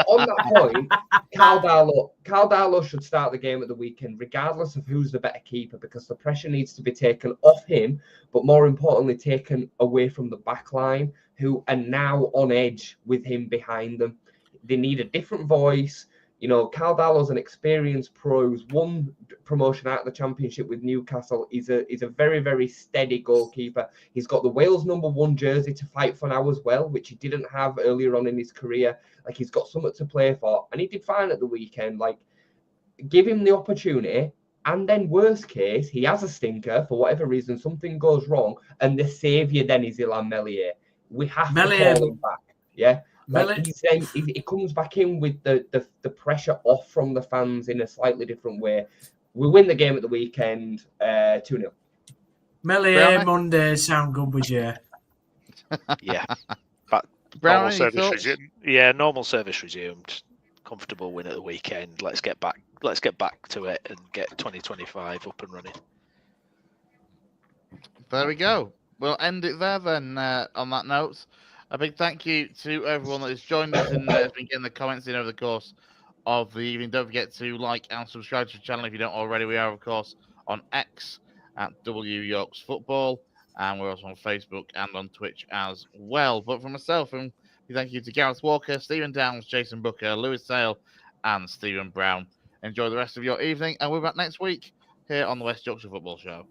On that point, Carl Darlow should start the game at the weekend, regardless of who's the better keeper, because the pressure needs to be taken off him, but more importantly, taken away from the back line, who are now on edge with him behind them. They need a different voice. You know, Carl Darlow's an experienced pro who's won promotion out of the Championship with Newcastle. He's a very, very steady goalkeeper. He's got the Wales #1 jersey to fight for now as well, which he didn't have earlier on in his career. Like, he's got something to play for. And he did fine at the weekend. Like, give him the opportunity. And then worst case, he has a stinker for whatever reason, something goes wrong, and the saviour then is Illan Mellier. We have to call him back. Yeah. Like he's saying, he comes back in with the pressure off from the fans in a slightly different way. We win the game at the weekend, 2-0. Mellier Mondays sound good with you. Yeah, but normal service resumed. Yeah, normal service resumed. Comfortable win at the weekend. Let's get back to it and get 2025 up and running. There we go. We'll end it there then. On that note. A big thank you to everyone that has joined us and has been getting the comments in over the course of the evening. Don't forget to like and subscribe to the channel if you don't already. We are, of course, on X at W Yorks Football, and we're also on Facebook and on Twitch as well. But for myself, and thank you to Gareth Walker, Stephen Downes, Jayson Boocker, Lewis Sale, and Steven Browne. Enjoy the rest of your evening, and we're back next week here on the West Yorkshire Football Show.